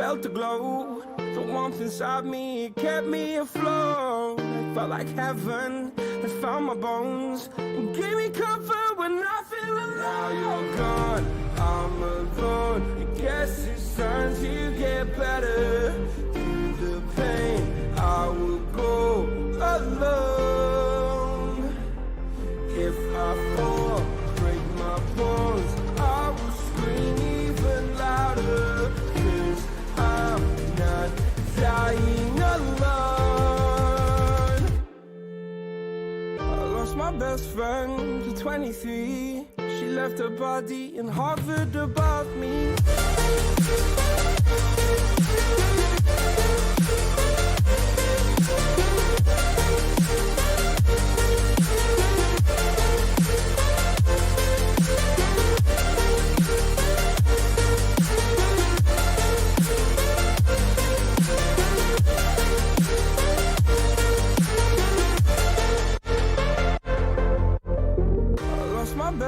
felt the glow. The warmth inside me, it kept me afloat. It felt like heaven that found my bones and gave me comfort when I feel alone. Now you're gone, I'm alone. I guess it's time to get better. Through the pain, I will go alone. If I fall, break my bones, I will scream even louder. 'Cause I'm not dying alone. I lost my best friend to 23. She left her body and hovered above me.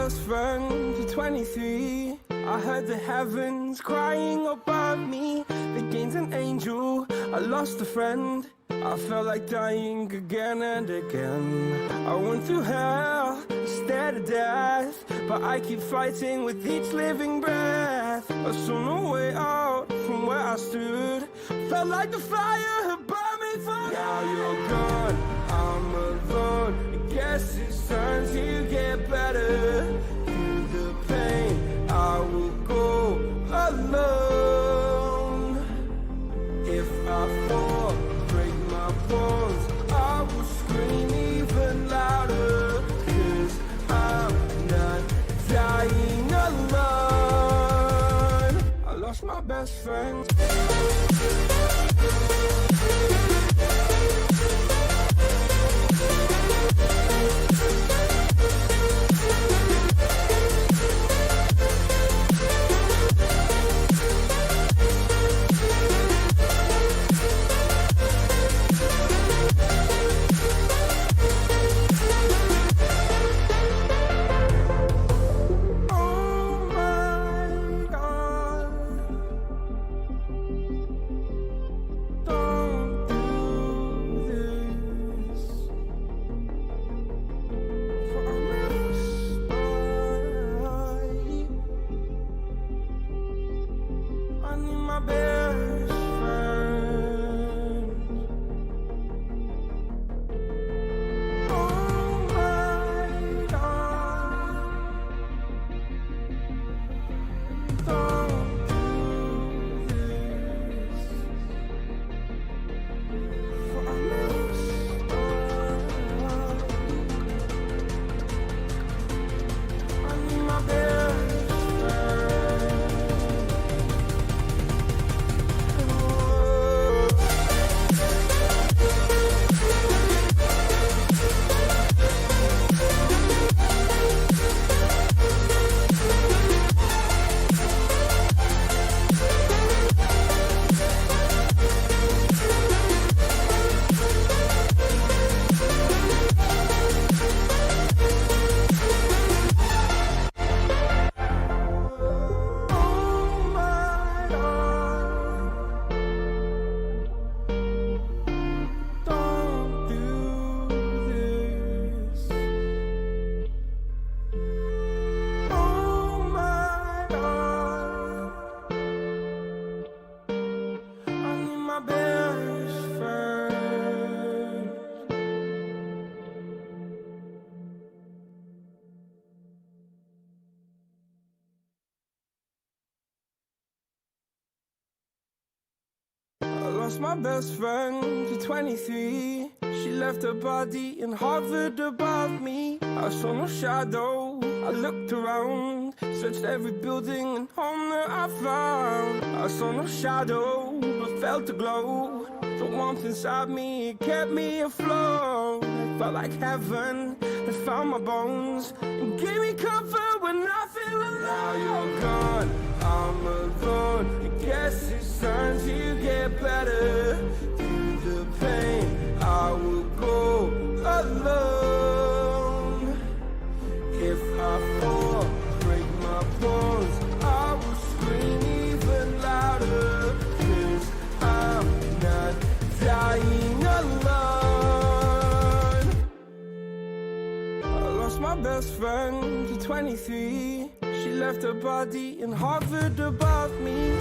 Best friend to 23. I heard the heavens crying above me. The gain's an angel, I lost a friend. I felt like dying again and again. I went through hell, stared at death, but I keep fighting with each living breath. I saw no way out from where I stood. Felt like the fire had burned me for. Now you're gone, I'm alone. I guess it's time to get better. Through the pain, I will go alone. If I fall, break my bones, I will scream even louder. 'Cause I'm not dying alone. I lost my best friend. Lost my best friend to 23. She left her body and hovered above me. I saw no shadow, I looked around, searched every building and home that I found. I saw no shadow, but felt the glow. The warmth inside me, it kept me afloat. It felt like heaven that found my bones and gave me comfort when I feel alone. Now you're gone, I'm alone. I guess it's time to get better. Through the pain, I will go alone. If I fall, break my bones, I will scream even louder. best friend at 23. She left her body in Harvard above me.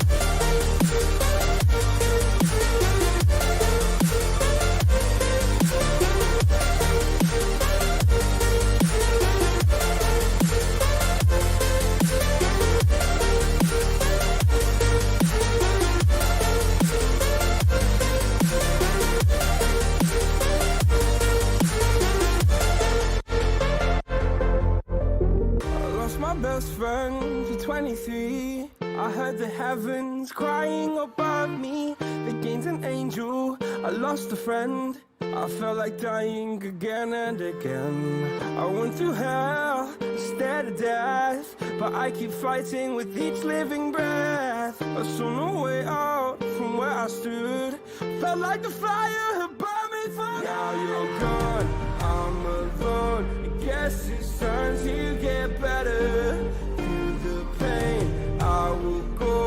Best friend to 23. I heard the heavens crying above me. They gained an angel, I lost a friend. I felt like dying again and again. I went through hell, stared at death, but I keep fighting with each living breath. I saw no way out from where I stood. Felt like the fire had burned me for. Now you're gone, I'm alone. I guess it's time to get better. Through the pain, I will go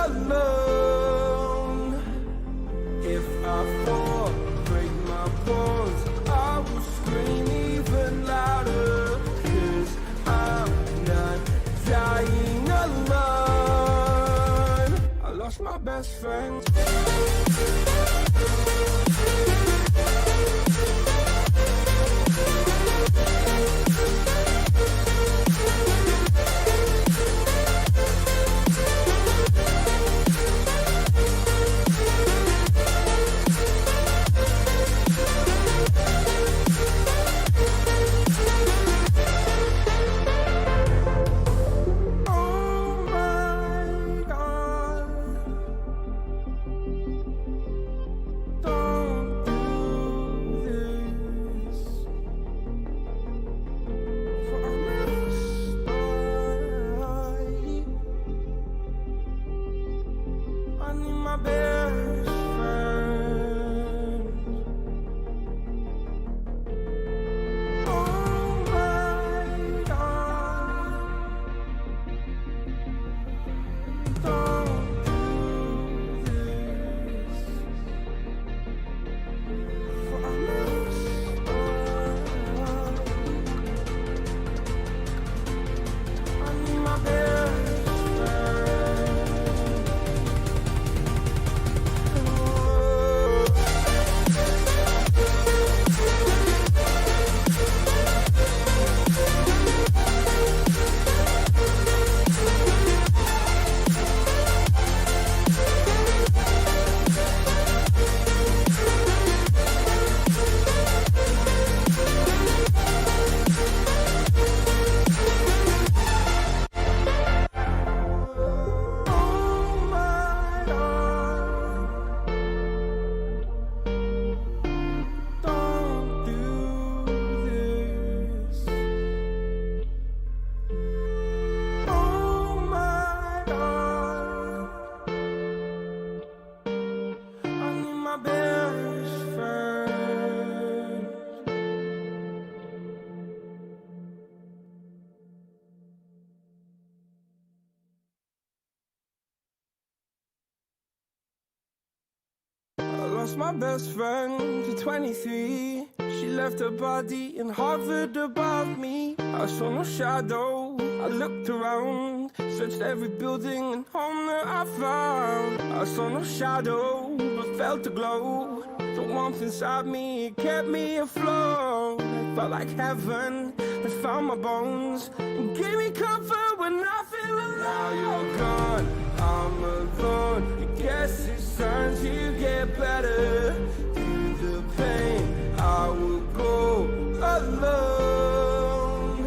alone. If I fall, break my bones, I will scream even louder. 'Cause I'm not dying alone. I lost my best friend. Lost my best friend to 23. She left her body in Harvard above me. I saw no shadow, I looked around, searched every building and home that I found. I saw no shadow, but felt a glow. The warmth inside me, it kept me afloat. It felt like heaven had found my bones and gave me comfort when I feel alone. Now you're gone, I'm alone. I guess it's time to get better. Through the pain, I will go alone.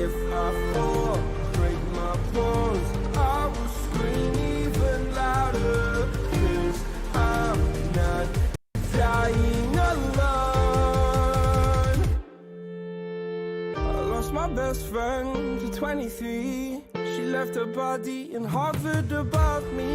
If I fall, break my bones, I will scream even louder. 'Cause I'm not dying alone. I lost my best friend to 23. She left her body in Harvard above me.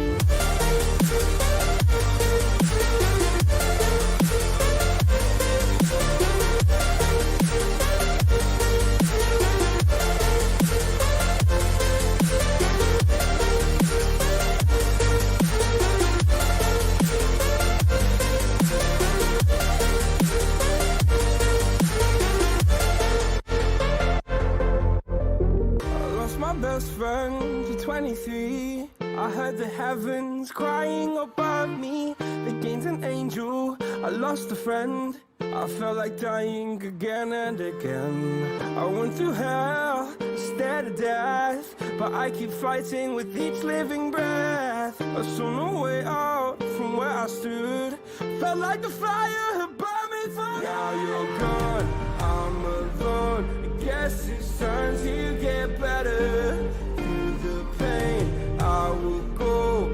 23. I heard the heavens crying above me. They gained an angel, I lost a friend. I felt like dying again and again. I went through hell, stared at death, but I keep fighting with each living breath. I saw no way out from where I stood. Felt like the fire had burned me through. Now you're gone, I'm alone. I guess it's time to get better. Through the pain, I will go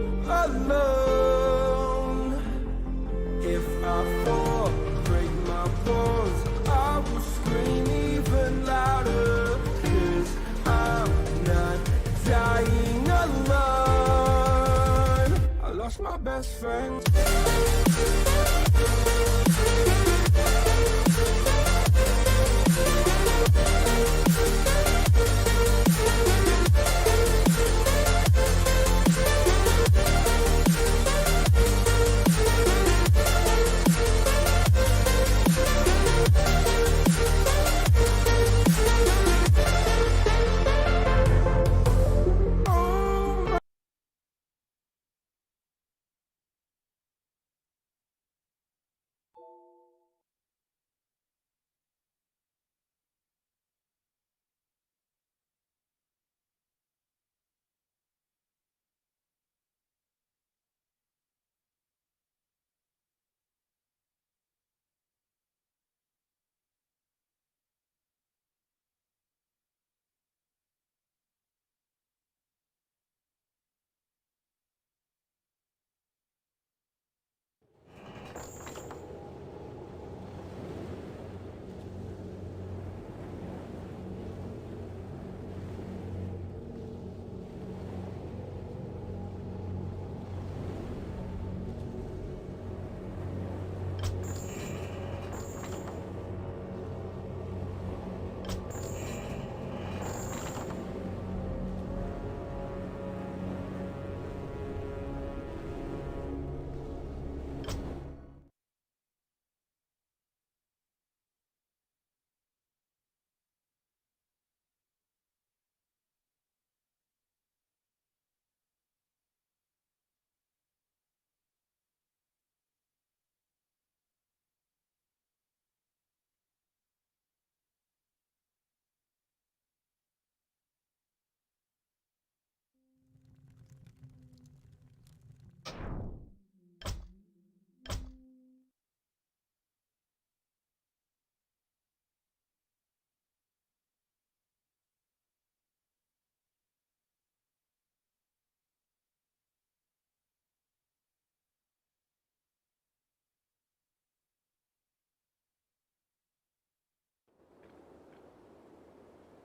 alone. If I fall, break my bones, I will scream even louder. 'Cause I'm not dying alone. I lost my best friend.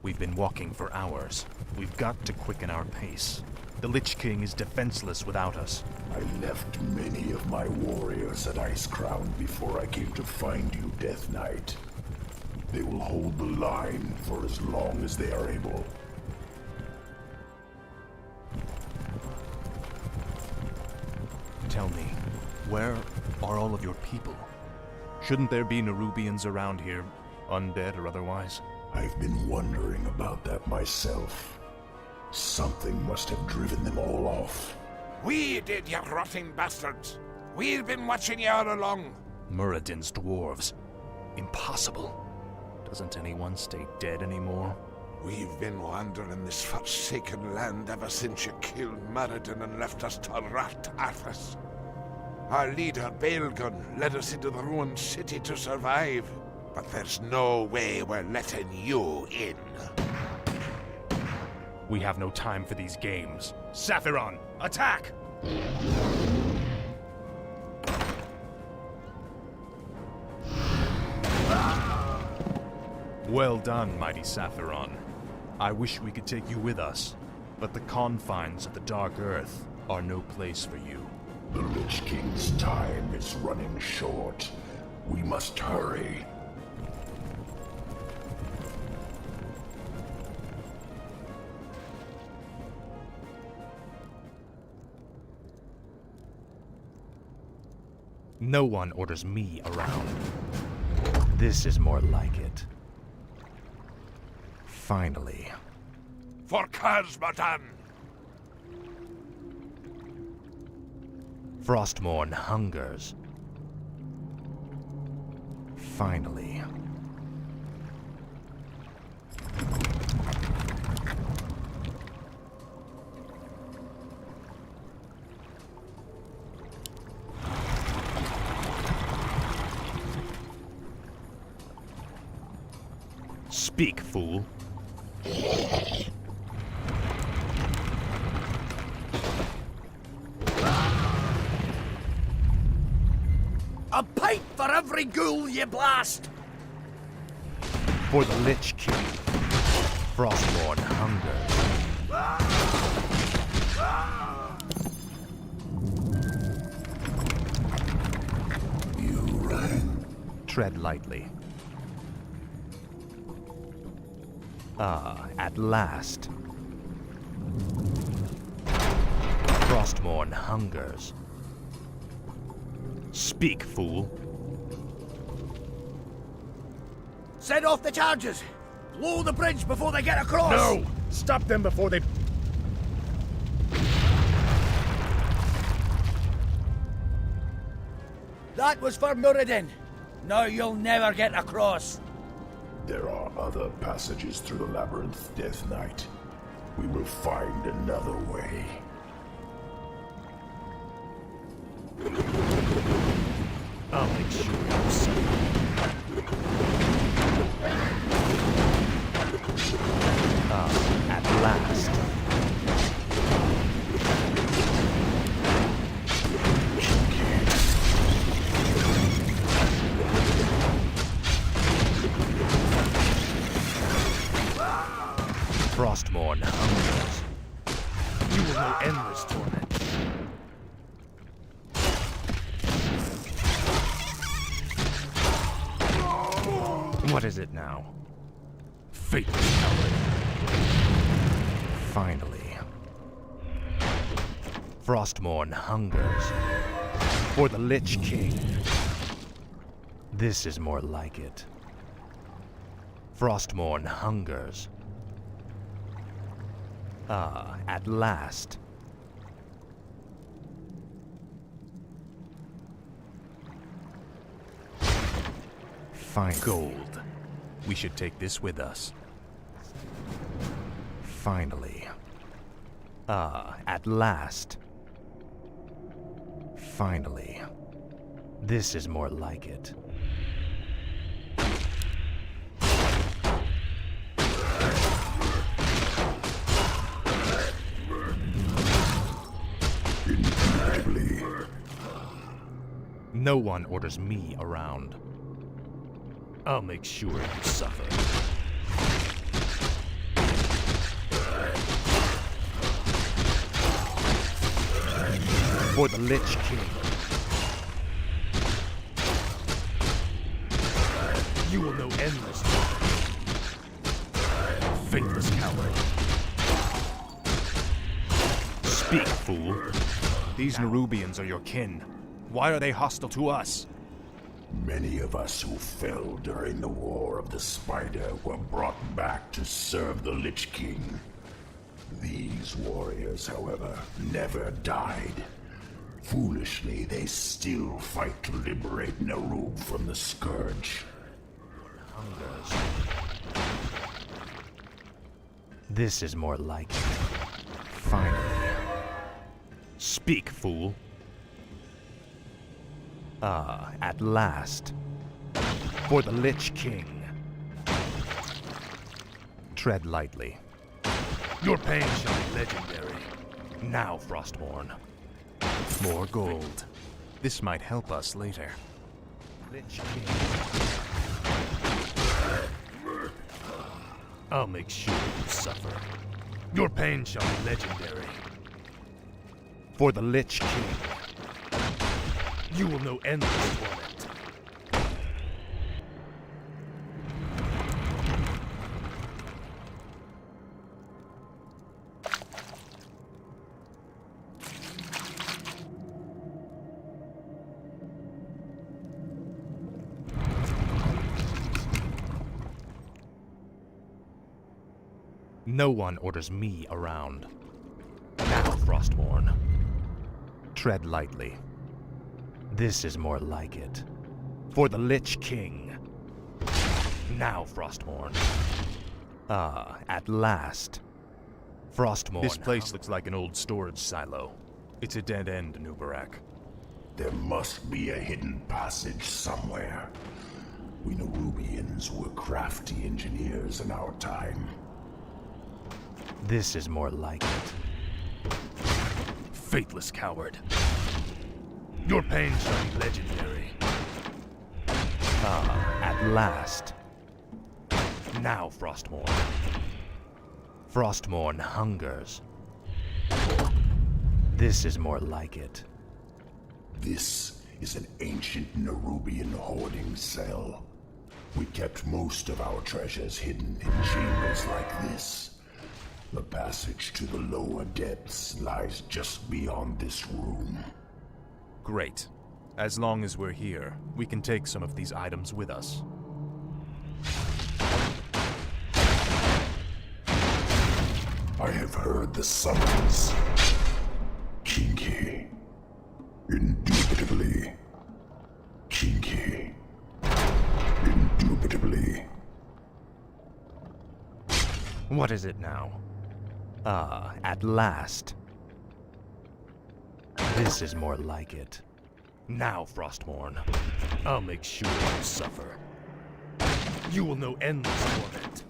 We've been walking for hours. We've got to quicken our pace. The Lich King is defenseless without us. I left many of my warriors at Icecrown before I came to find you, Death Knight. They will hold the line for as long as they are able. Tell me, where are all of your people? Shouldn't there be Nerubians around here, undead or otherwise? I've been wondering about that myself. Something must have driven them all off. We did, you rotting bastards! We've been watching you all along! Muradin's dwarves. Impossible. Doesn't anyone stay dead anymore? We've been wandering this forsaken land ever since you killed Muradin and left us to rot at us. Our leader, Baelgun, led us into the ruined city to survive. But there's no way we're letting you in. We have no time for these games. Saphiron, attack! Well done, mighty Saphiron. I wish we could take you with us, but the confines of the Dark Earth are no place for you. The Lich King's time is running short. We must hurry. No one orders me around. This is more like it. Finally. For Kazmatan! Frostmourne hungers. Finally. Speak, fool. A pint for every ghoul ye blast! For the Lich King, Frostmourne hungers. You rang. Tread lightly. Ah, at last. Frostmourne hungers. Speak, fool. Set off the charges! Blow the bridge before they get across! No! Stop them before they... That was for Muradin. Now you'll never get across. There are other passages through the labyrinth, Death Knight. We will find another way. I'll make sure you see. Ah, at last. Frostmourne hungers. You will know endless torment. What is it now? Faithless coward. Finally. Frostmourne hungers. For the Lich King. This is more like it. Frostmourne hungers. Ah, at last. Fine gold. We should take this with us. Finally. Ah, at last. Finally. This is more like it. Indubitably. No one orders me around. I'll make sure you suffer. For the Lich King. You will know endless torment. Faithless coward. Speak, fool. These Nerubians are your kin. Why are they hostile to us? Many of us who fell during the War of the Spider were brought back to serve the Lich King. These warriors, however, never died. Foolishly, they still fight to liberate Nerub from the Scourge. This is more like it. Finally. Speak, fool. Ah, at last. For the Lich King. Tread lightly. Your pain shall be legendary. Now, Frostmourne. More gold. This might help us later. Lich King. I'll make sure you suffer. Your pain shall be legendary. For the Lich King. You will know endless torment. No one orders me around. Now, Frostmourne. Tread lightly. This is more like it. For the Lich King. Now, Frostmourne. Ah, at last. Frostmourne. This place looks like an old storage silo. It's a dead end, Nubarak. There must be a hidden passage somewhere. We Nerubians were crafty engineers in our time. This is more like it. Faithless coward. Your pain shall be legendary. Ah, at last. Now, Frostmourne. Frostmourne hungers. This is more like it. This is an ancient Nerubian hoarding cell. We kept most of our treasures hidden in chambers like this. The passage to the lower depths lies just beyond this room. Great. As long as we're here, we can take some of these items with us. I have heard the summons. Kinky. Indubitably. Kinky. Indubitably. What is it now? Ah, at last. This is more like it. Now, Frostmourne, I'll make sure you suffer. You will know endless torment.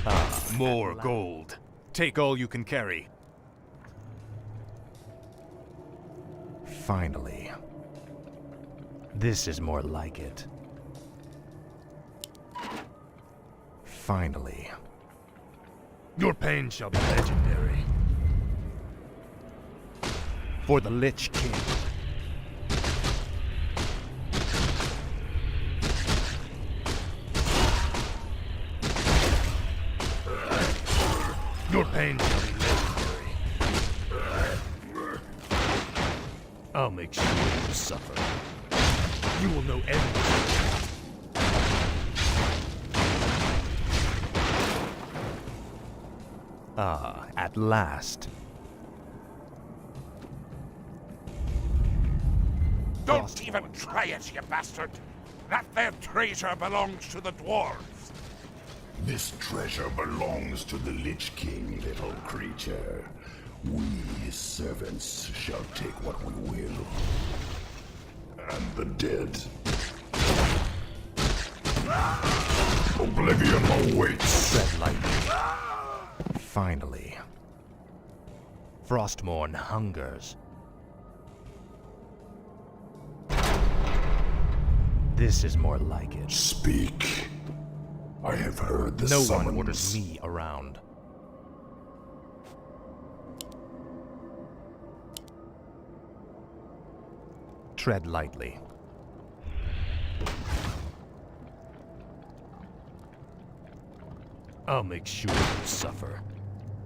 Ah, more gold. Take all you can carry. Finally. This is more like it. Finally. Your pain shall be legendary. For the Lich King. Your pain shall be legendary. I'll make sure you suffer. You will know endless. Ah, at last. Don't even try it, you bastard! That there treasure belongs to the dwarves! This treasure belongs to the Lich King, little creature. We, his servants, shall take what we will. And the dead. Oblivion awaits. Tread lightly. Finally. Frostmourne hungers. This is more like it. Speak. I have heard the No summons. one orders me around. Tread lightly. I'll make sure you suffer.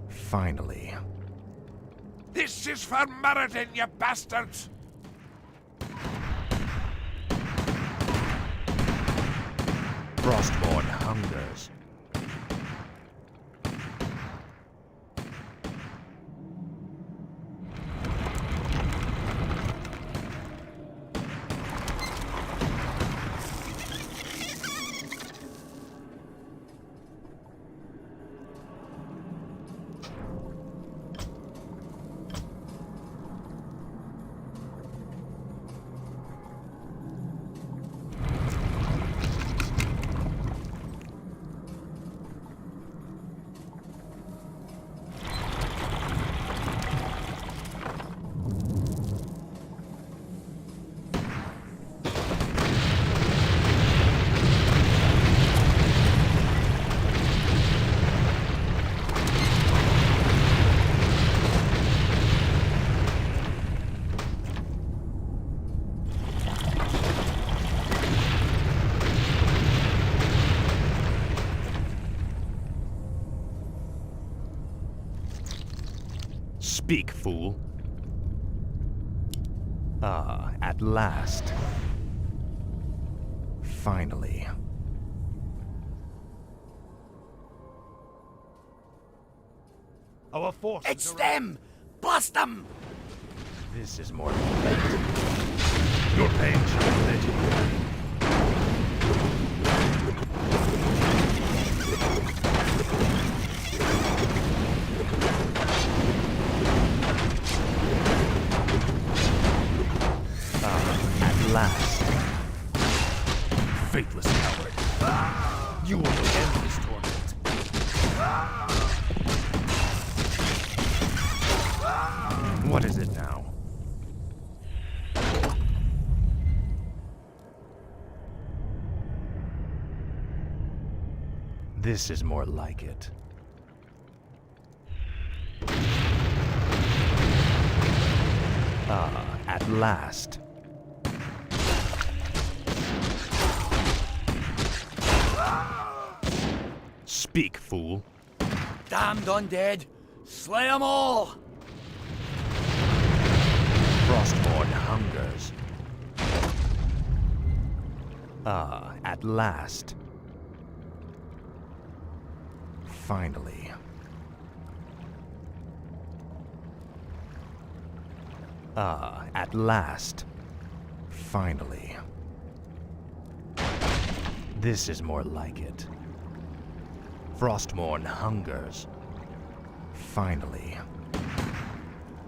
Finally. This is for Muradin, you bastards! Frostmourne hungers. Speak, fool. Ah, at last. Finally. Our forces It's them! Blast them! This is more like it. Your pain shall be legendary. At last. Faithless coward. You will end this torment. What is it now? This is more like it. At last. Speak, fool. Damned undead! Slay 'em all! Frostborn hungers. At last. Finally. At last. Finally. This is more like it. Frostborn hungers. Finally.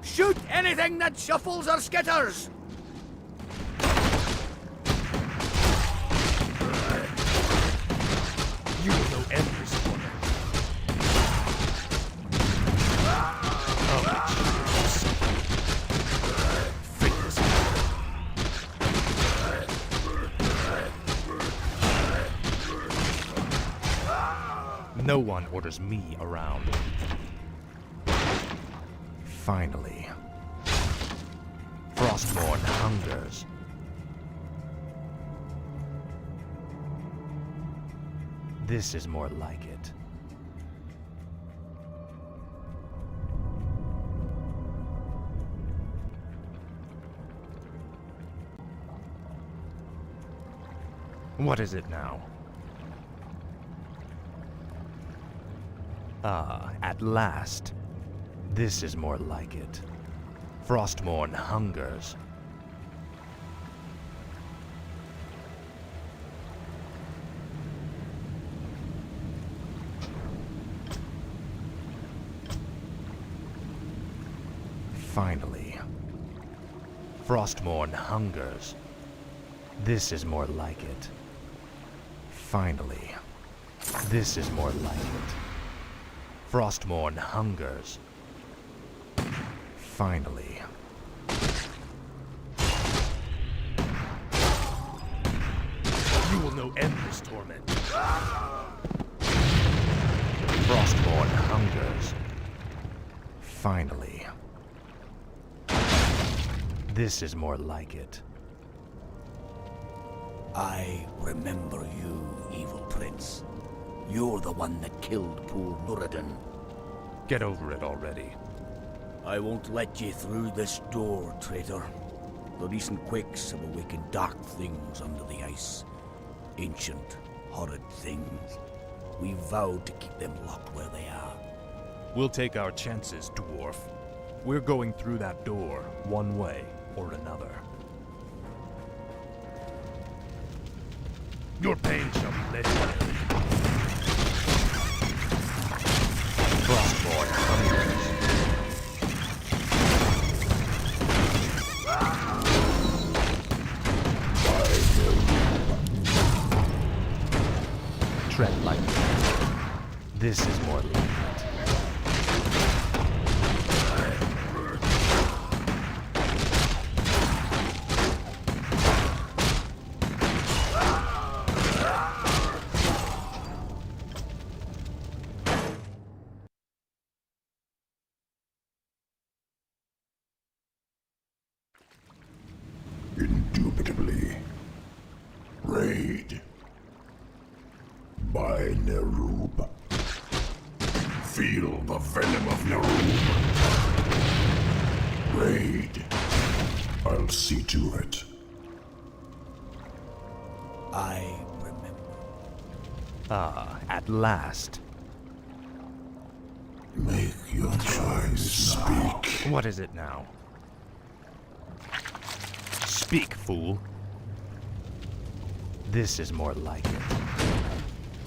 Shoot anything that shuffles or skitters! You will know endless torment. Faithless. No one orders me around. Finally. Frostborn hungers. This is more like it. What is it now? At last. This is more like it. Frostborn hungers. Finally. Frostborn hungers. This is more like it. Finally. This is more like it. Frostborn hungers. Finally. You will know endless torment. Frostborn hungers. Finally. This is more like it. I remember you, evil prince. You're the one that killed poor Nuradin. Get over it already. I won't let you through this door, traitor. The recent quakes have awakened dark things under the ice. Ancient, horrid things. We vowed to keep them locked where they are. We'll take our chances, dwarf. We're going through that door, one way or another. Your pain shall be legendary. Frostborn hungers. Tread lightly. This is more like it. Indubitably. Raid. By Nerub. Feel the venom of Nerub. Raid. I'll see to it. I remember. At last. Make your choice. Speak. What is it now? Speak, fool. This is more like it.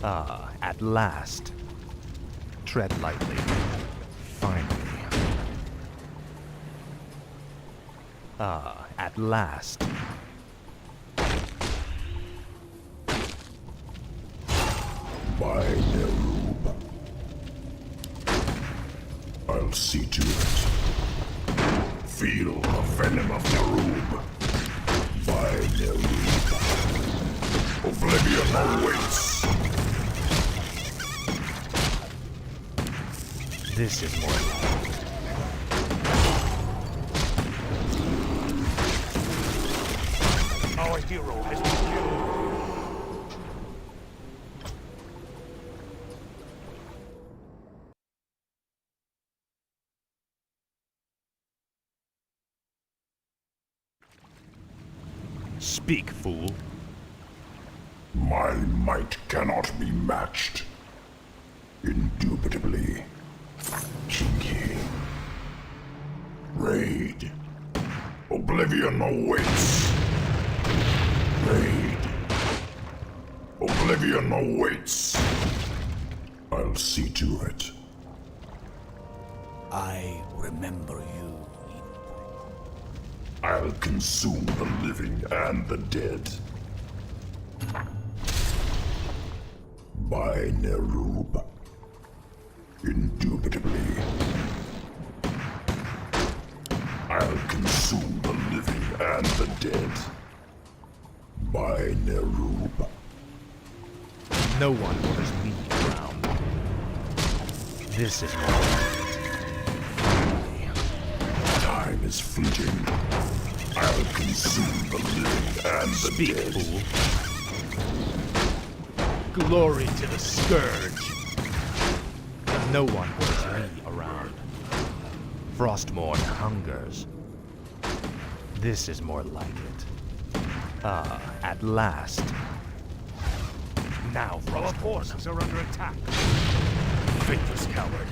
Ah, at last. Tread lightly. Finally. Ah, at last. By Nerub. I'll see to it. Feel the venom of Nerub. By Nerub. Oblivion awaits. This is more like it. Our hero has been killed. Speak, fool. My might cannot be matched. Indubitably. Cheeky. Raid. Oblivion awaits. Raid. Oblivion awaits. I'll see to it. I remember you. I'll consume the living and the dead. By Nerub. Indubitably. I'll consume the living and the dead. By Nerub. No one orders me around. This is more like it. Time is fleeting. I'll consume the living and the Speak, dead. fool. Glory to the Scourge. No one orders me around. Frostmourne hungers. This is more like it. Ah, at last. Now, Our Frostmourne. forces are under attack. Faithless coward.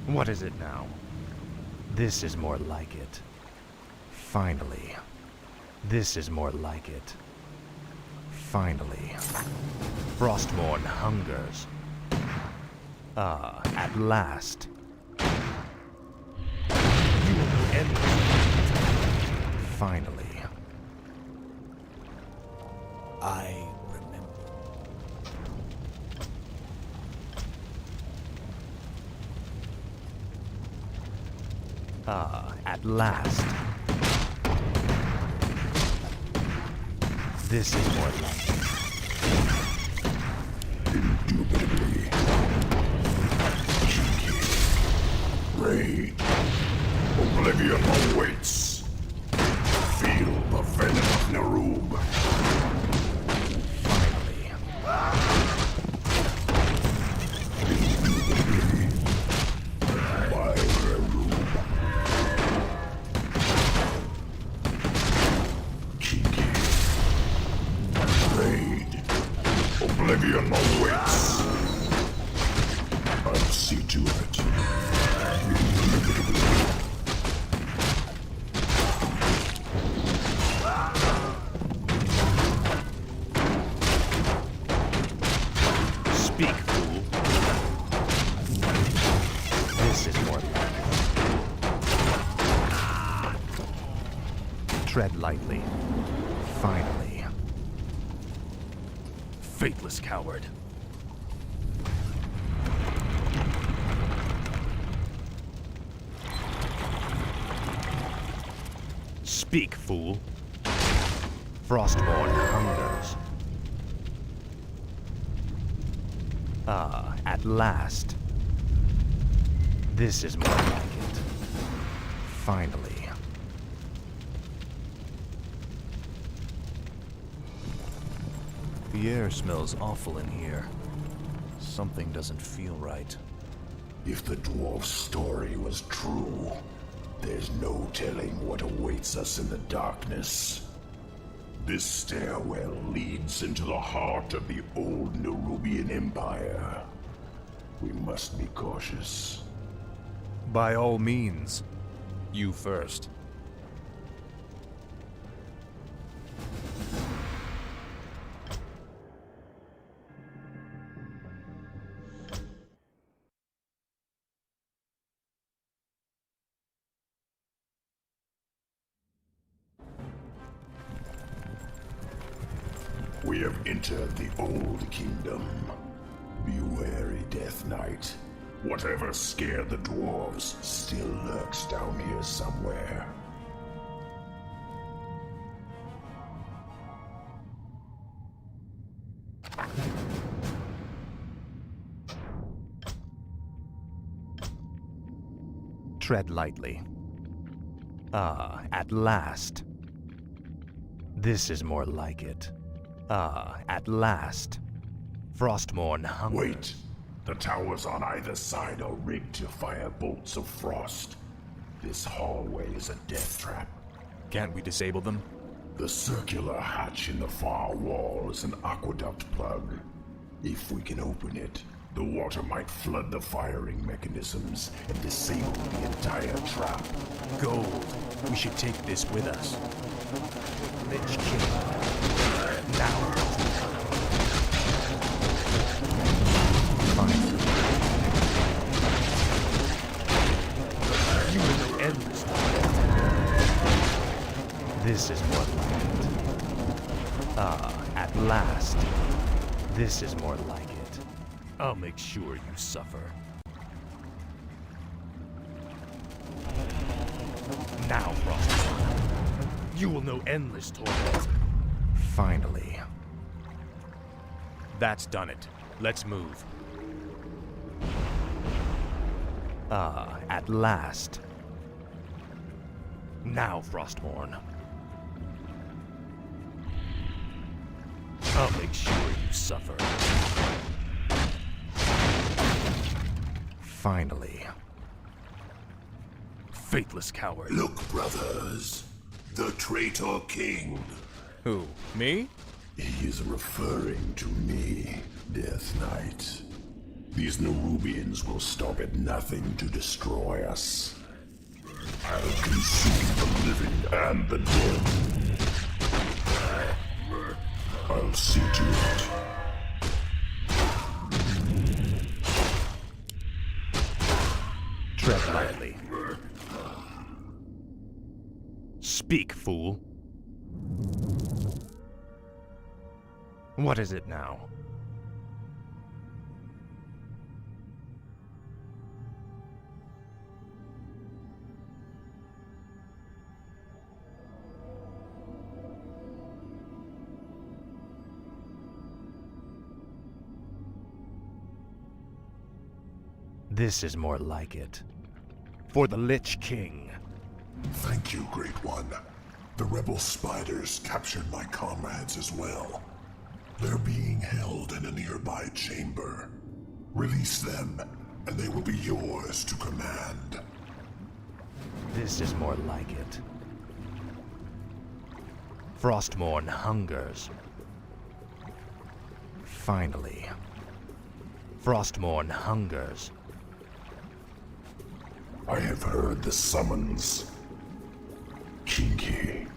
What is it now? This is more like it. Finally. This is more like it. Finally. Frostmourne hungers. Ah, at last. You will end this. Finally. I remember. Ah, at last. This is more like it. Indubitably. Cheeky. Raid. Oblivion awaits. Feel the venom of Nerub. Finally. Indubitably. By Nerub. Cheeky. Raid. Oblivion awaits. I'll see to it. Indubitably. Speak, fool. This is more like it. Tread lightly. Finally. Faithless coward. Speak, fool. Frostmourne hungers. Ah, at last. This is more like it. Finally. The air smells awful in here. Something doesn't feel right. If the dwarf's story was true, there's no telling what awaits us in the darkness. This stairwell leads into the heart of the old Nerubian Empire. We must be cautious. By all means. You first. We have entered the Old Kingdom. Be wary, Death Knight. Whatever scared the dwarves still lurks down here somewhere. Tread lightly. Ah, at last. This is more like it. Ah, at last. Frostmourne hungers. Wait. The towers on either side are rigged to fire bolts of frost. This hallway is a death trap. Can't we disable them? The circular hatch in the far wall is an aqueduct plug. If we can open it, the water might flood the firing mechanisms and disable the entire trap. Gold. We should take this with us. Lich King. Now. Fine. You will know endless. This is more like it. Ah, at last. This is more like it. I'll make sure you suffer. Now, Frostmourne. You will know endless torment. Finally. That's done it. Let's move. Ah, at last. Now, Frostmourne. I'll make sure you suffer. Finally. Faithless coward. Look, brothers. The traitor king. Who? Me? He is referring to me, Death Knight. These Nerubians will stop at nothing to destroy us. I'll consume the living and the dead. I'll see to it. Tread lightly. Speak, fool. What is it now? This is more like it. For the Lich King. Thank you, Great One. The rebel spiders captured my comrades as well. They're being held in a nearby chamber. Release them, and they will be yours to command. This is more like it. Frostmourne hungers. Finally. Frostmourne hungers. I have heard the summons. Kinky.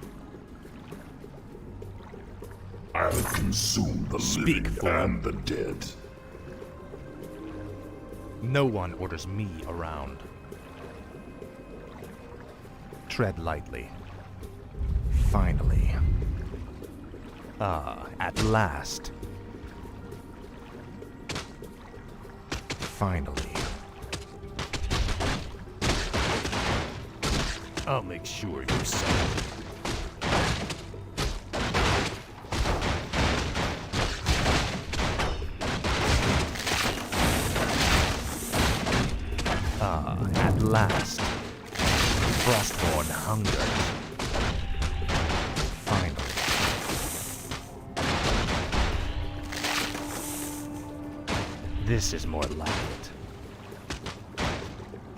I'll consume the living fool. and the dead. No one orders me around. Tread lightly. Finally. Ah, at last. Finally. I'll make sure you suffer. Ah, at last. Frostmourne hunger. Finally. This is more like it.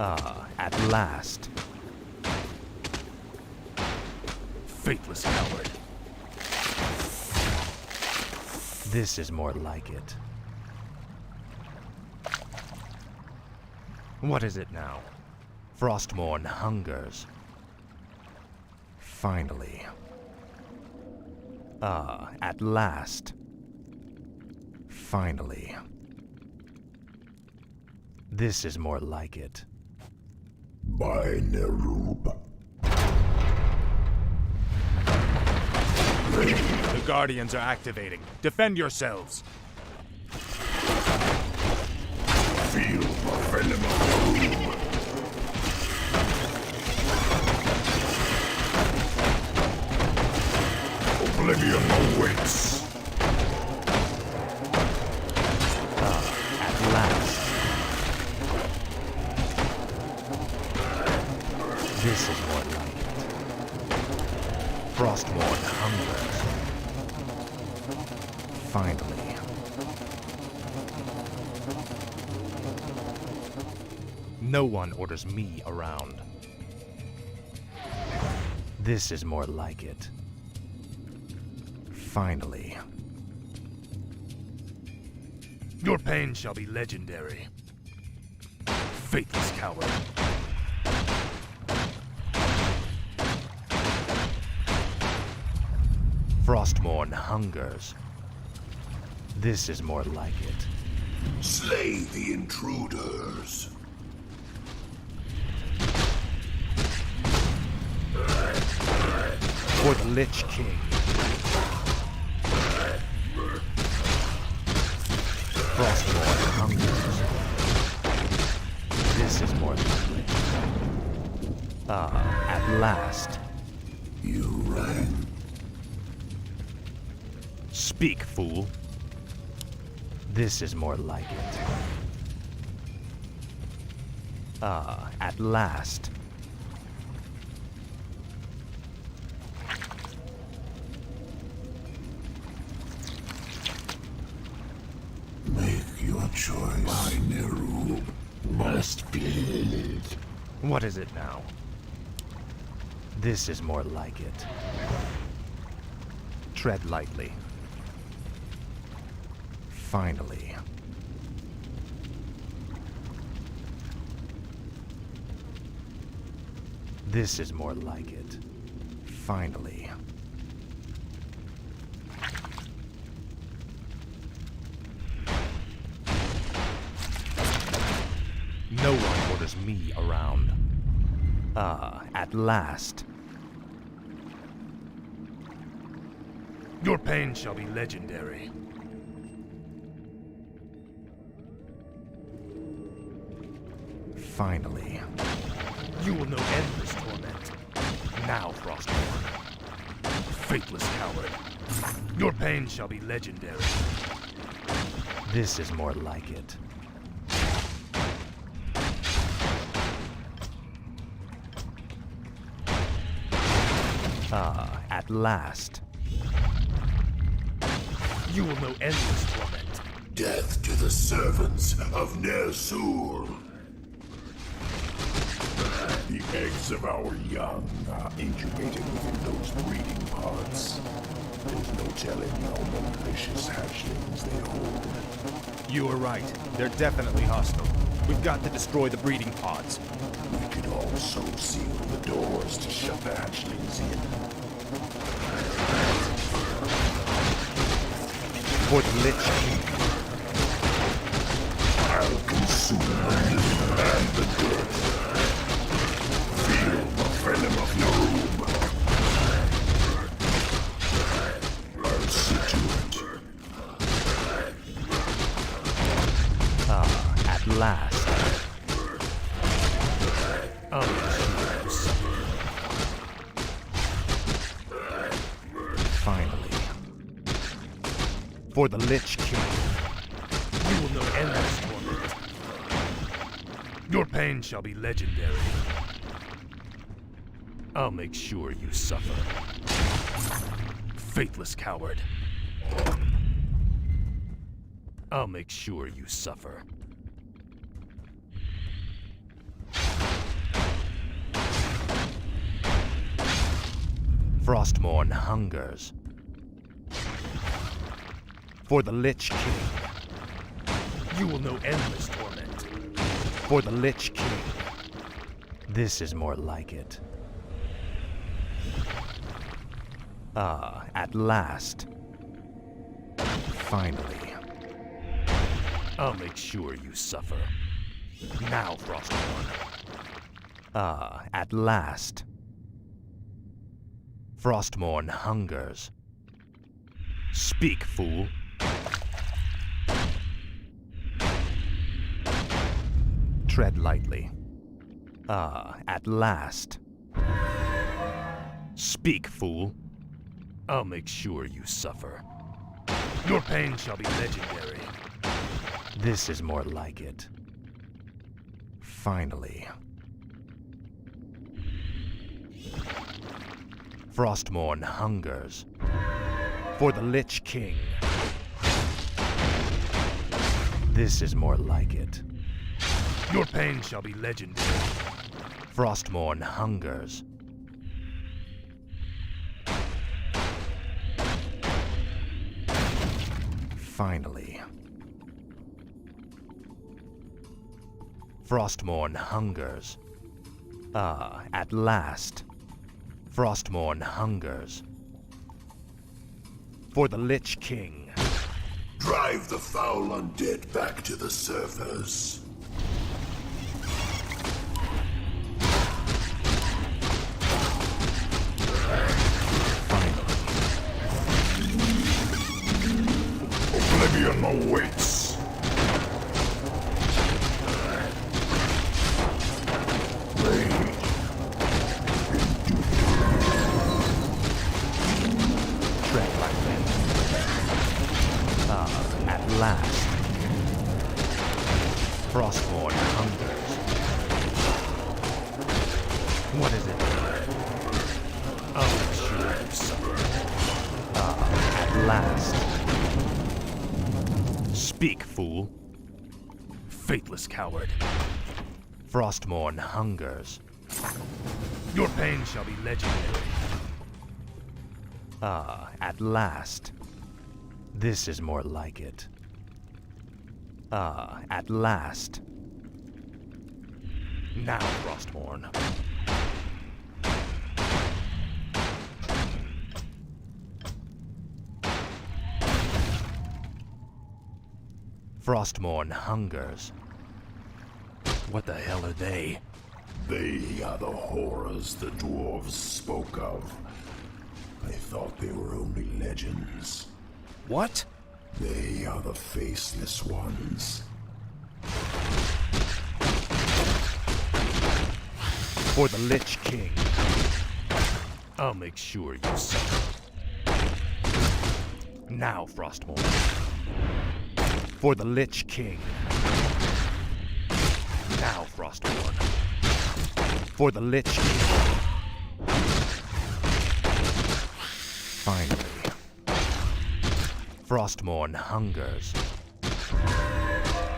Ah, at last. Faithless coward. This is more like it. What is it now? Frostmourne hungers. Finally. Ah, at last. Finally. This is more like it. By Nerub. The Guardians are activating. Defend yourselves. Feel the venom of Nerub. Oblivion awaits. At last. This is more like it. Frostmourne hungers. Finally. No one orders me around. This is more like it. Finally. Your pain shall be legendary. Faithless coward. Frostmourne hungers. This is more like it. Slay the intruders. For the Lich King. Frostmourne hungers. This is more like it. Ah, at last. You ran. Speak, fool. This is more like it. Ah, at last. Make your choice. By Nerub. Must build. What is it now? This is more like it. Tread lightly. Finally. This is more like it. Finally. No one orders me around. Ah, at last. Your pain shall be legendary. Finally. You will know endless torment. Now, Frostmourne. Faithless coward. Your pain shall be legendary. This is more like it. Ah, at last. You will know endless torment. Death to the servants of Ner'zhul. The eggs of our young are incubated within those breeding pods. There's no telling how malicious hatchlings they hold. You are right. They're definitely hostile. We've got to destroy the breeding pods. We could also seal the doors to shut the hatchlings in. For the Lich King. I'll consume the living and the dead. Feel the venom of Nerub. I'll see to it. Ah, at last. Oh, Finally. For the Lich King. you will know endless torment. Your pain shall be legendary. I'll make sure you suffer. Faithless coward. I'll make sure you suffer. Frostmourne hungers. For the Lich King. You will know endless torment. For the Lich King. This is more like it. Ah, at last. Finally. I'll make sure you suffer. Now, Frostborn. Ah, at last. Frostmourne hungers. Speak, fool. Tread lightly. Ah, at last. Speak, fool. I'll make sure you suffer. Your pain shall be legendary. This is more like it. Finally. Frostmourne hungers. For the Lich King. This is more like it. Your pain shall be legendary. Frostmourne hungers. Finally. Frostmourne hungers. Ah, at last. Frostmourne hungers. For the Lich King. Drive the foul undead back to the surface. Oblivion awaits. Tread lightly. Ah, at last. Frostmourne hungers. What is it? I'll make sure you suffer. Ah, at last. Speak, fool. Faithless coward. Frostmourne hungers. Your pain shall be legendary. Ah, at last. This is more like it. Ah, at last. Now, Frostborn. Frostmourne hungers. What the hell are they? They are the horrors the dwarves spoke of. I thought they were only legends. What? They are the faceless ones. For the Lich King. I'll make sure you suffer. Now, Frostborn. For the Lich King. Now, Frostborn. For the Lich King. Finally. Frostmourne hungers.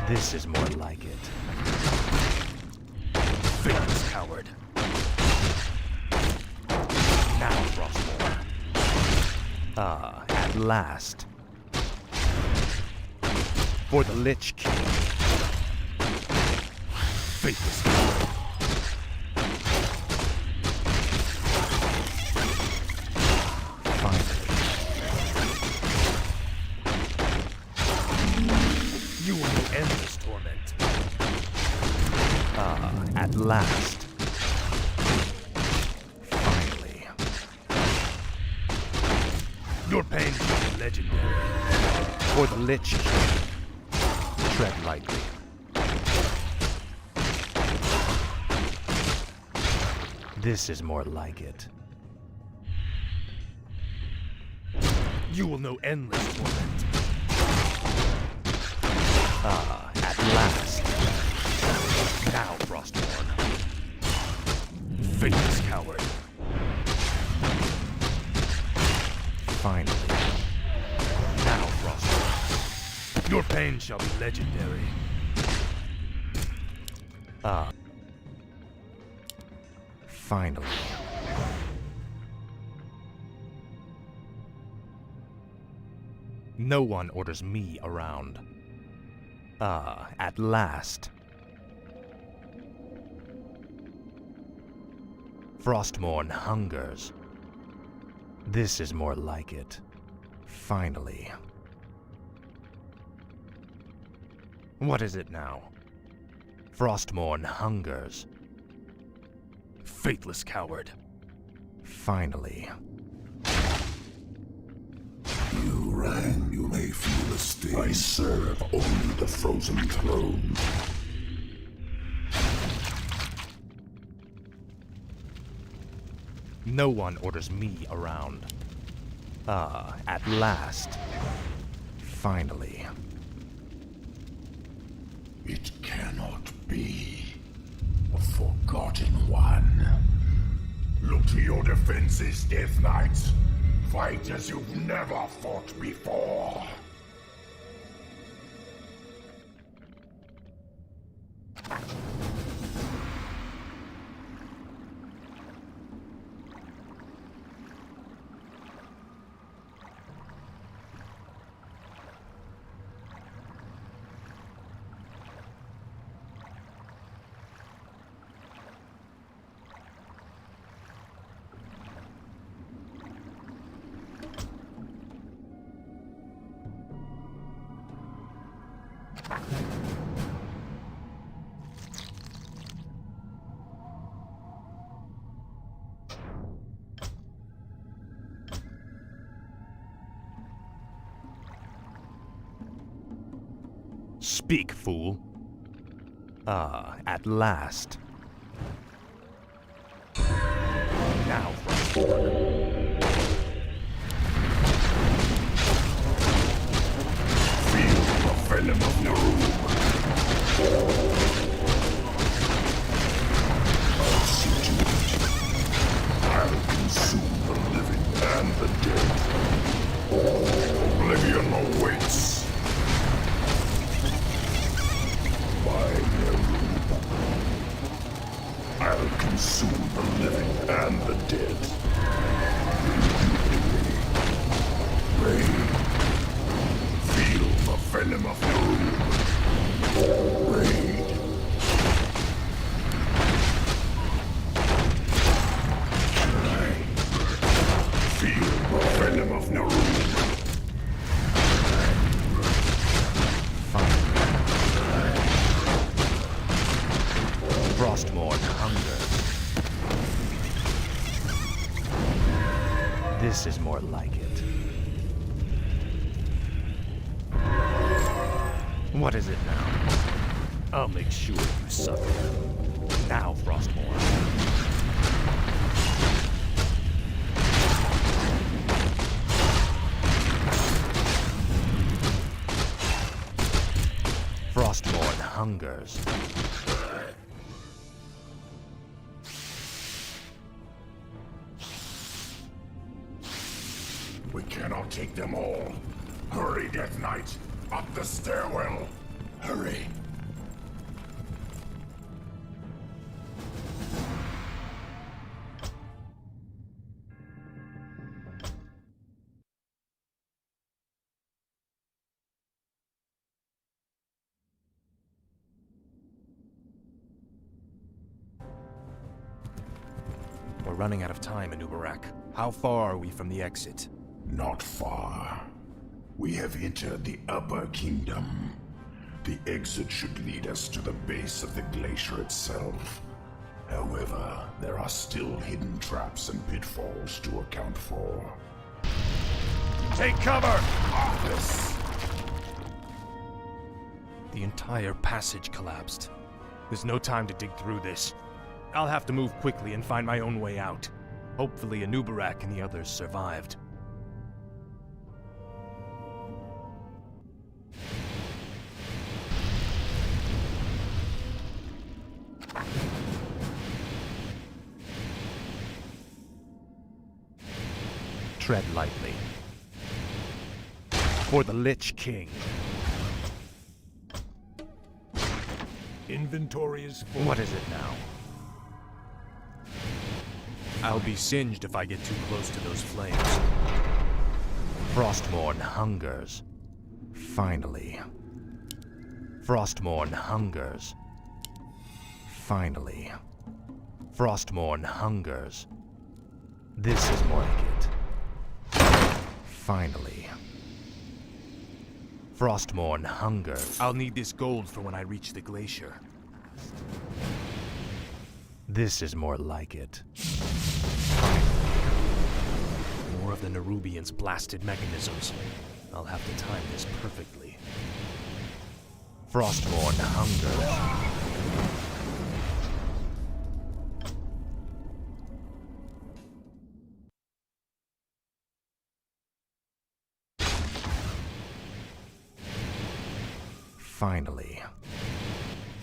This is more like it. Faithless coward. Now, Frostborn. Ah, at last. For the Lich King. Faithless coward. Finally. You will know endless torment. Ah, at last. Finally. Your pain shall be legendary. For the Lich King. Tread lightly. This is more like it. You will know endless torment. Ah, at last. Now, Frostborn. Faithless coward. Finally. Now, Frostborn. Your pain shall be legendary. Ah. Finally. No one orders me around. Ah, at last. Frostmourne hungers. This is more like it. Finally. What is it now? Frostmourne hungers. Faithless coward. Finally. You rang, you may feel the sting. I serve only the frozen throne. No one orders me around. Ah, at last. Finally. It cannot be. A forgotten one. Look to your defenses, Death Knights. Fight as you've never fought before. Speak, fool. Ah, at last. Now, Frostmourne. Feel the venom of Naru. I'll see to it. I'll consume the living and the dead. Oblivion awaits. By Naru. I'll consume the living and the dead. Rain. Feel the venom of Naru. Raid. Feel the venom of Naru. Frostmourne hunger. This is more like it. What is it now? I'll make sure you suffer. Now, Frostmourne. Frostmourne hungers. We cannot take them all. Hurry, Death Knight. Up the stairwell. Hurry. We're running out of time, Anubarak. How far are we from the exit? Not far. We have entered the Upper Kingdom. The exit should lead us to the base of the glacier itself. However, there are still hidden traps and pitfalls to account for. Take cover! This. The entire passage collapsed. There's no time to dig through this. I'll have to move quickly and find my own way out. Hopefully Anubarak and the others survived. Tread lightly. For the Lich King. Inventory is full. What is it now? I'll be singed if I get too close to those flames. Frostmourne hungers. Finally. Frostmourne hungers. Finally. Frostmourne hungers. This is more like it. Finally. Frostmourne hungers. I'll need this gold for when I reach the glacier. This is more like it. More of the Nerubian's blasted mechanisms. I'll have to time this perfectly. Frostmourne hungers. Finally.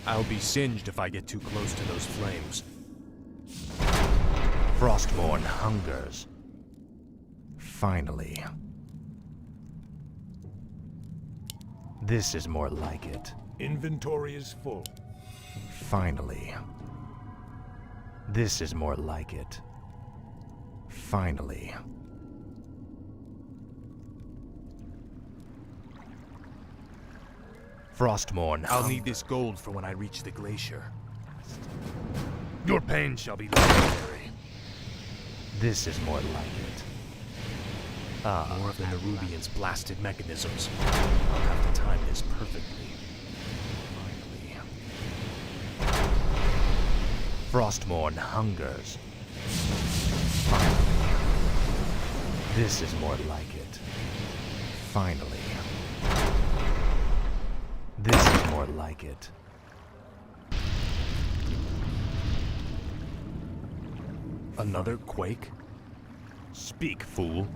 I'll be singed if I get too close to those flames. Frostmourne hungers. Finally. This is more like it. Inventory is full. Finally. This is more like it. Finally. Frostmourne. I'll need this gold for when I reach the glacier. Your pain shall be legendary. This is more like it. More of the Nerubian's blasted mechanisms. I'll have to time this perfectly. Finally. Frostmourne hungers. Finally. This is more like it. Finally. This is more like it. Another quake? Speak, fool.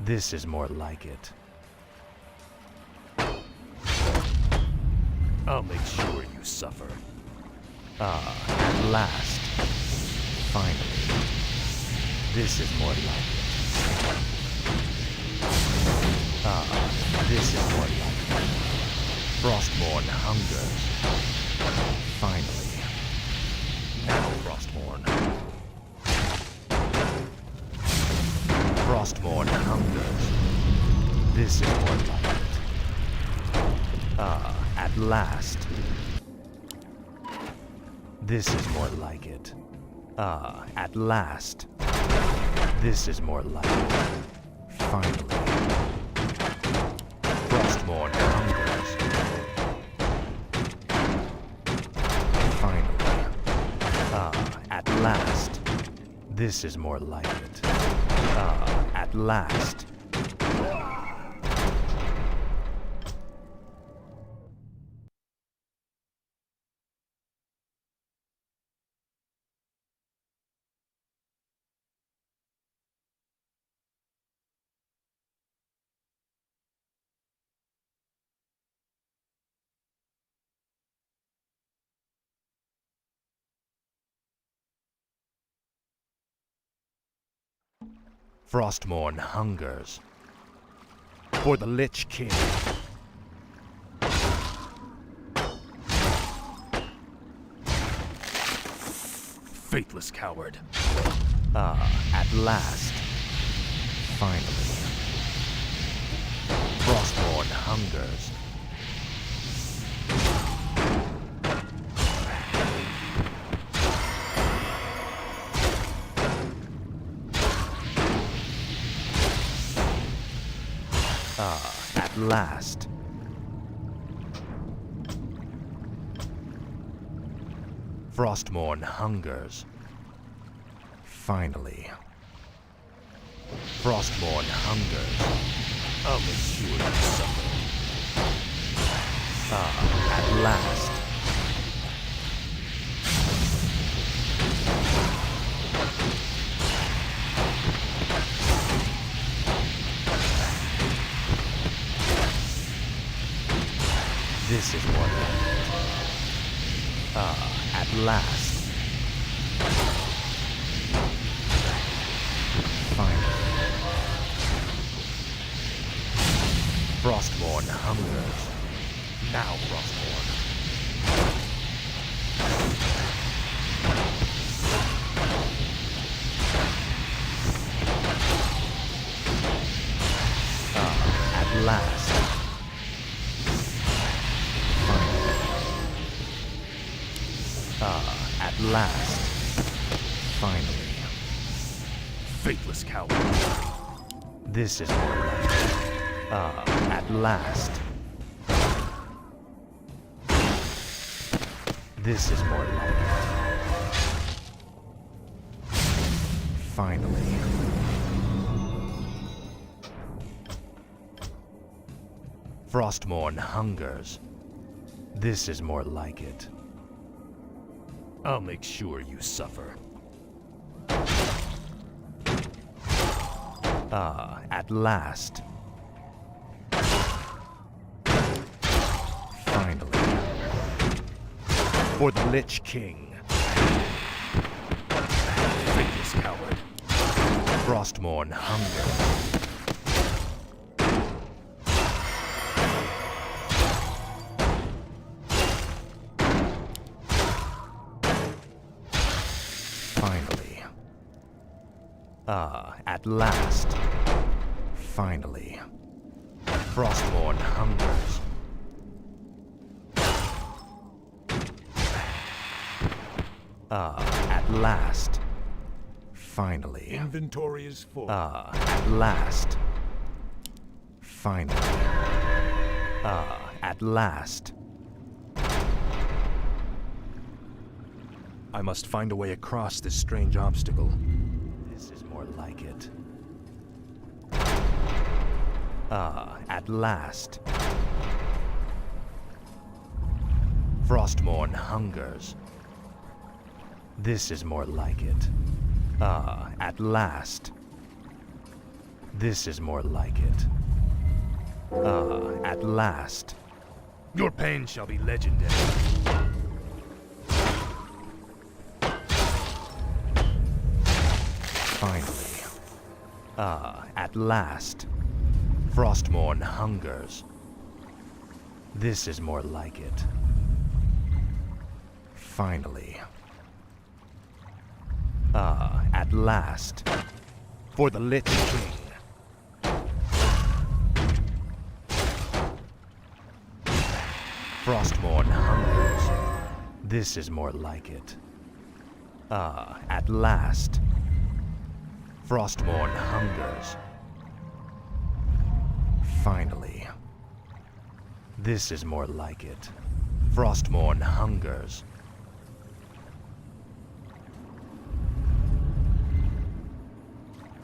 This is more like it. I'll make sure you suffer. At last. Finally. This is more like it. This is more like it. Frostmourne hungers. Finally. Now, Frostmourne. Frostmourne hungers. This is more like it. At last. This is more like it. At last. This is more like it. Finally. Frostmourne hungers. Finally. At last. This is more like it. At last. Frostmourne hungers. For the Lich King. Faithless coward. At last. Finally. Frostmourne hungers. At last. Frostmourne hungers. Finally. Frostmourne hungers. I'll make sure you suffer. At last. This is more like it. At last. Finally. Frostmourne hungers. Now, Frostmourne. last. Finally. At last. Finally. Faithless coward. This is more like it. At last. This is more like it. Finally. Frostmourne hungers. This is more like it. I'll make sure you suffer. At last. Finally. For the Lich King. Faithless coward. Frostmourne hunger. Finally. At last. Finally. Frostmourne hungers. At last. Finally. Inventory is full. At last. Finally. At last. I must find a way across this strange obstacle. This is more like it. At last. Frostmourne hungers. This is more like it. At last. This is more like it. At last. Your pain shall be legendary. Finally. At last. Frostmourne hungers. This is more like it. Finally. At last. For the Lich King. Frostmourne hungers. This is more like it. At last. Frostmourne hungers. Finally. This is more like it. Frostmourne hungers.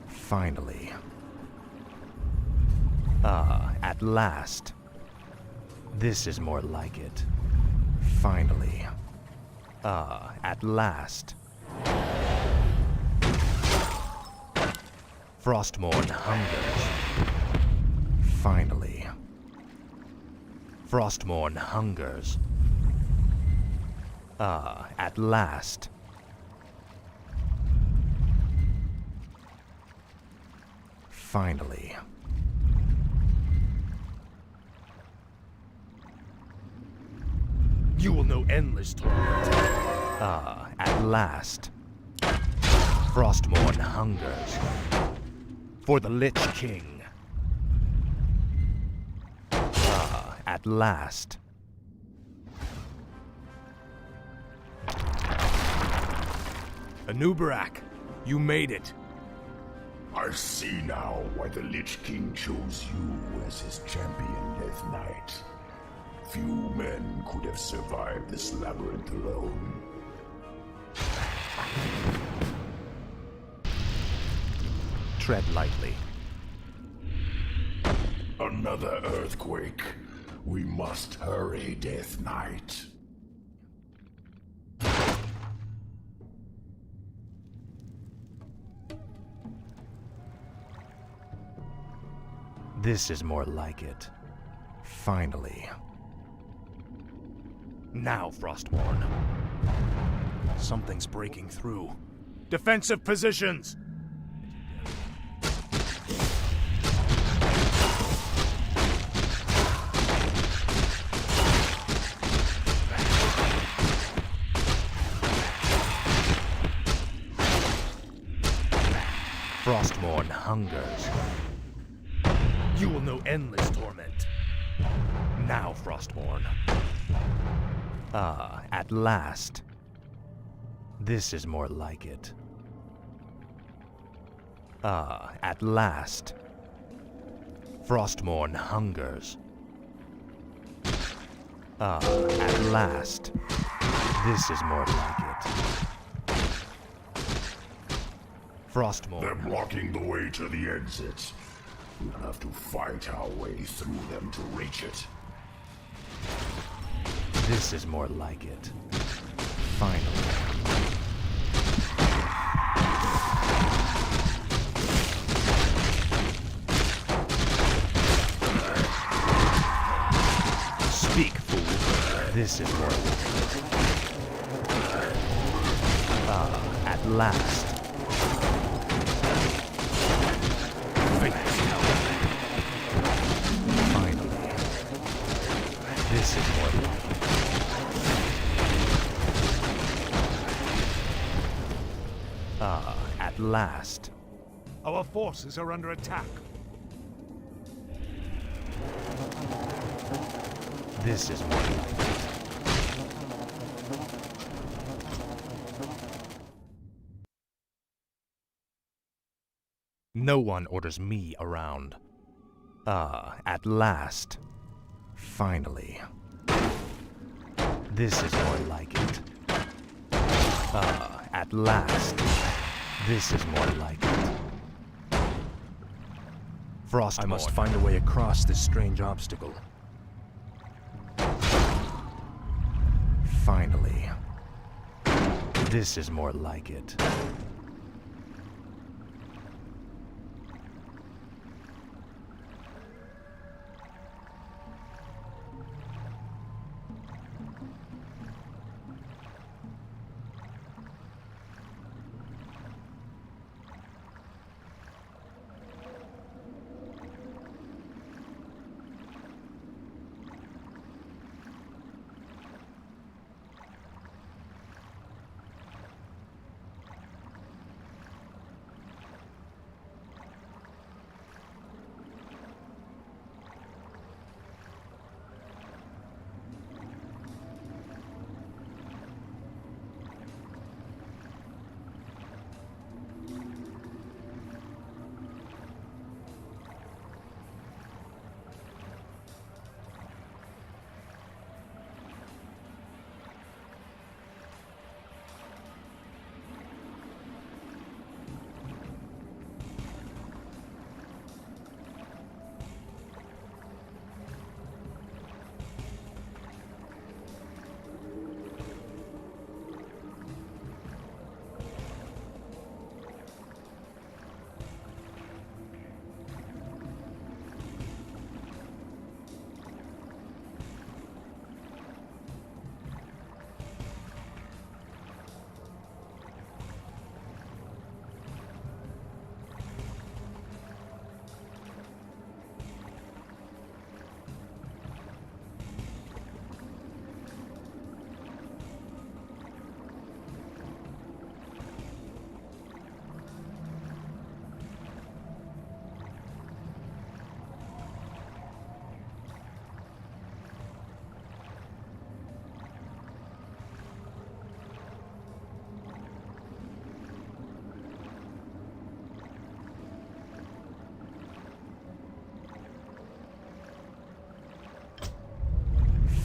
Finally. At last. This is more like it. Finally. At last. Frostmourne hungers. Finally. Frostmourne hungers. At last. Finally. You will know endless torment. At last. Frostmourne hungers. For the Lich King. At last. Anubarak, you made it. I see now why the Lich King chose you as his champion, Death Knight. Few men could have survived this labyrinth alone. Tread lightly. Another earthquake. We must hurry, Death Knight. This is more like it. Finally. Now, Frostmourne. Something's breaking through. Defensive positions! Frostmourne hungers. You will know endless torment. Now, Frostborn. Ah, at last. This is more like it. Ah, at last. Frostmourne hungers. Ah, at last. This is more like it. Frostmourne. They're blocking the way to the exits. We'll have to fight our way through them to reach it. This is more like it. Finally. Speak, fool. This is more like it. Ah, at last. Finally. This is more like it. Ah, at last. Our forces are under attack. This is more like it. No one orders me around. Ah, at last. Finally. This is more like it. Ah, at last. This is more like it. Frostmourne. I must find a way across this strange obstacle. Finally. This is more like it.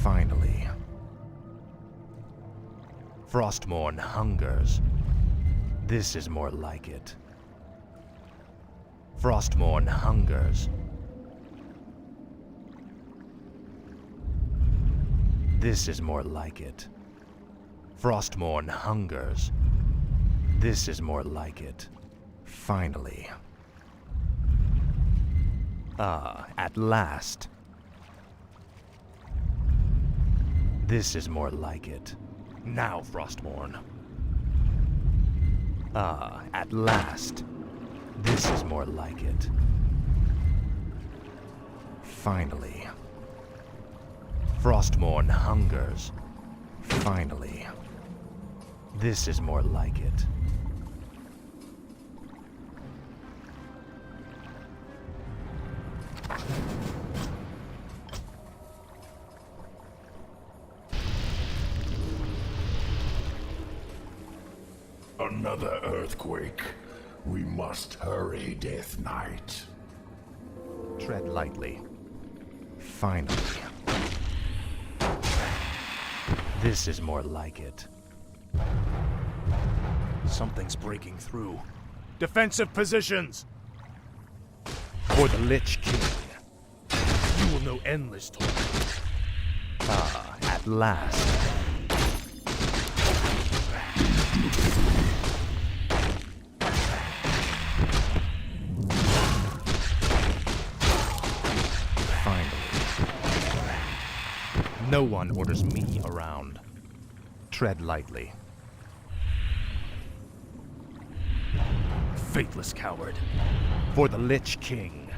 Finally. Frostmourne hungers. This is more like it. Frostmourne hungers. This is more like it. Frostmourne hungers. This is more like it. Finally. Ah, at last. This is more like it. Now, Frostmourne. Ah, at last. This is more like it. Finally. Frostmourne hungers. Finally. This is more like it. Another earthquake. We must hurry, Death Knight. Tread lightly. Finally. This is more like it. Something's breaking through. Defensive positions! For the Lich King. You will know endless torment. Ah, at last. No one orders me around. Tread lightly. Faithless coward. For the Lich King.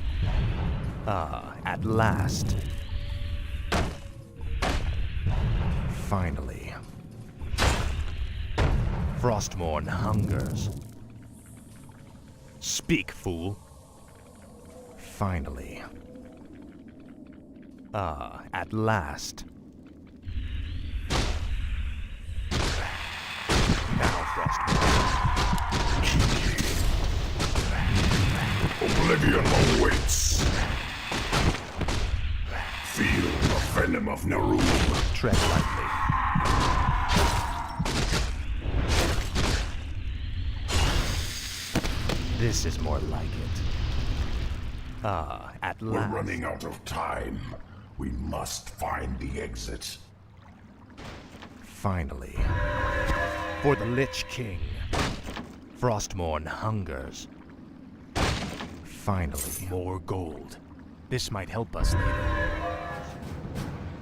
Ah, at last. Finally. Frostmourne hungers. Speak, fool. Finally. Ah, at last. Now, Frostmourne. Oblivion awaits. Feel the venom of Naru. Tread lightly. This is more like it. Ah, at last. We're running out of time. We must find the exit. Finally. For the Lich King. Frostmourne hungers. Finally. More gold. This might help us later.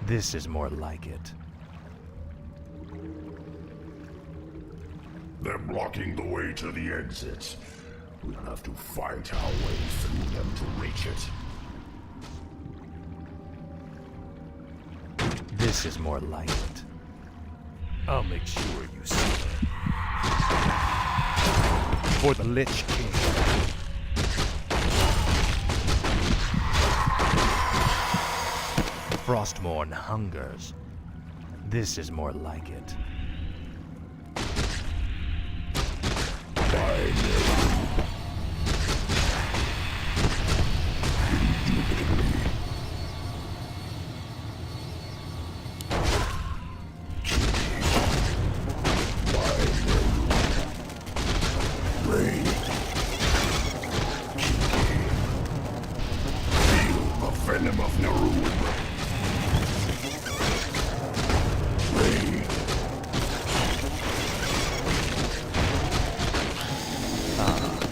This is more like it. They're blocking the way to the exit. We'll have to fight our way through them to reach it. This is more like it. I'll make sure you see it. For the Lich King. Frostmourne hungers. This is more like it. Venom of Naru.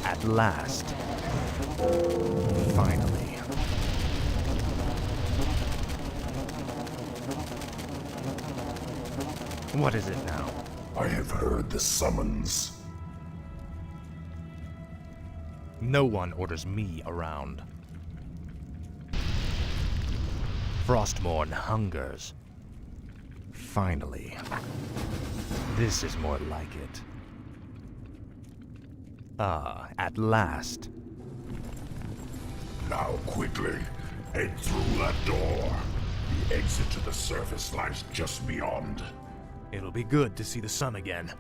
At last. Finally. What is it now? I have heard the summons. No one orders me around. Frostmourne hungers. Finally. This is more like it. Ah, at last. Now quickly, head through that door. The exit to the surface lies just beyond. It'll be good to see the sun again.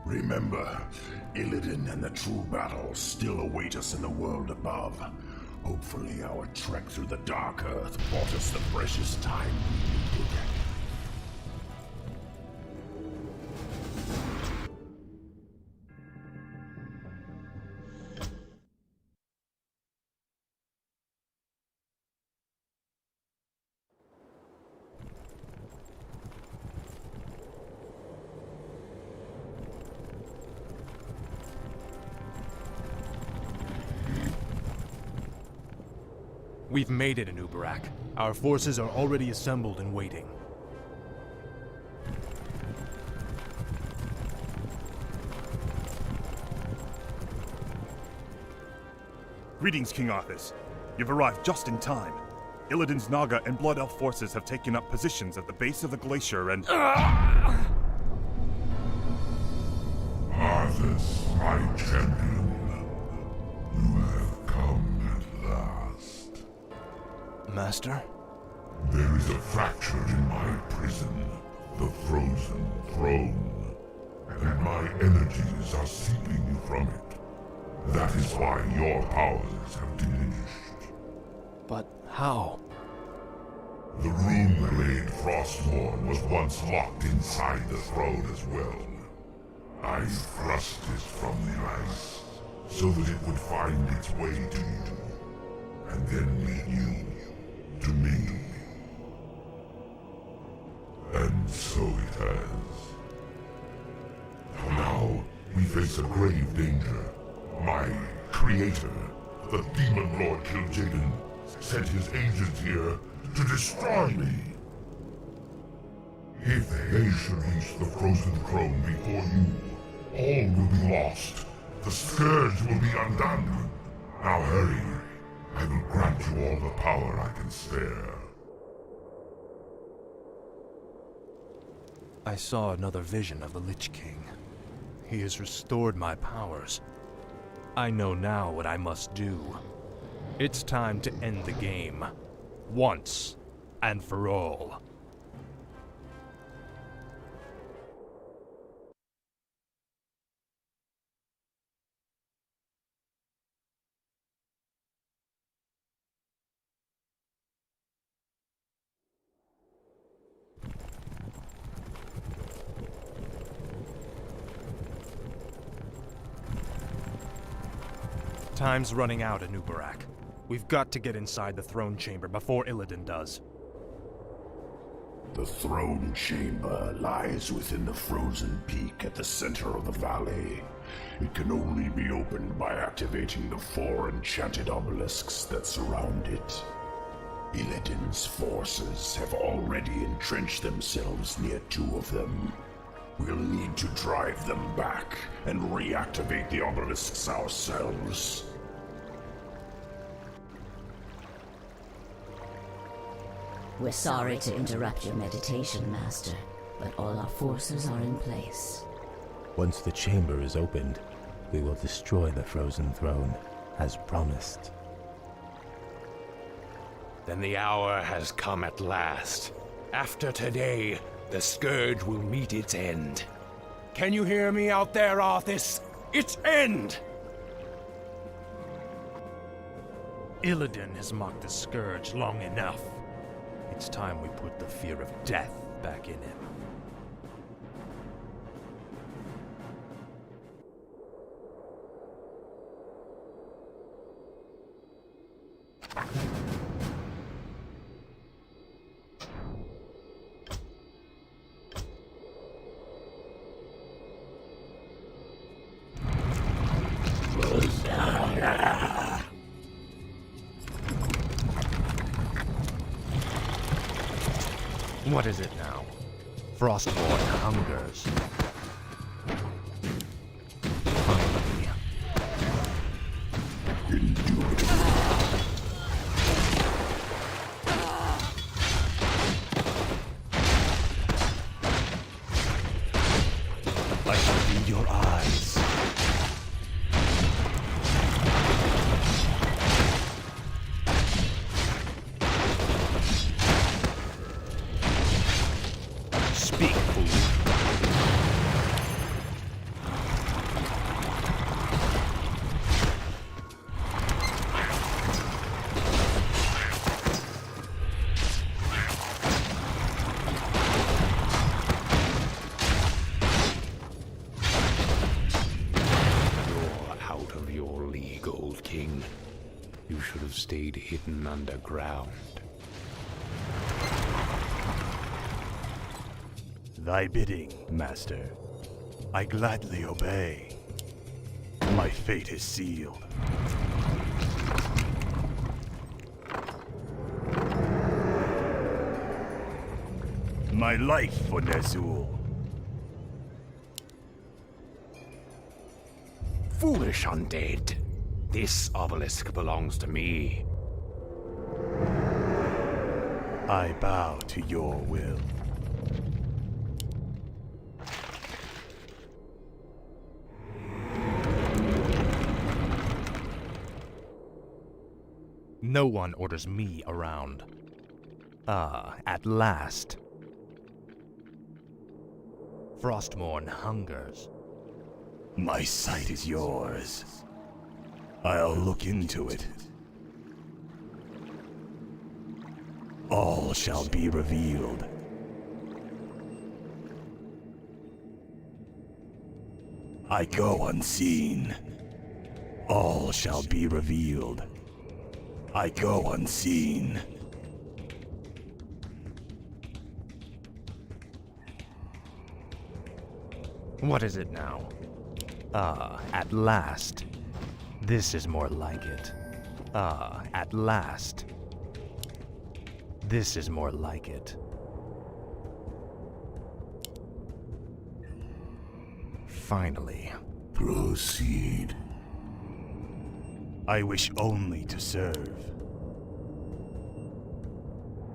Remember, Illidan and the true battle still await us in the world above. Hopefully our trek through the Dark Earth bought us the precious time we needed. We've made it in Ubarak. Our forces are already assembled and waiting. Greetings, King Arthas. You've arrived just in time. Illidan's Naga and Blood Elf forces have taken up positions at the base of the glacier and... Arthas, my champion. You have come at last. Master? There is a fracture in my prison, the Frozen Throne. and my energies are seeping you from it. That is why your powers have diminished. But how? The rune blade Frostmourne was once locked inside the throne as well. I thrust it from the ice, so that it would find its way to you, and then lead you to me. And so it has. Now, we face a grave danger. My creator, the Demon Lord Kil'jaeden, sent his agent here to destroy me. If they should reach the frozen throne before you, all will be lost. The scourge will be undone. Now hurry. I will grant you all the power I can spare. I saw another vision of the Lich King. He has restored my powers. I know now what I must do. It's time to end the game. Once and for all. Time's running out, Anubarak. We've got to get inside the throne chamber before Illidan does. The throne chamber lies within the frozen peak at the center of the valley. It can only be opened by activating the 4 enchanted obelisks that surround it. Illidan's forces have already entrenched themselves near 2 of them. We'll need to drive them back and reactivate the obelisks ourselves. We're sorry to interrupt your meditation, Master, but all our forces are in place. Once the chamber is opened, we will destroy the frozen throne, as promised. Then the hour has come at last. After today, the scourge will meet its end. Can you hear me out there, Arthas? Its end! Illidan has mocked the scourge long enough. It's time we put the fear of death back in him. What is it now? Frostmourne hungers. Hungry. I shall read your eyes. Speak, fool. You're out of your league, old king. You should have stayed hidden underground. Thy bidding, Master. I gladly obey. My fate is sealed. My life for Ner'zhul. Foolish undead. This obelisk belongs to me. I bow to your will. No one orders me around. Ah, at last. Frostmourne hungers. My sight is yours. I'll look into it. All shall be revealed. I go unseen. All shall be revealed. I go unseen. What is it now? Ah, at last. This is more like it. Ah, at last. This is more like it. Finally. Proceed. I wish only to serve.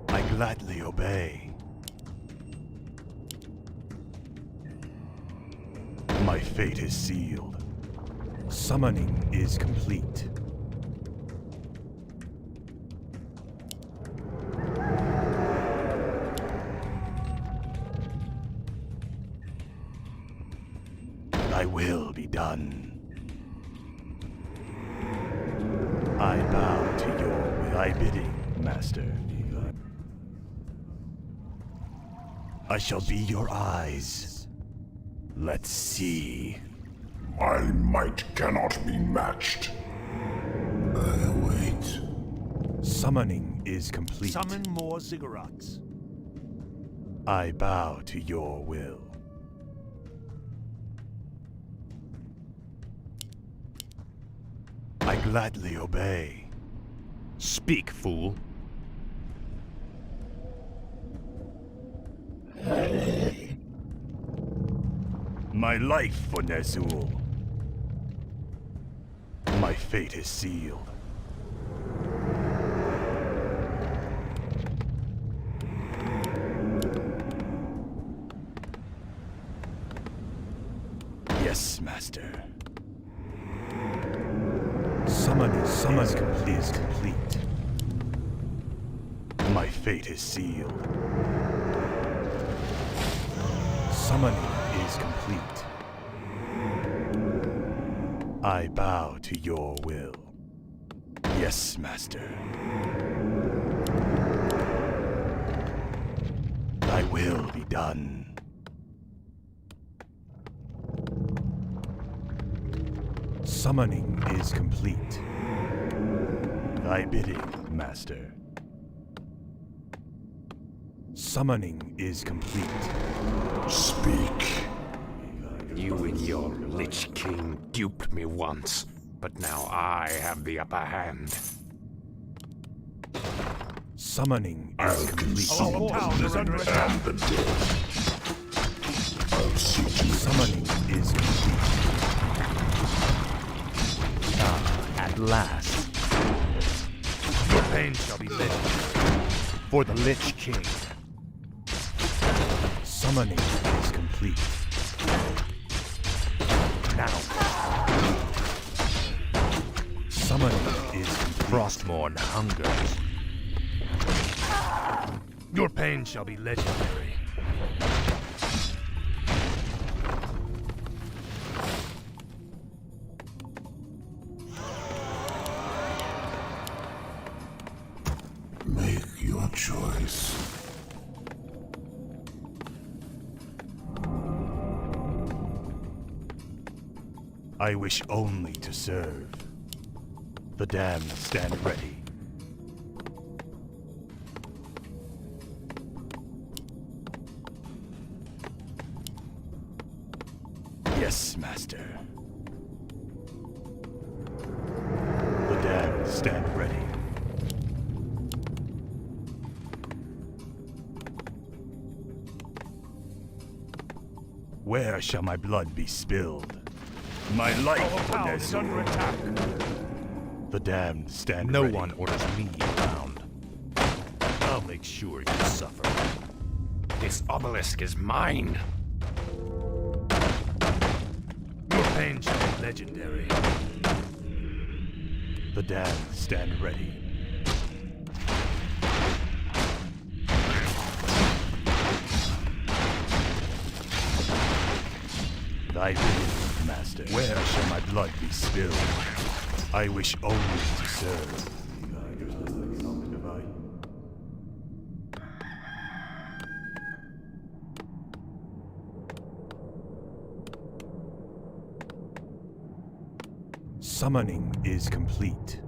I gladly obey. My fate is sealed. Summoning is complete. Thy will be done. I bow to your thy bidding, Master. I shall be your eyes. Let's see. My might cannot be matched. I await. Summoning is complete. Summon more ziggurats. I bow to your will. I gladly obey. Speak, fool. My life for Ner'zhul. My fate is sealed. Yes, Master. Summoning is complete. My fate is sealed. Summoning is complete. I bow to your will. Yes, Master. Thy will be done. Summoning is complete. Thy bidding, Master. Summoning is complete. Speak. You and your Lich King duped me once, but now I have the upper hand. Summoning is complete. Our town is under attack. And the dead. I'll see to it. Summoning is complete. Ah, at last. Your pain shall be legendary. For the Lich King. Summoning is complete. Now. Summoning is complete. Frostmourne hungers. Your pain shall be legendary. Make your choice. I wish only to serve. The damned stand ready. Yes, Master. The damned stand ready. Where shall my blood be spilled? My life for Ner'zhul. Under attack. The damned stand No ready. one orders me around. I'll make sure you suffer. This obelisk is mine. Your pain shall be legendary. The damned stand ready. Thy will, master. Where shall my blood be spilled? I wish only to serve. Summoning is complete.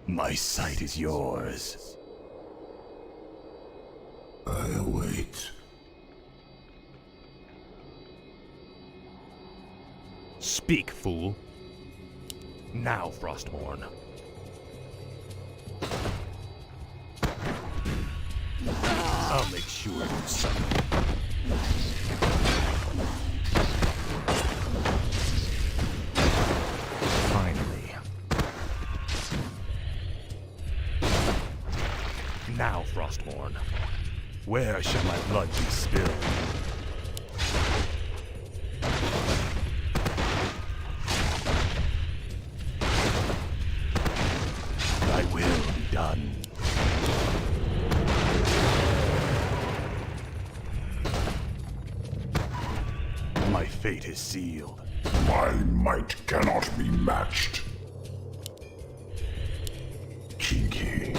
My sight is yours. I await. Speak, fool. Now, Frostborn. I'll make sure you summon. Finally. Now, Frostborn. Where shall my blood be spilled? Thy will be done. My fate is sealed. My might cannot be matched. Kinky.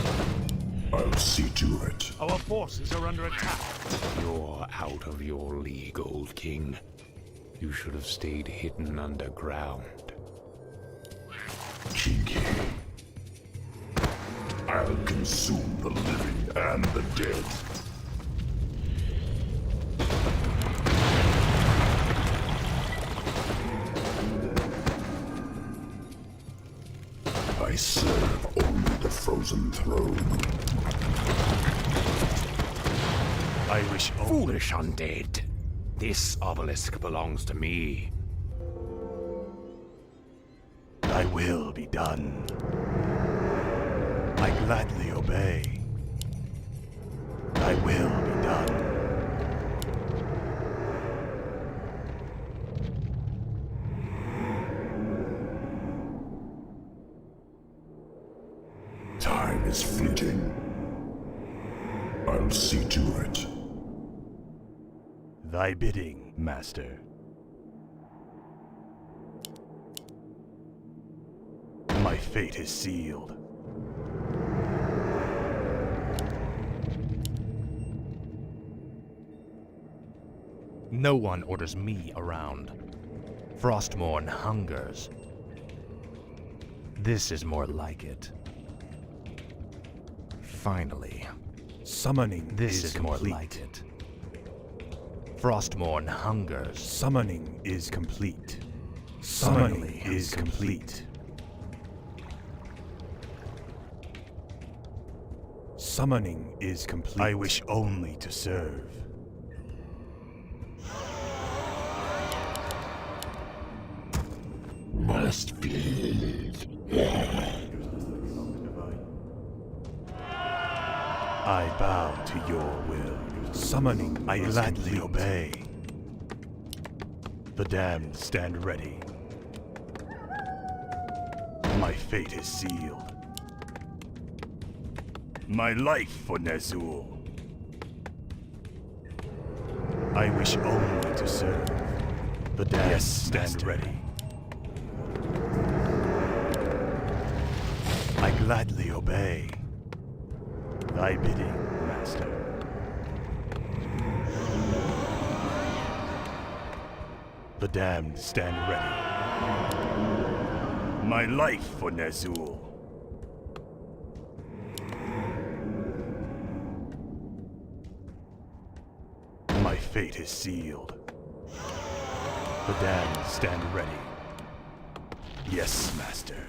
I'll see to it. Our forces are under attack. You're out of your league, old king. You should have stayed hidden underground. Kinky. I'll consume the living and the dead. I serve only the frozen throne. I wish only... Foolish undead. This obelisk belongs to me. Thy will be done. I gladly obey. Thy will be done. Time is fleeting. I'll see to it. Thy bidding, master. My fate is sealed. No one orders me around. Frostmourne hungers. This is more like it. Finally. Summoning This is is more complete. like it. Frostmourne hungers. Summoning is complete. Summoning Finally. is complete. Summoning is complete. I wish only to serve. Must be. I bow to your will. Summoning, I gladly obey. The damned stand ready. My fate is sealed. My life for Ner'zhul. I wish only to serve. The damned stand ready. I gladly obey. Thy bidding, master. The damned stand ready. My life for Ner'zhul. My fate is sealed. The damned stand ready. Yes, master.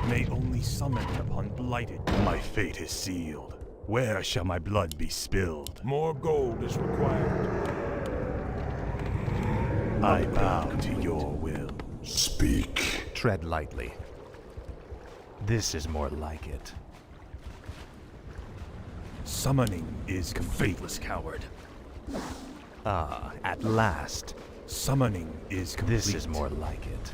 May only summon upon blighted. My fate is sealed. Where shall my blood be spilled? More gold is required. I bow to your will. Speak. Tread lightly. This is more like it. Summoning is complete. Faithless coward. Ah, at last. Summoning is complete. This is more like it.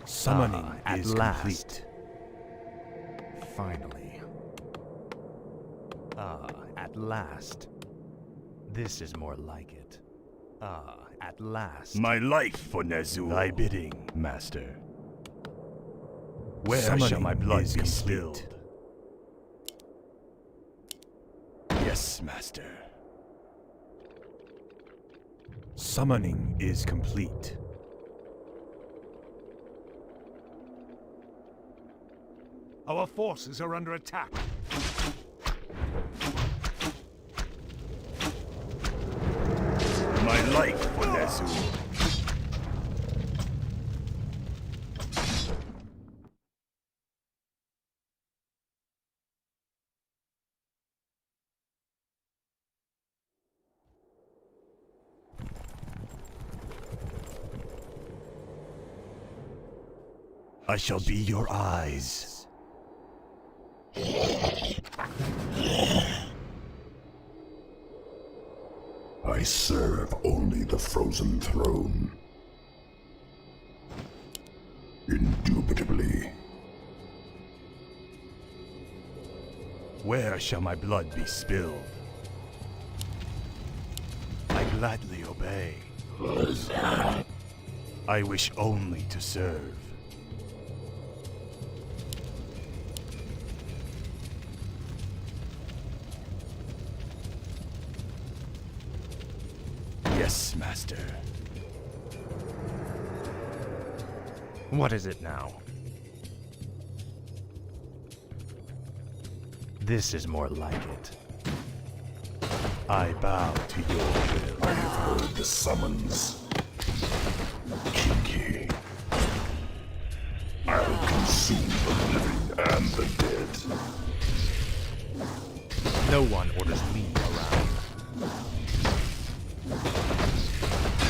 Summoning at is last. complete. Finally. Ah, at last. This is more like it. Ah, at last. My life for Nezul. Thy bidding, master. Where shall my blood be spilled? Yes, master. Summoning is complete. Our forces are under attack. My life for Nezul. I shall be your eyes. I serve only the frozen throne. Indubitably. Where shall my blood be spilled? I gladly obey. I wish only to serve. Yes, master. What is it now? This is more like it. I bow to your will. I have heard the summons. Kinky. I'll consume the living and the dead. No one orders me around.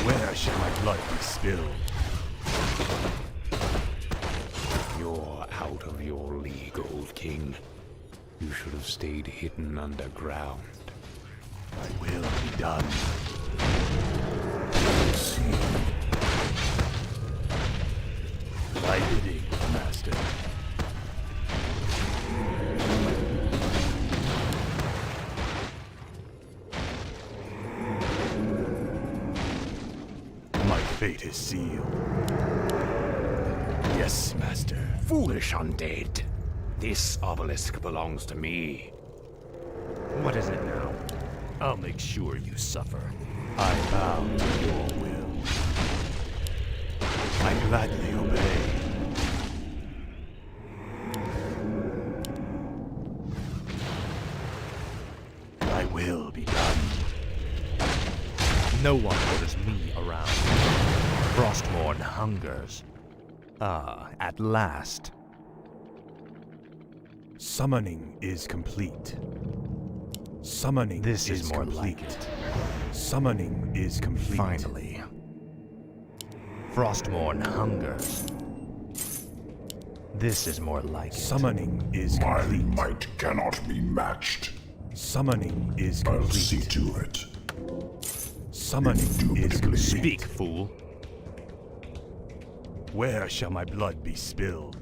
Where shall my blood be spilled? You're out of your league, old king. You should have stayed hidden underground. I will be done. See. Thy bidding, master. My fate is sealed. Yes, master. Foolish undead. This obelisk belongs to me. What is it now? I'll make sure you suffer. I bow to your will. I gladly obey. Thy will be done. No one orders me around. Frostmourne hungers. Ah, at last. Summoning is complete. Summoning This is more complete. like it. Summoning is complete. Finally. Frostmourne hungers. This is more like it. Summoning is My complete. might cannot be matched. Summoning is I'll complete. see to it. Summoning is Indubitably. complete. Speak, fool. Where shall my blood be spilled?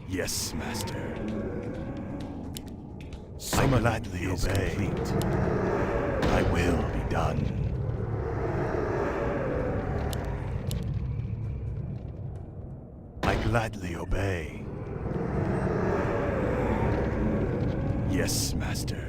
Yes, master. Summoning I gladly is obey. Complete. I will be done. I gladly obey. Yes, master.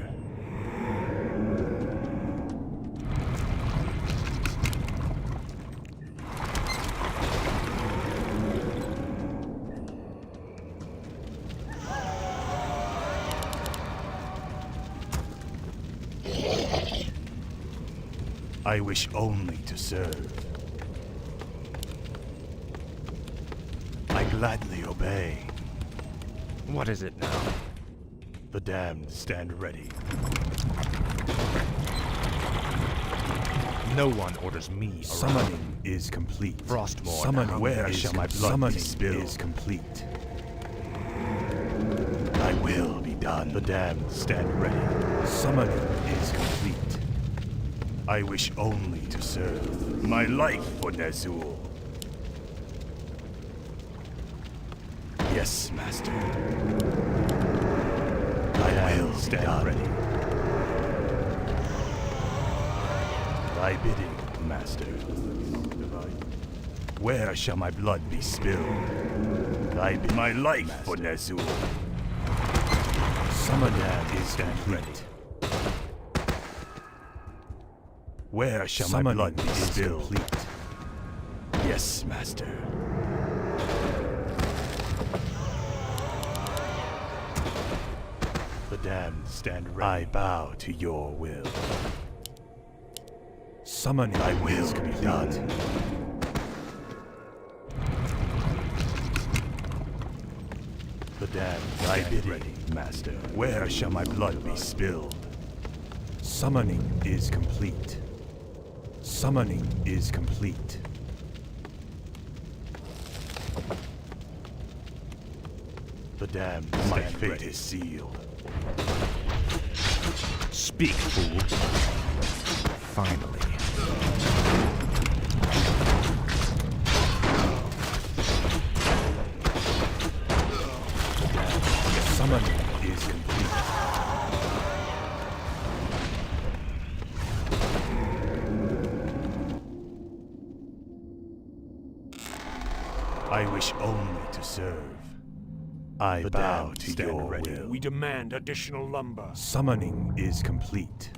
I wish only to serve. I gladly obey. What is it now? The damned stand ready. No one orders me around. Summoning is complete. Frostmourne, Summoning. Where is shall my blood summoning be spilled? Is complete. Thy will be done. The damned stand ready. Summoning is complete. I wish only to serve. My life for Ner'zhul. Yes, Master. Thy will stand done. Ready. Thy bidding, Master. Where shall my blood be spilled? Thy bidding, my life Master. For Ner'zhul. Summon is stand ready. Where shall my blood be spilled? Complete. Yes, Master. The damned stand ready. I bow to your will. Summoning thy will be done. The damned thy bidding, Master. Where shall my blood be spilled? Summoning is complete. Summoning is complete. The damned my fate ready. Is sealed. Speak, fool. Finally. Summoning is complete. I wish only to serve. I bow to your will. We demand additional lumber. Summoning is complete.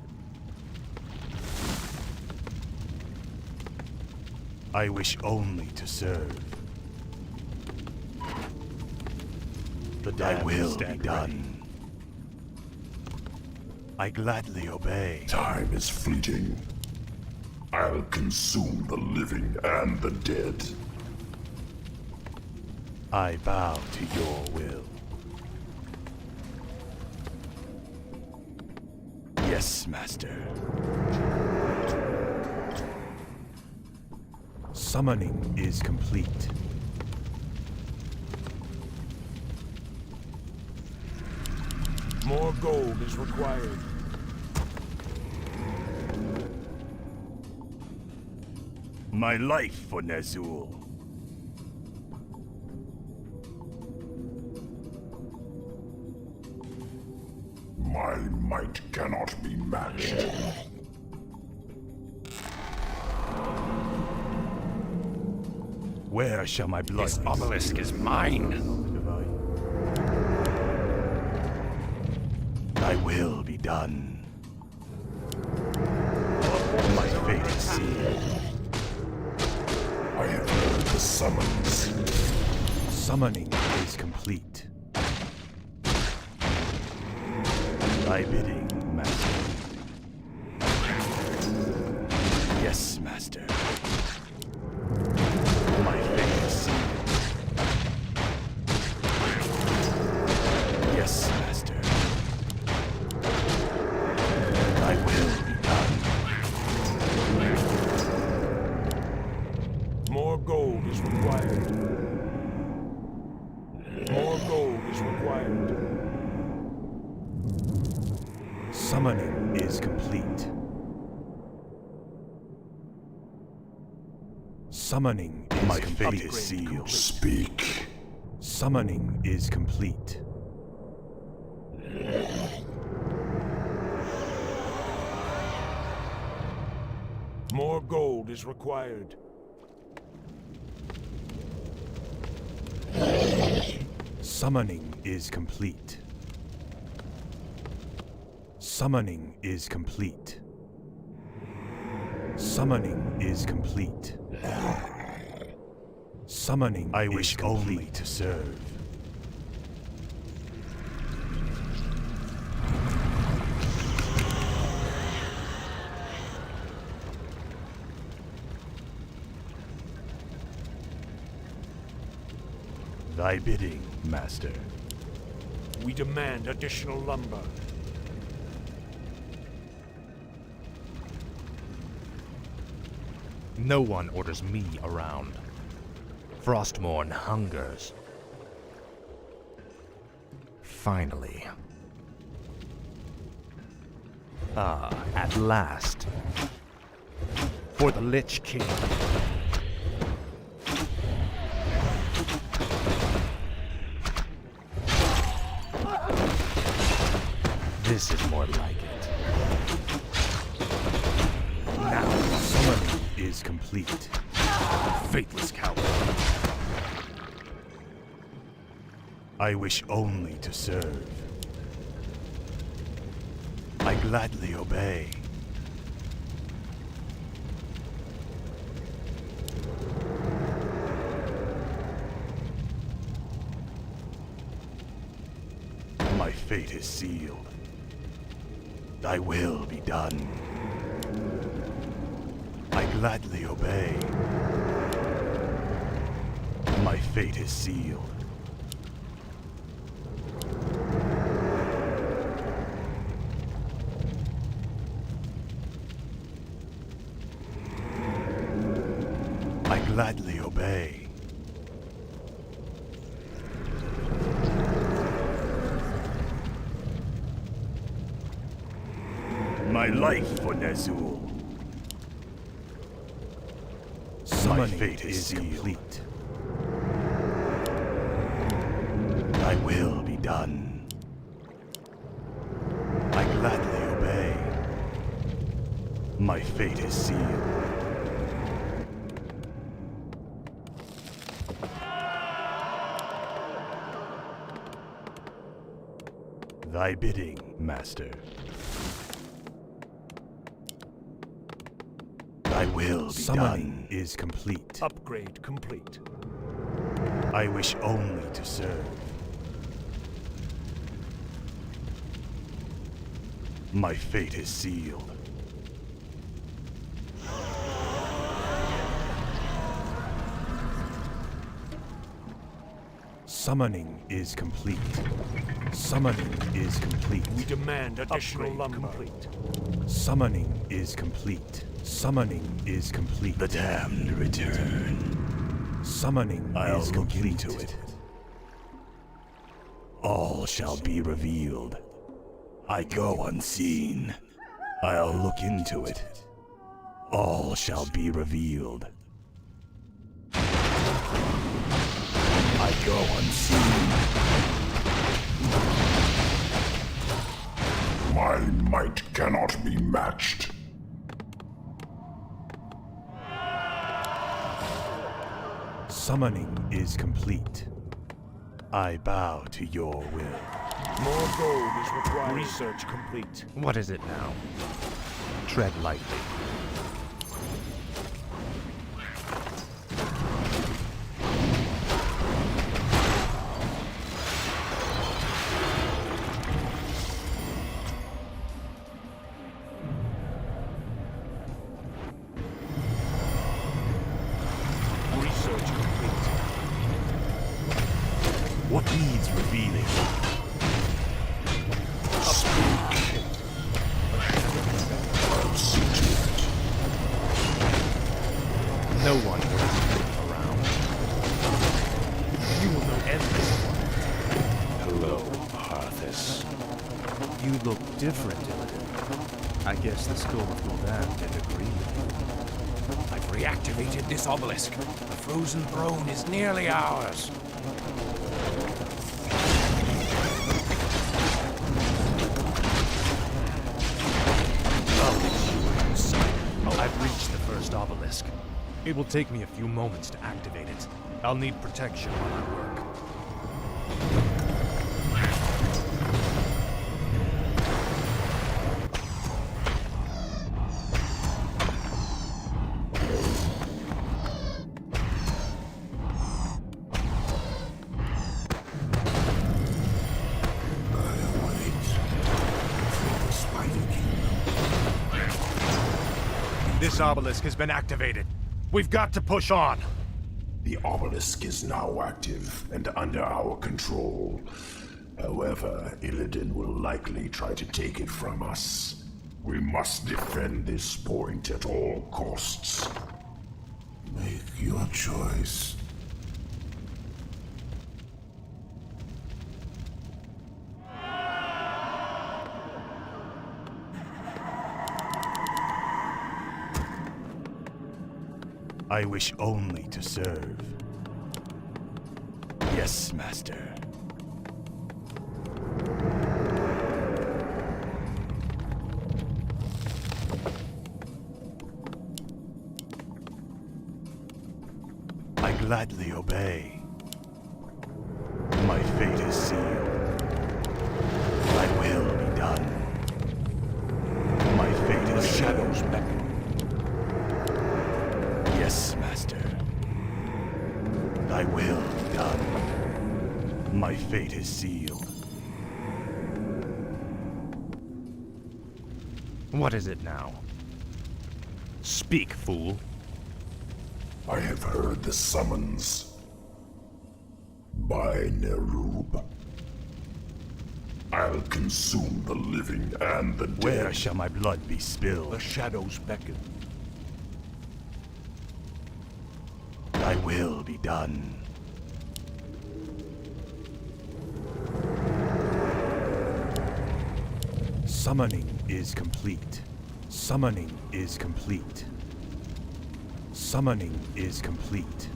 I wish only to serve. Thy will be done. I gladly obey. Time is fleeting. I'll consume the living and the dead. I bow to your will. Yes, Master. Summoning is complete. More gold is required. My life for Ner'zhul. My might cannot be matched. Where shall my blood This obelisk is mine. Thy will be done. My fate is sealed. I have heard the summons. Summoning is complete. Thy bidding, Master. Yes, Master. My fate is sealed. Yes, Master. Thy will be done. More gold is required. More gold is required. Summoning is complete. Summoning is my fate is sealed. Speak. Summoning is complete. More gold is required. Summoning is complete. Summoning is complete. Summoning is complete. Summoning I wish only to serve. Thy bidding, Master. We demand additional lumber. No one orders me around. Frostmourne hungers. Finally. Ah, at last. For the Lich King. This is more like it. Now, summoning is complete. Faithless coward. I wish only to serve. I gladly obey. My fate is sealed. Thy will be done. I gladly obey. My fate is sealed. I gladly obey. My life for Ner'zhul. My fate is complete. Thy will be done. I gladly obey. My fate is sealed. Thy bidding, Master. Thy will be Summoning done. Is complete. Upgrade complete. I wish only to serve. My fate is sealed. Summoning is complete. Summoning is complete. We demand additional lumber. Complete. Summoning is complete. Summoning is complete. The damned return. Summoning I'll is look complete. into it. All shall be revealed. I go unseen. I'll look into it. All shall be revealed. I go unseen. My might cannot be matched. Summoning is complete. I bow to your will. More gold is required. Research complete. What is it now? Tread lightly. What needs revealing? Speak. I'll see to it. No one will be around. You will know everyone. Hello, Arthas. You look different, Illidan. I guess the Skull of Gul'dan did agree with you. I've reactivated this obelisk. The frozen throne is nearly ours. I've reached the first obelisk. It will take me a few moments to activate it. I'll need protection while I work. This obelisk has been activated. We've got to push on. The obelisk is now active and under our control. However, Illidan will likely try to take it from us. We must defend this point at all costs. Make your choice. I wish only to serve. Yes, Master. I gladly obey. My fate is sealed. Thy will be done. My fate is sealed. Shadows beckon. Yes, Master. Thy will be done. My fate is sealed. What is it now? Speak, fool. I have heard the summons. By Nerub. I'll consume the living and the dead. Where shall my blood be spilled? The shadows beckon. Thy will be done. Summoning is complete. Summoning is complete. Summoning is complete.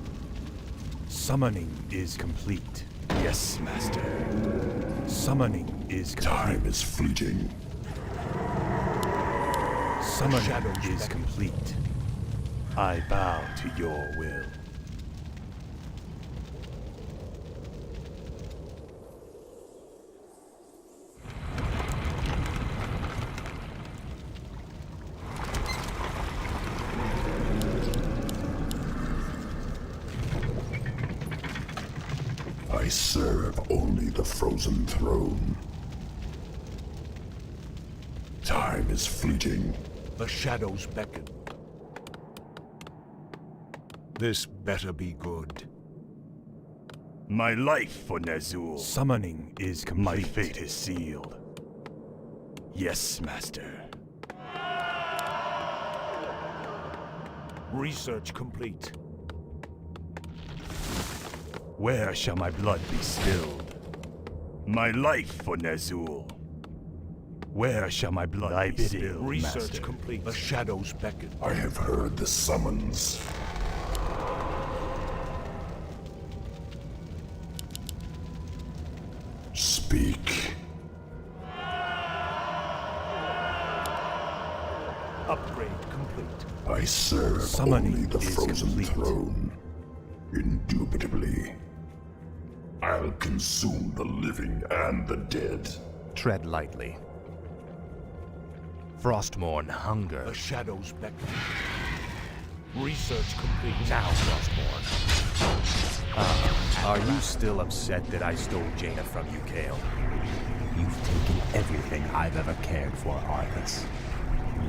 Summoning is complete. Yes, Master. Summoning is complete. Time is fleeting. Summoning is complete. I bow to your will. I serve only the frozen throne. Time is fleeting. The shadows beckon. This better be good. My life for Ner'zhul. Summoning is complete. My fate is sealed. Yes, Master. Research complete. Where shall my blood be spilled? My life for Ner'zhul. Where shall my blood be spilled, Research Master? complete. The shadows beckon. I have heard the summons. Speak. Upgrade complete. I serve Summoning only the is frozen complete. throne. Indubitably. I'll consume the living and the dead. Tread lightly. Frostmourne hunger. The shadows beckon. Research complete. Now, Frostmourne. Are you still upset that I stole Jaina from you, Kale? You've taken everything I've ever cared for, Arthas.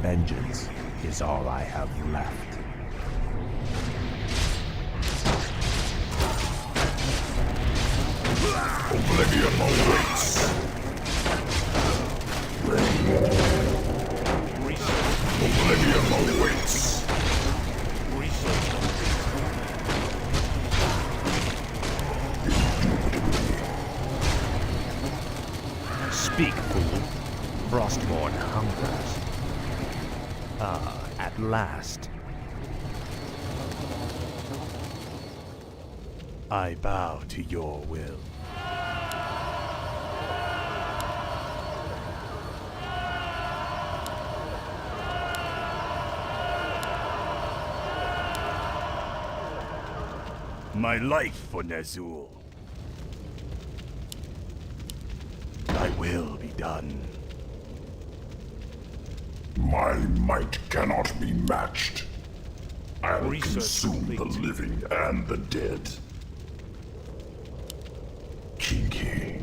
Vengeance is all I have left. Oblivion awaits. Oblivion awaits. Speak, fool. Frostmourne hungers. At last. I bow to your will. My life for Ner'zhul. Thy will be done. My might cannot be matched. I'll Research consume complete. the living and the dead. Kinky.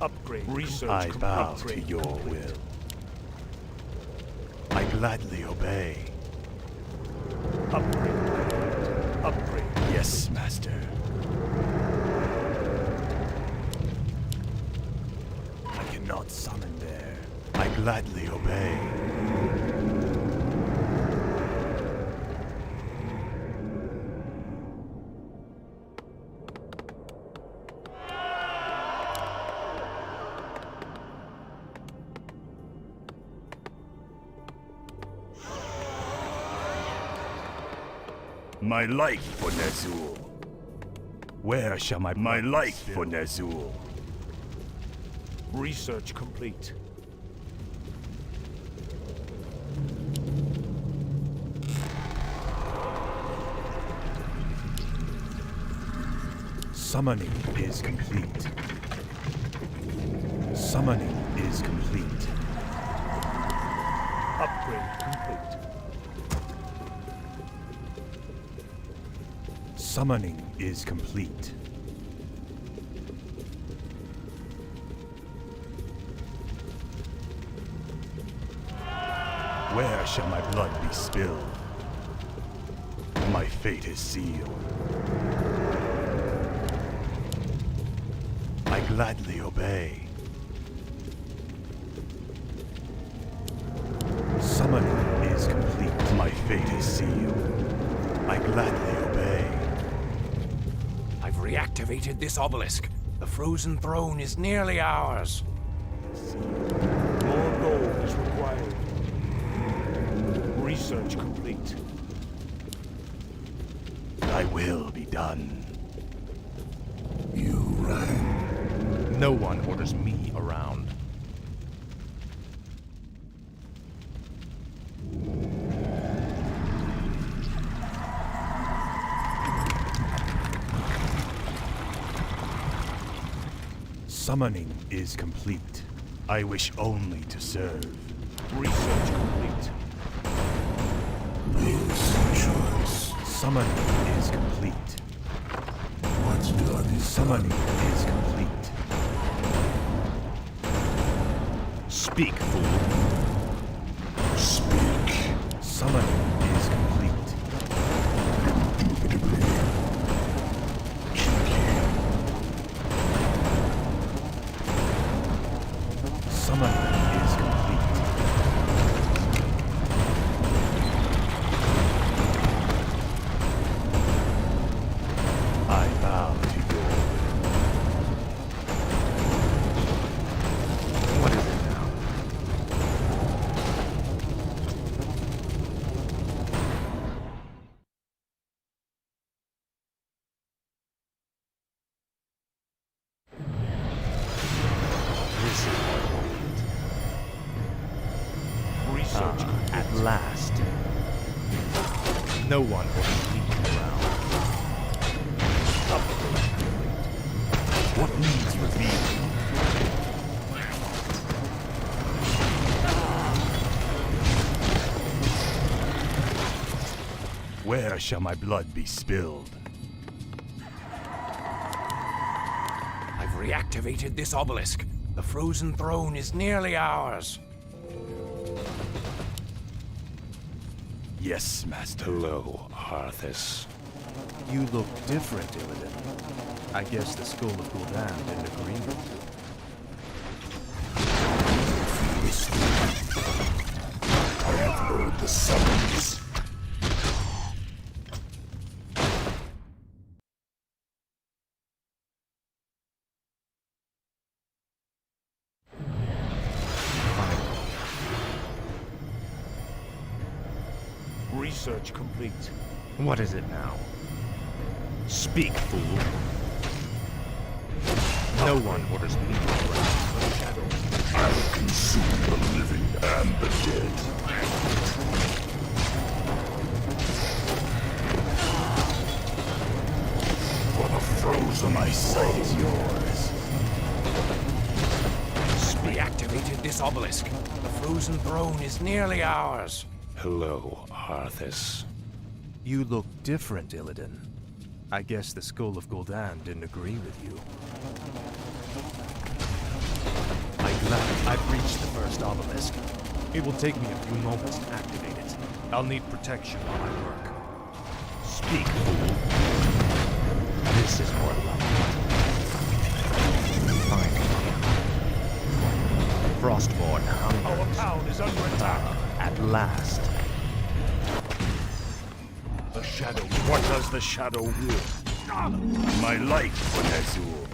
Upgrade. Research I complete. bow Upgrade to your complete. will. I gladly obey. Upgrade complete. Upgrade. Yes, Master. I cannot summon there. I gladly obey. My light for Ner'zhul. Where shall my light for Ner'zhul? Research complete. Summoning is complete. Summoning is complete. Upgrade complete. Summoning is complete. Where shall my blood be spilled? My fate is sealed. I gladly obey. Summoning is complete. My fate is sealed. I gladly obey. I've reactivated this obelisk. The frozen throne is nearly ours. More gold is required. Research complete. Thy will be done. You rang. No one orders me around. Summoning is complete. I wish only to serve. Research complete. This choice. Summoning is complete. What's done is Summoning is complete. Speak, fool. speak. Summoning is complete. Indubitably. Summoning is complete. I bow to your will. What is it now? This is what I wanted. Research complete. At last. No one orders me around. What needs revealing? Where shall my blood be spilled? I've reactivated this obelisk. The frozen throne is nearly ours. Yes, Master. Hello, Arthas. You look different, Illidan. I guess the Skull of Gul'dan didn't agree with you. I have heard the summons. Research complete. What is it now? Speak, fool. No one orders me around. I will consume the living and the dead. For the frozen My sight is yours. Reactivated this obelisk. The frozen throne is nearly ours. Hello, Arthas. You look different, Illidan. I guess the Skull of Gul'dan didn't agree with you. I've reached the first obelisk. It will take me a few moments to activate it. I'll need protection while I work. Speak, fool. This is more like it. Finally. Frostborn hungers. Our town is under attack. At last. The shadow. What does the shadow will? My life for Nazul.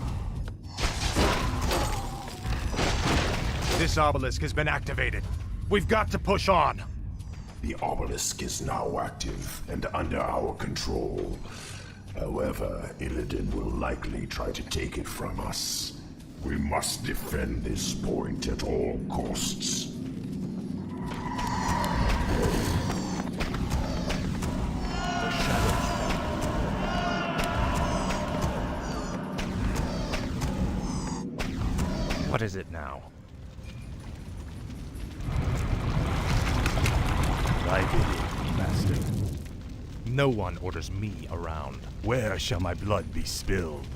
This obelisk has been activated. We've got to push on. The obelisk is now active and under our control. However, Illidan will likely try to take it from us. We must defend this point at all costs. What is it now? I did it, Master. No one orders me around. Where shall my blood be spilled?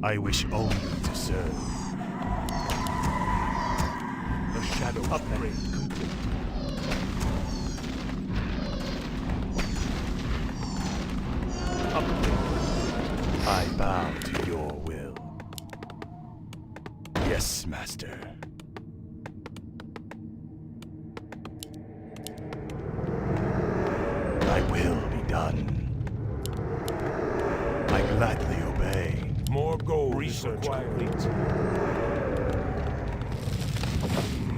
I wish only to serve. The shadow upgrade complete. Upgrade. I bow to your will. Yes, Master. Thy will be done. I gladly obey. More gold research complete.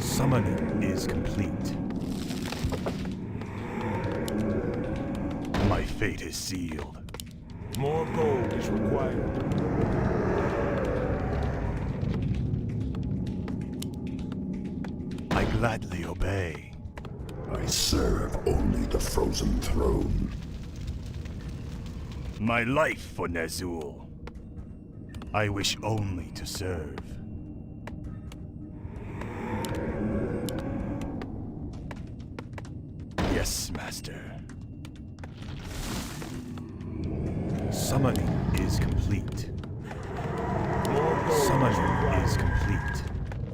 Summoning is complete. My fate is sealed. More gold is required. I gladly obey. I serve only the frozen throne. My life for Nazul. I wish only to serve. Yes, Master. Summoning is complete. Summoning is complete.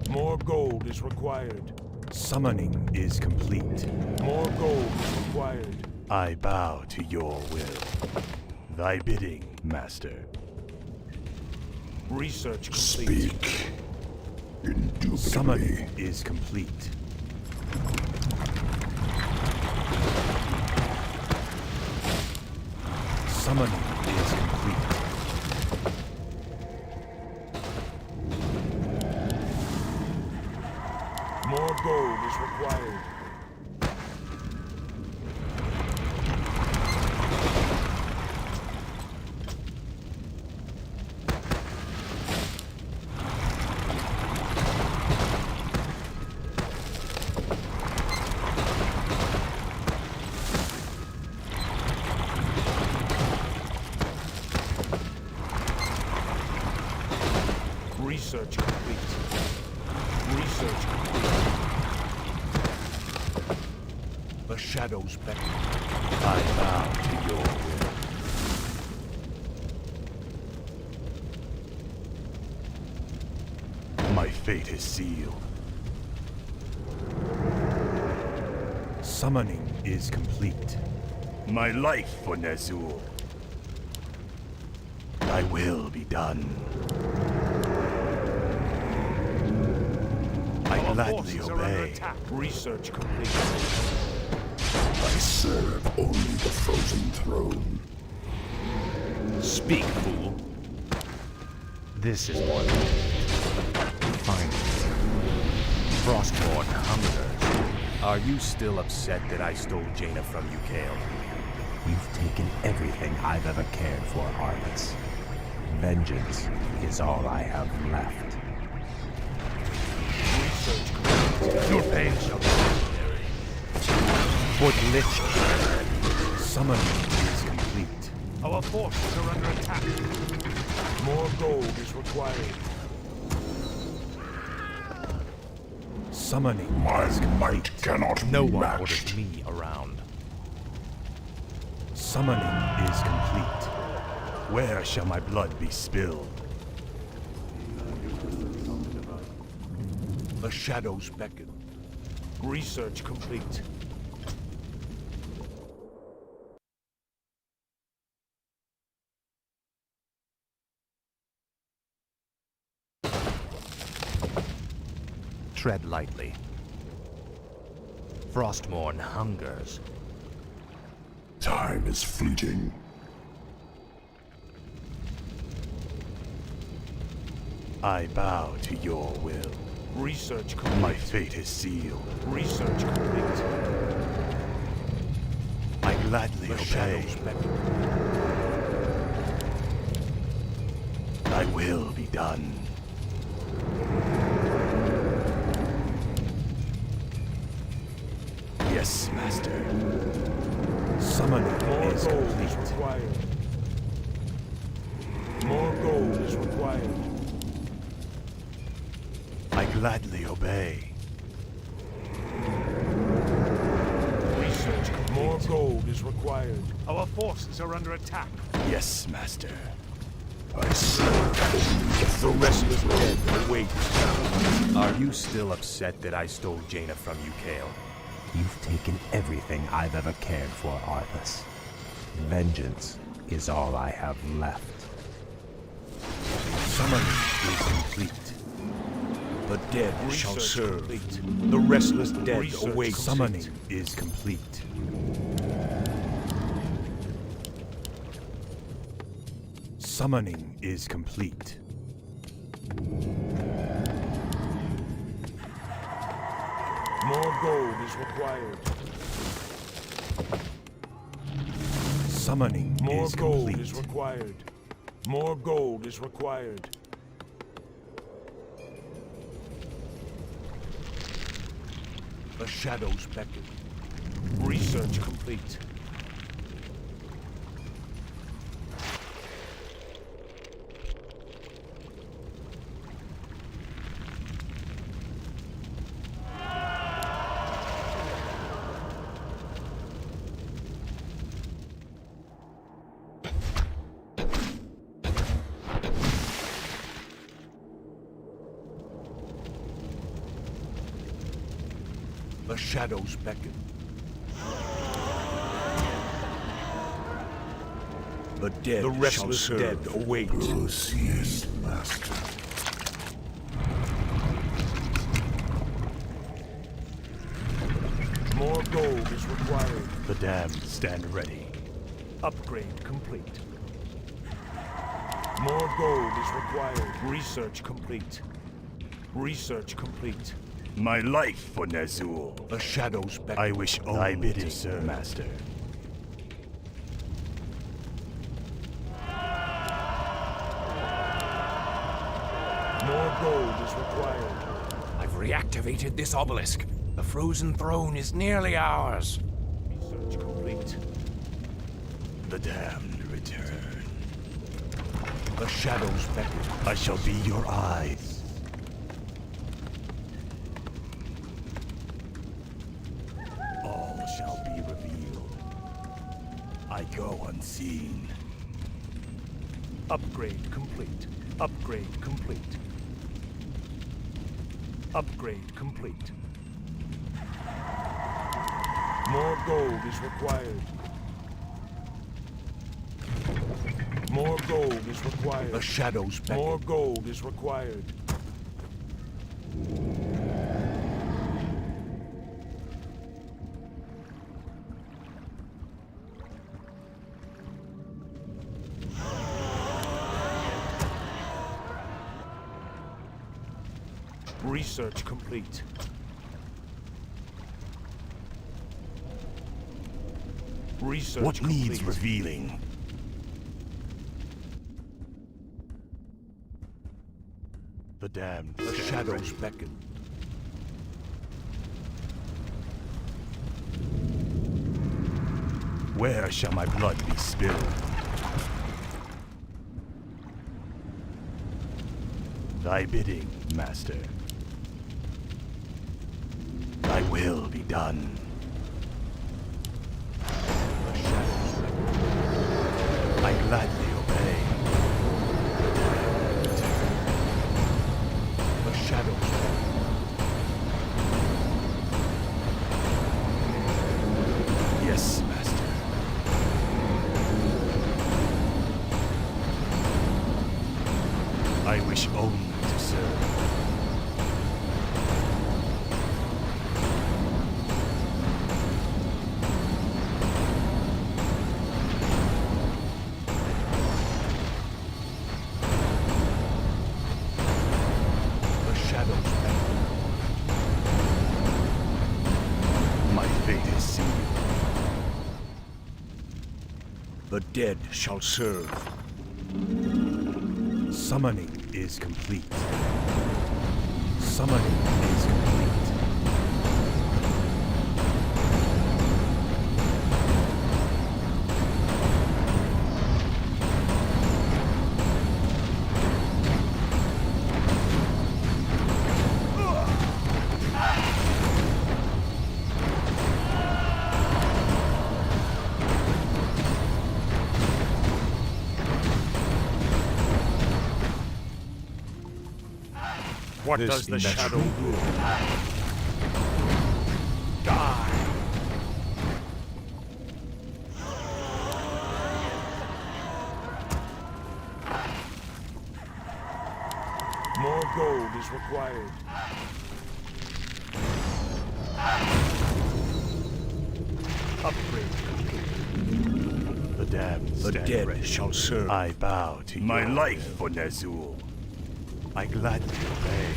More gold is required. Summoning is complete. More gold is required. I bow to your will. Thy bidding, Master. Research complete. Speak. Indubitably. Summoning is complete. Summoning is complete. More gold is required. Research complete. Research complete. The shadows beckon. I bow to your will. My fate is sealed. Summoning is complete. My life for Nazul. Thy will be done. I gladly obey. Research complete. I serve only the frozen throne. Speak, fool. This is more like it. Finally. Frostborn hungers. Are you still upset that I stole Jaina from you, Kale? You've taken everything I've ever cared for, Arthas. Vengeance is all I have left. Your pain shall be legendary. For the Lich King. Summoning is complete. Our forces are under attack. More gold is required. Summoning My is might complete. cannot No be one matched. orders me around. Summoning is complete. Where shall my blood be spilled? The shadows beckon. Research complete. Tread lightly. Frostmourne hungers. Time is fleeting. I bow to your will. Research complete. My fate is sealed. Research complete. I gladly The obey. shadows beckon. Thy will be done. Yes, Master. Summoning More is gold complete. is required. More gold is required. I gladly obey. Research complete. More gold is required. Our forces are under attack. Yes, Master. I serve. The restless dead await. Are you still upset that I stole Jaina from you, Kale? You've taken everything I've ever cared for, Arthas. Vengeance is all I have left. Summoning is complete. The dead shall serve. Complete. The restless dead await. Summoning is complete. Summoning is complete. More gold is required. Summoning More is gold complete. is required. More gold is required. The shadows beckon. Research complete. The shadows beckon. The dead, the restless dead await. Proceed, Master. More gold is required. The damned stand ready. Upgrade complete. More gold is required. Research complete. Research complete. My life for Nazul. The shadows beckon. I wish only to serve, Master. More gold is required. I've reactivated this obelisk. The frozen throne is nearly ours. Research complete. The damned return. The shadows beckon. I shall be your eyes. All shall be revealed. I go unseen. Upgrade complete. Upgrade complete. Upgrade complete. More gold is required. More gold is required. The shadows beckon. More gold is required. Research complete. Research What complete. needs revealing? The damned. The shadows beckon. Where shall my blood be spilled? Thy bidding, Master. Thy will be done. The shadows beckon. I gladly obey. The shadows beckon. Yes, Master. I wish only to serve. The dead shall serve. Summoning is complete. Summoning is complete. What does the shadow will? Die! More gold is required. Upgrade complete. The damned The stand dead ready. shall serve. I bow to My your life will. for Ner'zhul. I gladly obey.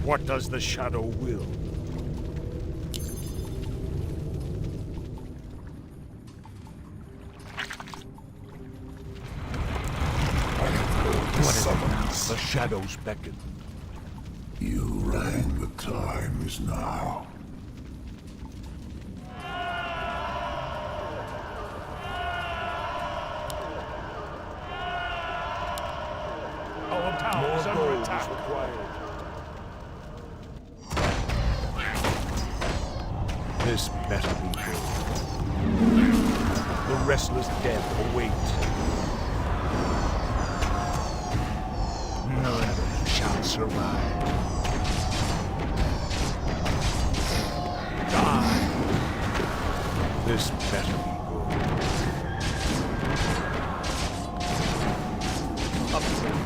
What does the shadow will? The shadows beckon. You rang, the time is now. Our town is under attack. This better be good. The restless death awaits. None shall survive. Die! This better be good. Upgrade.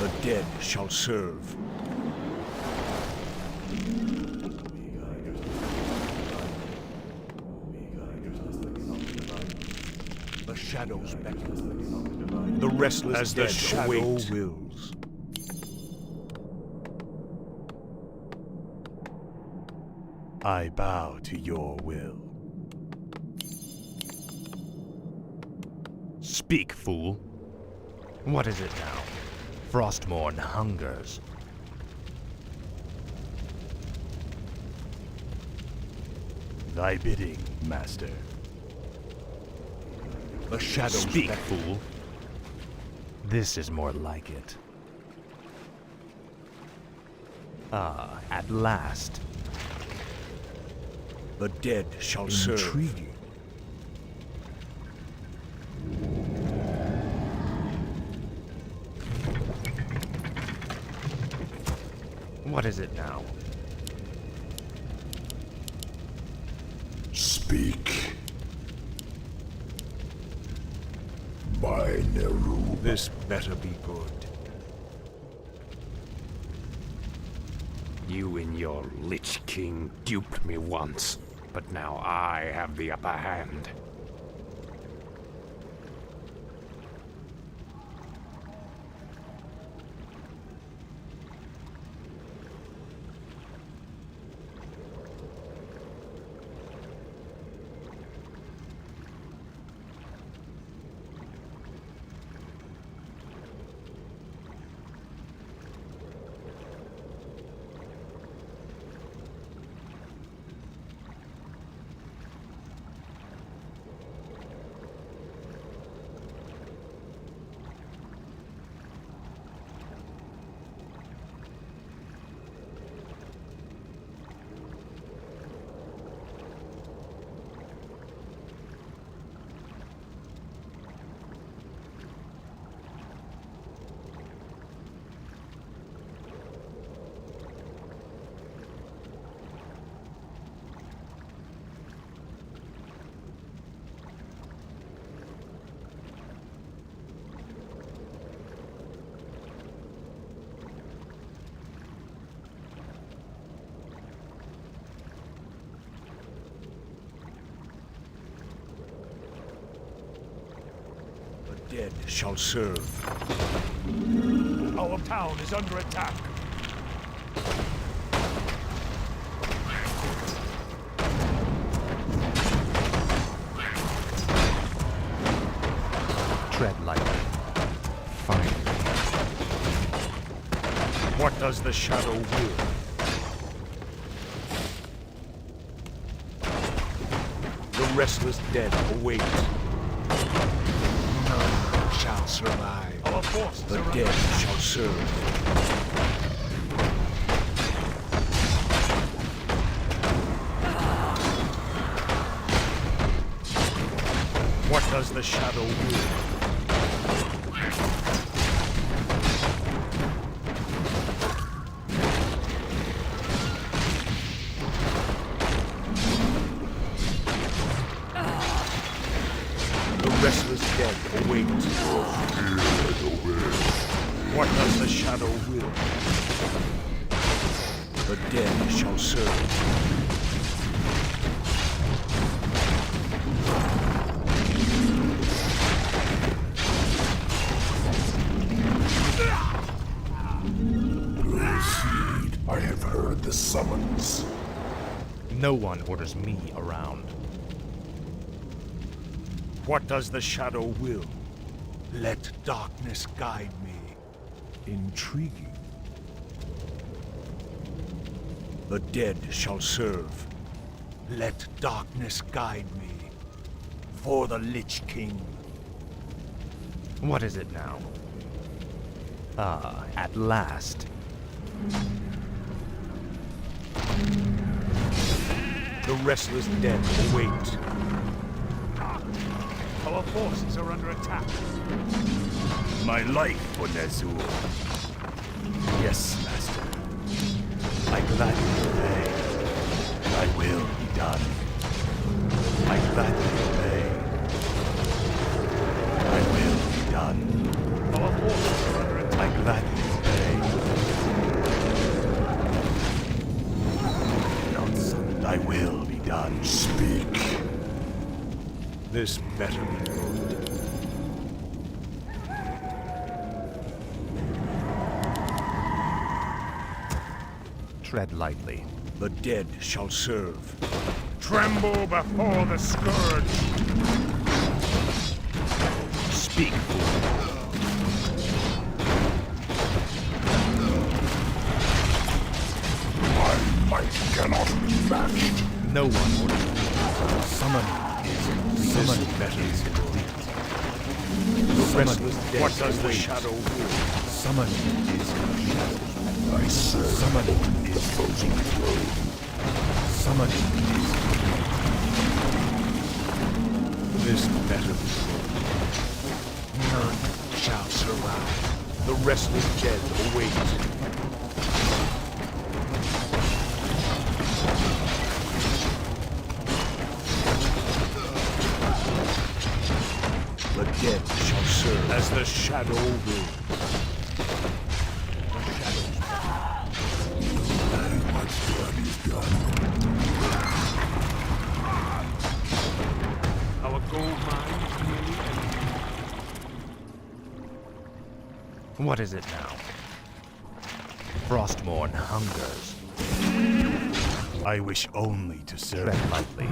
The dead shall serve. The shadows beckon. The restless As the dead shadow await. wills. I bow to your will. Speak, fool. What is it now? Frostmourne hungers. Thy bidding, master. The shadows Speak, beckon. fool. This is more like it. Ah, at last. The dead shall serve. Intriguing. What is it now? Speak. By Neru. This better be good. You and your Lich King duped me once, but now I have the upper hand. The dead shall serve. Our town is under attack. Tread lightly. Finally. What does the shadow will? The restless dead await. None shall survive. Our forces the dead shall serve. What does the shadow will? Restless dead await. What does the shadow will? The dead shall serve. Proceed. I have heard the summons. No one orders me around. What does the shadow will? Let darkness guide me. Intriguing. The dead shall serve. Let darkness guide me. For the Lich King. What is it now? Ah, at last. The restless dead await. Our forces are under attack. My life for Nezul. Yes, Master. I gladly obey. Thy will be done. I gladly obey. Thy will be done. Our forces are under attack. I gladly obey. Not son, thy will be done. Speak. This better be good. Tread lightly. The dead shall serve. Tremble before the scourge. Speak, fool. My might cannot be matched. No one orders me. Summoning is complete. Summoning better is complete. The restless dead. What does the shadow will? Summoning is complete. I serve Summoning the is opposing throne. Summoning is This better be good. None shall survive. The restless dead await. The dead shall serve as the shadow will. What's done is done. Our gold mine is nearly empty. What is it now? Frostmourne hungers. I wish only to serve. Tread lightly.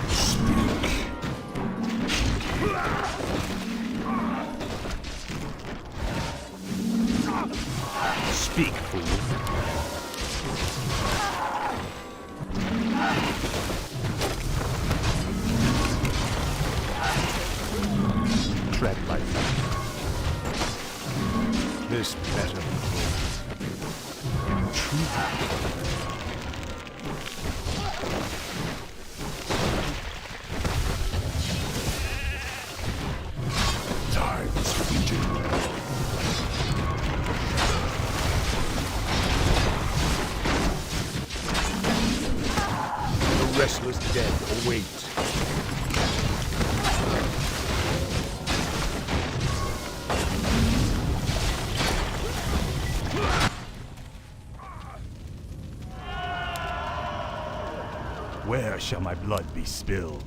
Speak. Speak, fool. Tread lightly. This better be Time's fleeting. The restless dead await. Where shall my blood be spilled?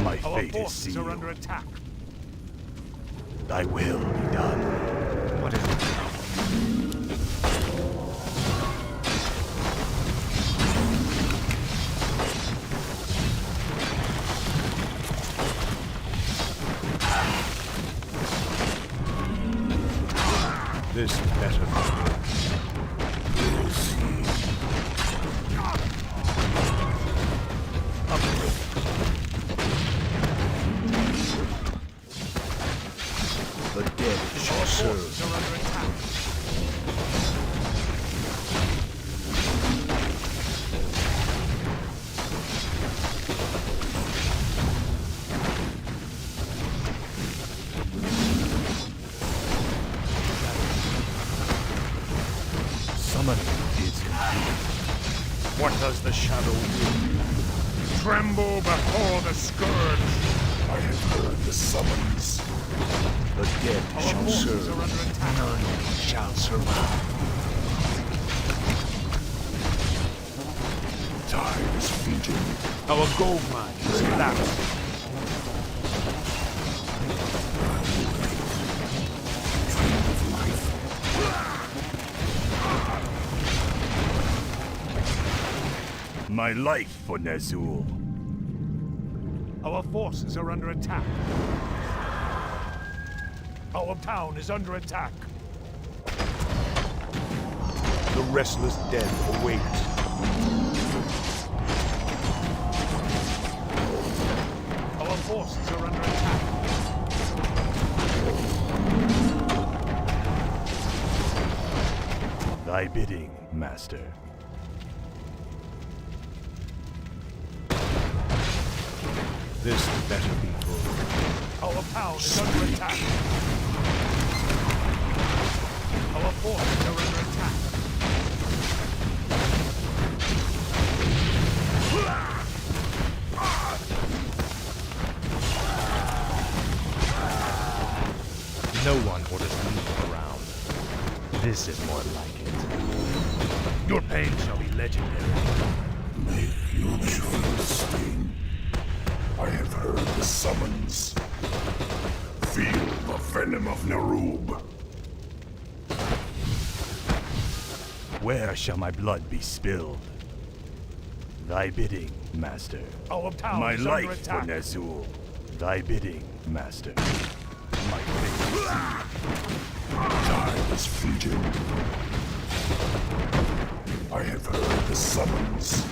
My Our fate is forces are under sealed. attack. Thy will be done. What is it now? This better be good. We'll see. The dead shall serve. Are under attack. Summoning is complete. What does the shadow will? Tremble before the scourge. I have heard the summons. The dead Our shall forces serve. are under attack. None shall survive. Time is fleeting. Our gold mine is collapsed. My life for Ner'zhul. Our forces are under attack. Our town is under attack. The restless dead await. Our forces are under attack. Thy bidding, Master. This better be good. Our town is under attack. Our forces are under attack. No one orders me around. This is more like it. Your pain shall be legendary. Make your choice, Sting. I have heard the summons. Feel the venom of Nerub. Where shall my blood be spilled? Thy bidding, Master. Our town My is under life for attack. Ner'zhul. Thy bidding, Master. My fate. Time is fleeting. I have heard the summons.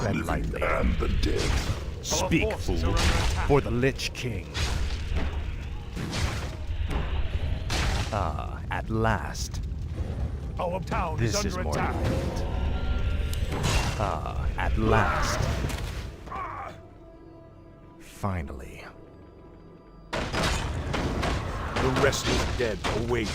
Tread lightly. And the dead. Speak, forces fool, are under attack. for the Lich King. Ah, at last. Our town This is is under more attack. like it. Ah, at last. Finally. The restless dead await.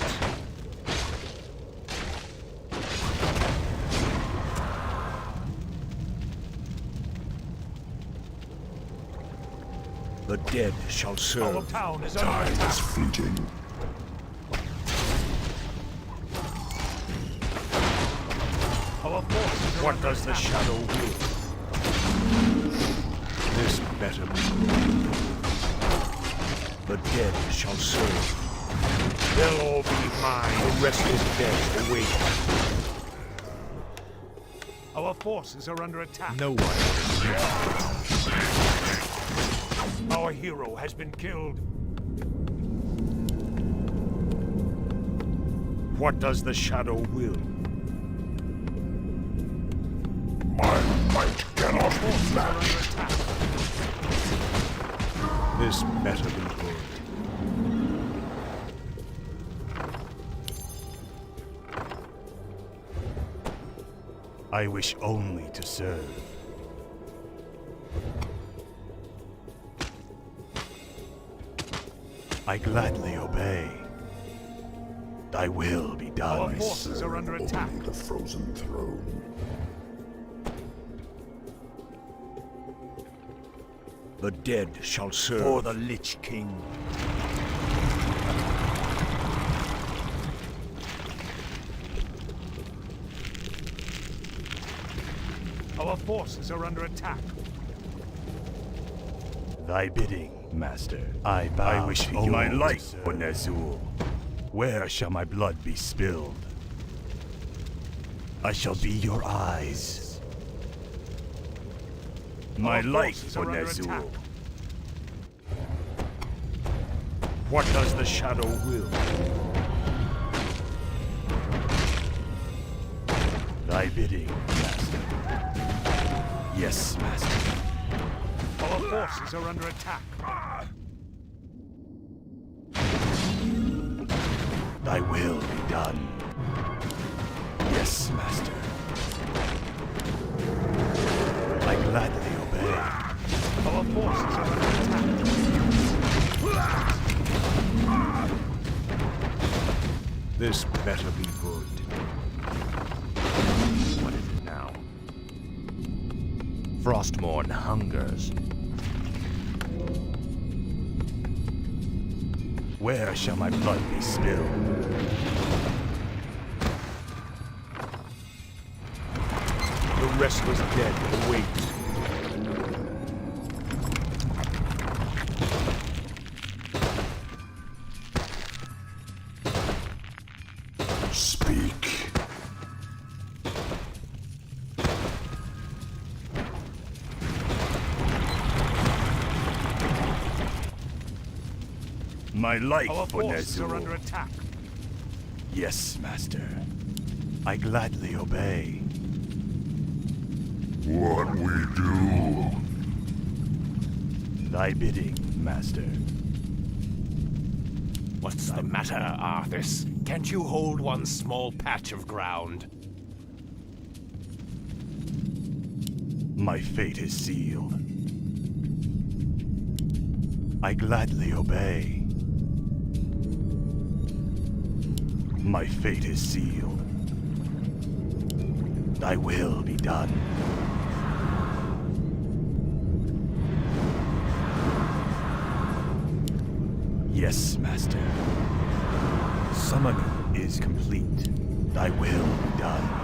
The dead shall Our serve. town is under Time attack. is fleeting. Our forces are What under does the attack. shadow will? This better be. The dead shall serve. They'll all be mine. The restless dead await. Our forces are under attack. No one orders me. Our hero has been killed. What does the shadow will? My might cannot be Forces are matched. under attack. This better be good. I wish only to serve. I gladly obey. Thy will be Our done. forces are under attack. Only the frozen throne. The dead shall serve. For the Lich King. Our forces are under attack. Thy bidding, Master. I bow. I wish only my to life serve. for Ner'zhul. Where shall my blood be spilled? I shall be your eyes. My Our life forces for are under Ner'zhul. attack. What does the shadow will? Thy bidding, Master. Yes, Master. Our forces are under attack. Thy will be done. Yes, Master. I gladly obey. Our forces are under attack. This better be good. What is it now? Frostmourne hungers. Where shall my blood be spilled? The restless dead await. Speak. My life Our for forces are under Ner'zhul. attack. Yes, Master. I gladly obey. What we do? Thy bidding, Master. What's the matter, Arthas? Can't you hold one small patch of ground? My fate is sealed. I gladly obey. My fate is sealed. Thy will be done. Yes, Master. Summoning is complete. Thy will be done.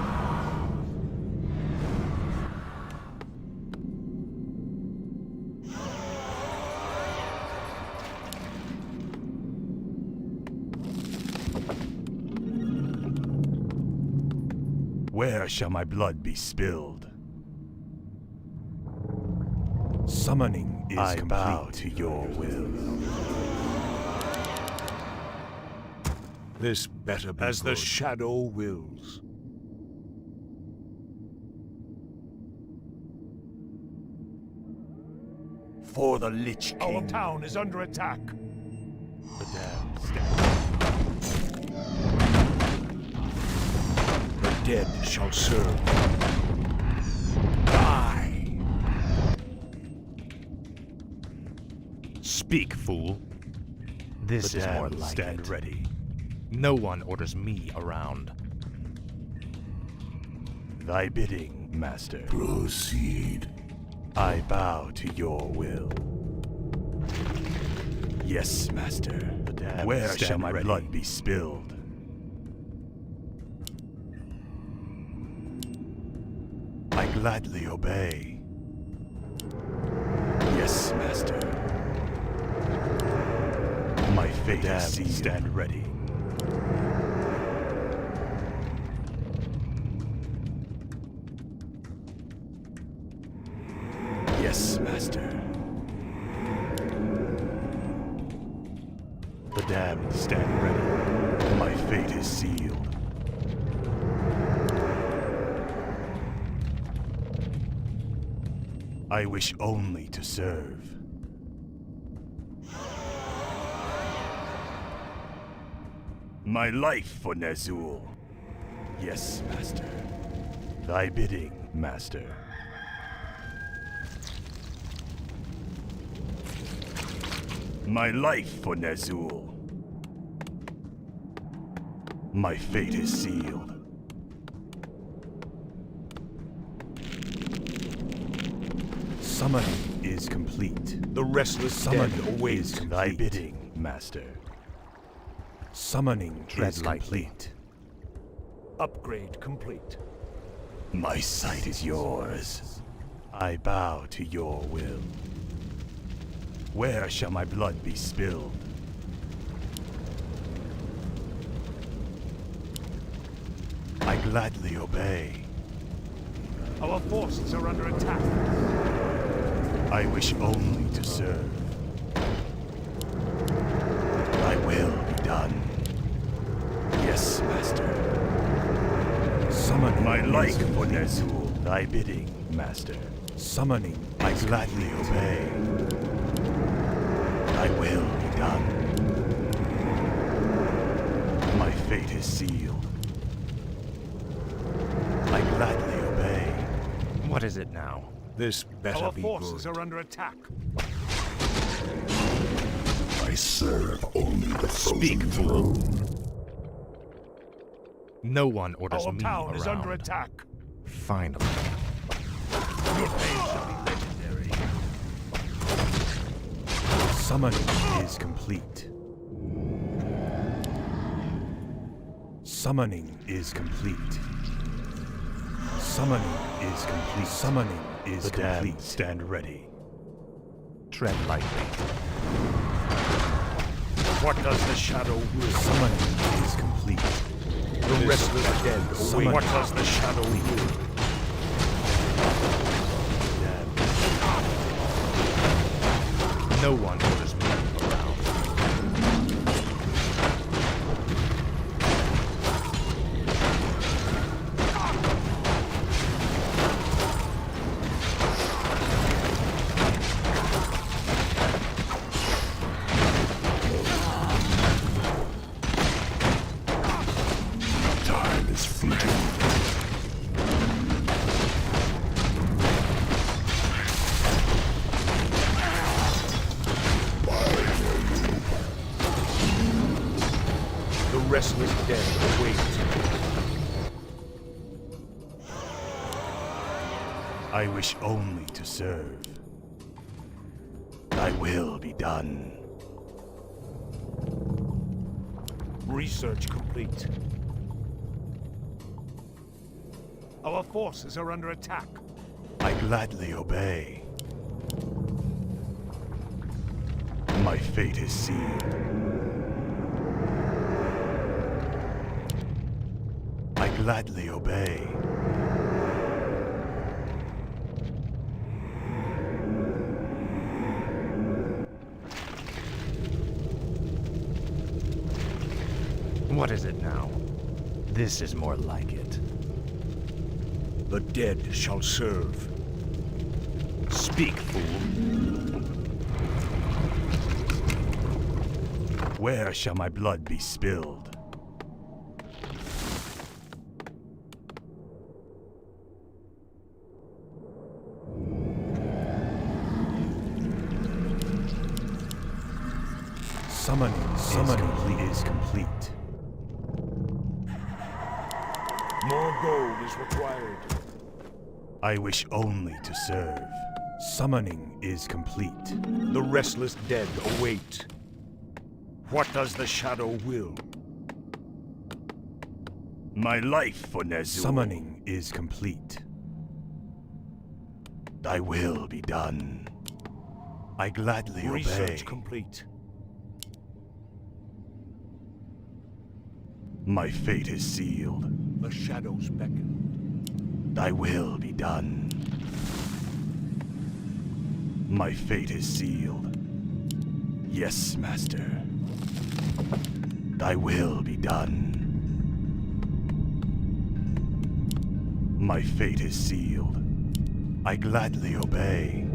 Where shall my blood be spilled? Summoning is complete. I bow to your will. This better be as good. The shadow wills. For the Lich King. Our town is under attack. The damned stand. The dead shall serve. Die! Speak, fool. This is more like stand it. ready. No one orders me around. Thy bidding, Master. Proceed. I bow to your will. Yes, Master. Where shall my blood be spilled? I gladly obey. Yes, Master. My fate is sealed. Stand ready. Yes, Master. The damned stand ready. My fate is sealed. I wish only to serve. My life for Ner'zhul. Yes, Master. Thy bidding, Master. My life for Ner'zhul. My fate is sealed. Summoning is complete. The restless dead awaits. Thy bidding, Master. Summoning is complete. Upgrade complete. My sight is yours. I bow to your will. Where shall my blood be spilled? I gladly obey. Our forces are under attack. I wish only to serve. Thy will be done. Yes, master. Summon my like for Nezul. Thy bidding, master. Summoning, I gladly obey. Thy will be done. My fate is sealed. I gladly obey. What is it now? This better Our be forces good. are under attack. I serve only the Speak, frozen fool. throne. No one orders Our me town around. is under attack. Finally. Your pain shall be legendary. Summoning is complete. Summoning is complete. Summoning is complete. Summoning is complete. Stand ready. Tread lightly. What does the shadow will? Summoning is complete. The restless dead await. Summoning. What does the shadow will? No one orders me around. Time is fleeting. The restless dead await. I wish only to serve. Thy will be done. Research complete. Our forces are under attack. I gladly obey. My fate is sealed. I gladly obey. What is it now? This is more like it. The dead shall serve. Speak, fool. Where shall my blood be spilled? Summoning is complete. More gold is required. I wish only to serve. Summoning is complete. The restless dead await. What does the shadow will? My life for Nezul. Summoning is complete. Thy will be done. I gladly obey. Research complete. My fate is sealed. The shadows beckon. Thy will be done. My fate is sealed. Yes, master. Thy will be done. My fate is sealed. I gladly obey.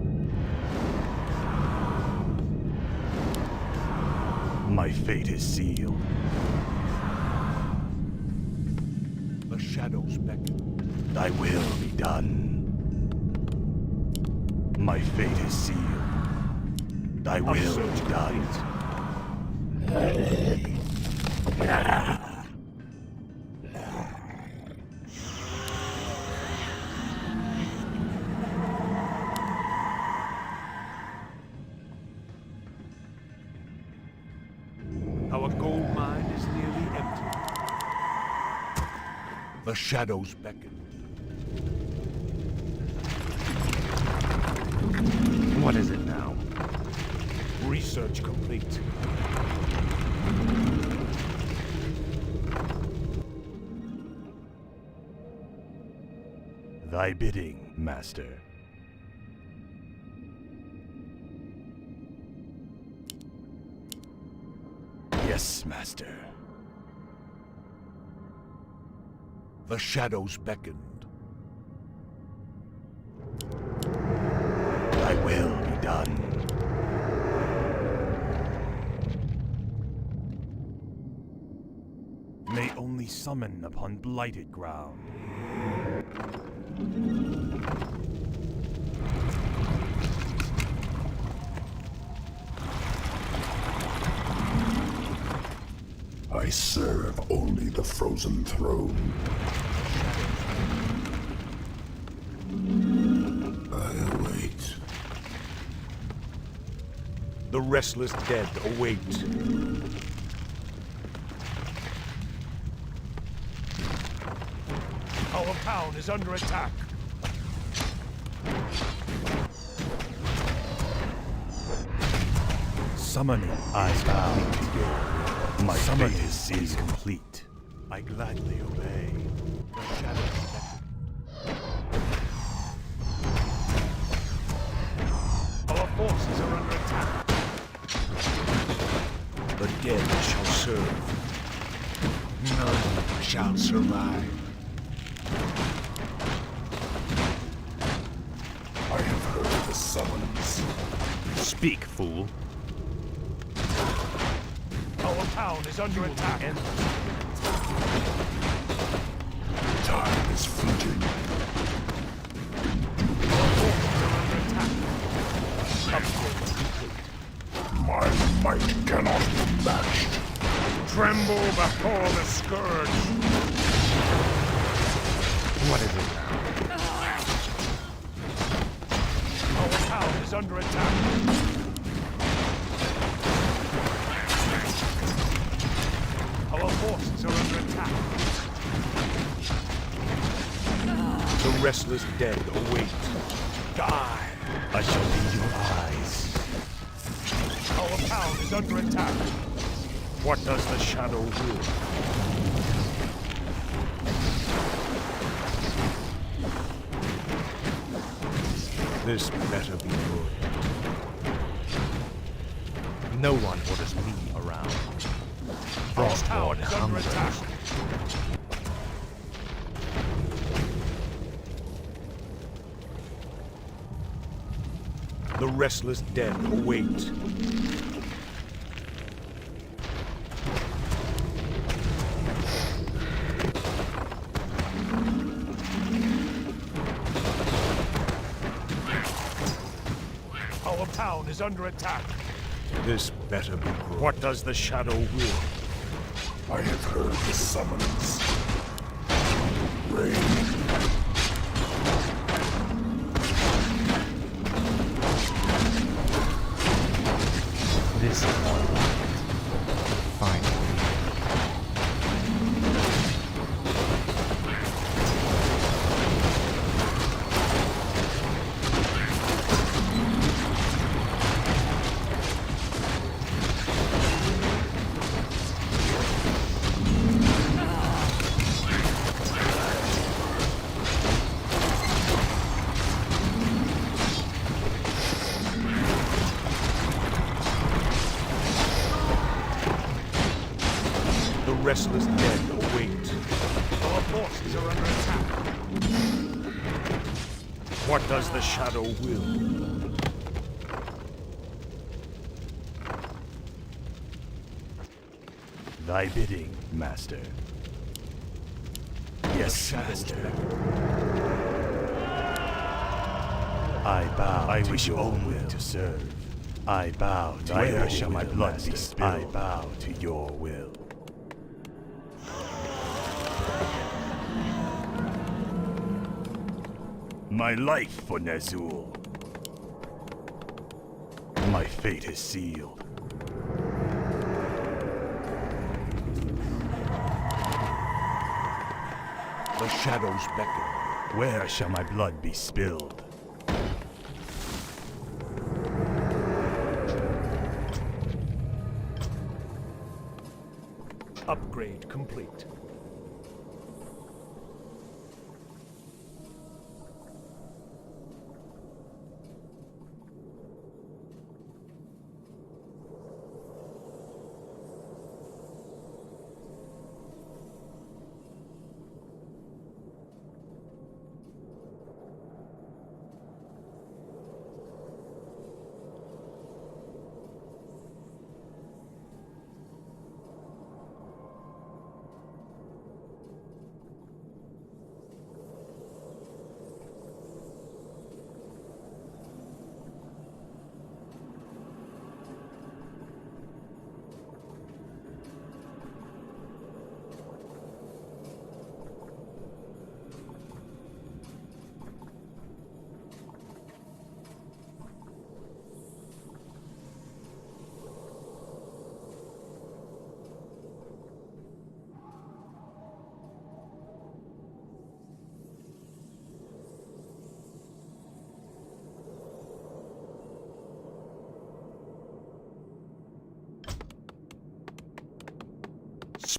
My fate is sealed. The shadows beckon. Thy will be done. My fate is sealed. Thy will be done. Our gold mine is nearly empty. The shadows beckon. What is it now? Research complete. Thy bidding, master. Yes, Master. The shadows beckoned. Thy will be done. May only summon upon blighted ground. I serve only the frozen throne. I await. The restless dead await. Our town is under attack. Summoning, I bow to your. My summoning is complete. I gladly obey. The shadows beckon. Our forces are under attack. The dead shall serve. None shall survive. I have heard the summons. Speak, fool. Our town is under attack. Time is fleeting. Our forces are under attack. Upgrade complete. My might cannot be matched. Tremble before the scourge. What is it now? Our town is under attack. Our forces are under attack. The restless dead await. Die! I shall be your eyes. Our town is under attack. What does the shadow will? This better be good. No one orders me around. Our town is under hungers. attack. The restless dead await. Our town is under attack. This better be good. What does the shadow will? I have heard the summons. Rain. This is more like it. Finally. The restless dead await. Our forces are under attack. What does the shadow will? Thy bidding, Master. Yes, Master. I bow. I wish only to serve. I bow to your will. Where shall my blood be spilled? I bow to your will. My life for Nazul. My fate is sealed. The shadows beckon. Where shall my blood be spilled? Upgrade complete.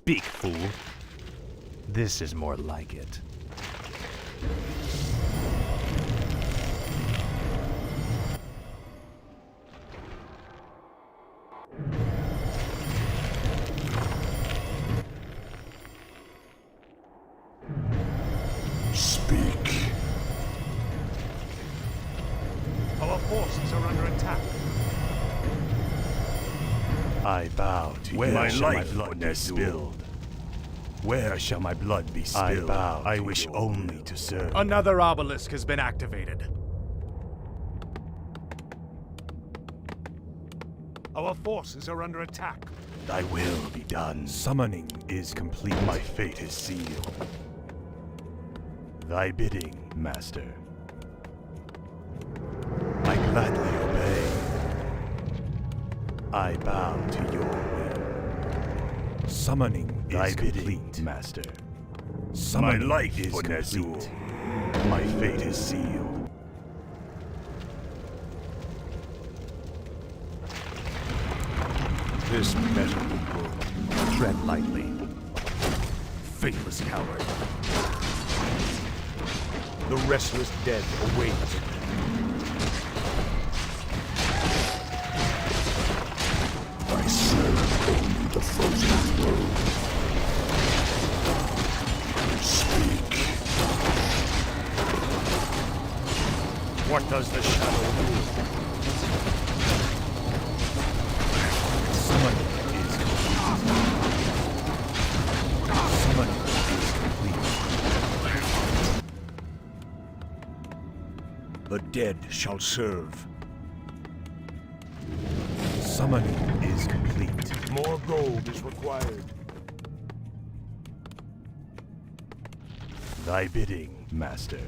Speak, fool. This is more like it. Speak. Our forces are under attack. I bow to you. Where shall my blood be spilled? Where shall my blood be spilled? I bow. I wish only to serve. Another obelisk has been activated. Our forces are under attack. Thy will be done. Summoning is complete. My fate is sealed. Thy bidding, Master. I gladly obey. I bow to your will. Summoning is complete, Master. Summoning my life is complete. My fate is sealed. This better be good. Tread lightly. Faithless coward. The restless dead await. I serve only the frozen throne. Speak. What does the shadow do? Summoning is complete. Summoning is complete. The dead shall serve. Summoning is complete. More gold is required. Thy bidding, Master.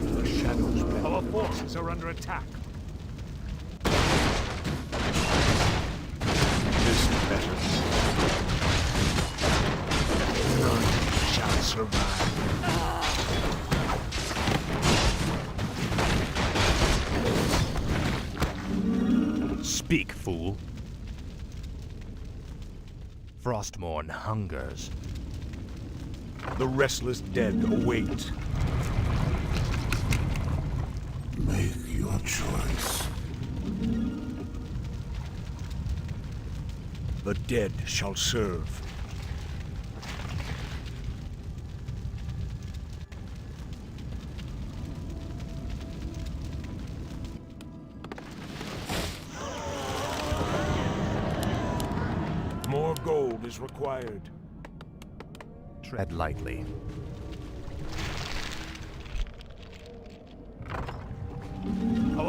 The shadows. Our forces are under attack. This is better. None shall survive. Speak, fool. Frostmourne hungers. The restless dead await. Make your choice. The dead shall serve. More gold is required. Tread lightly.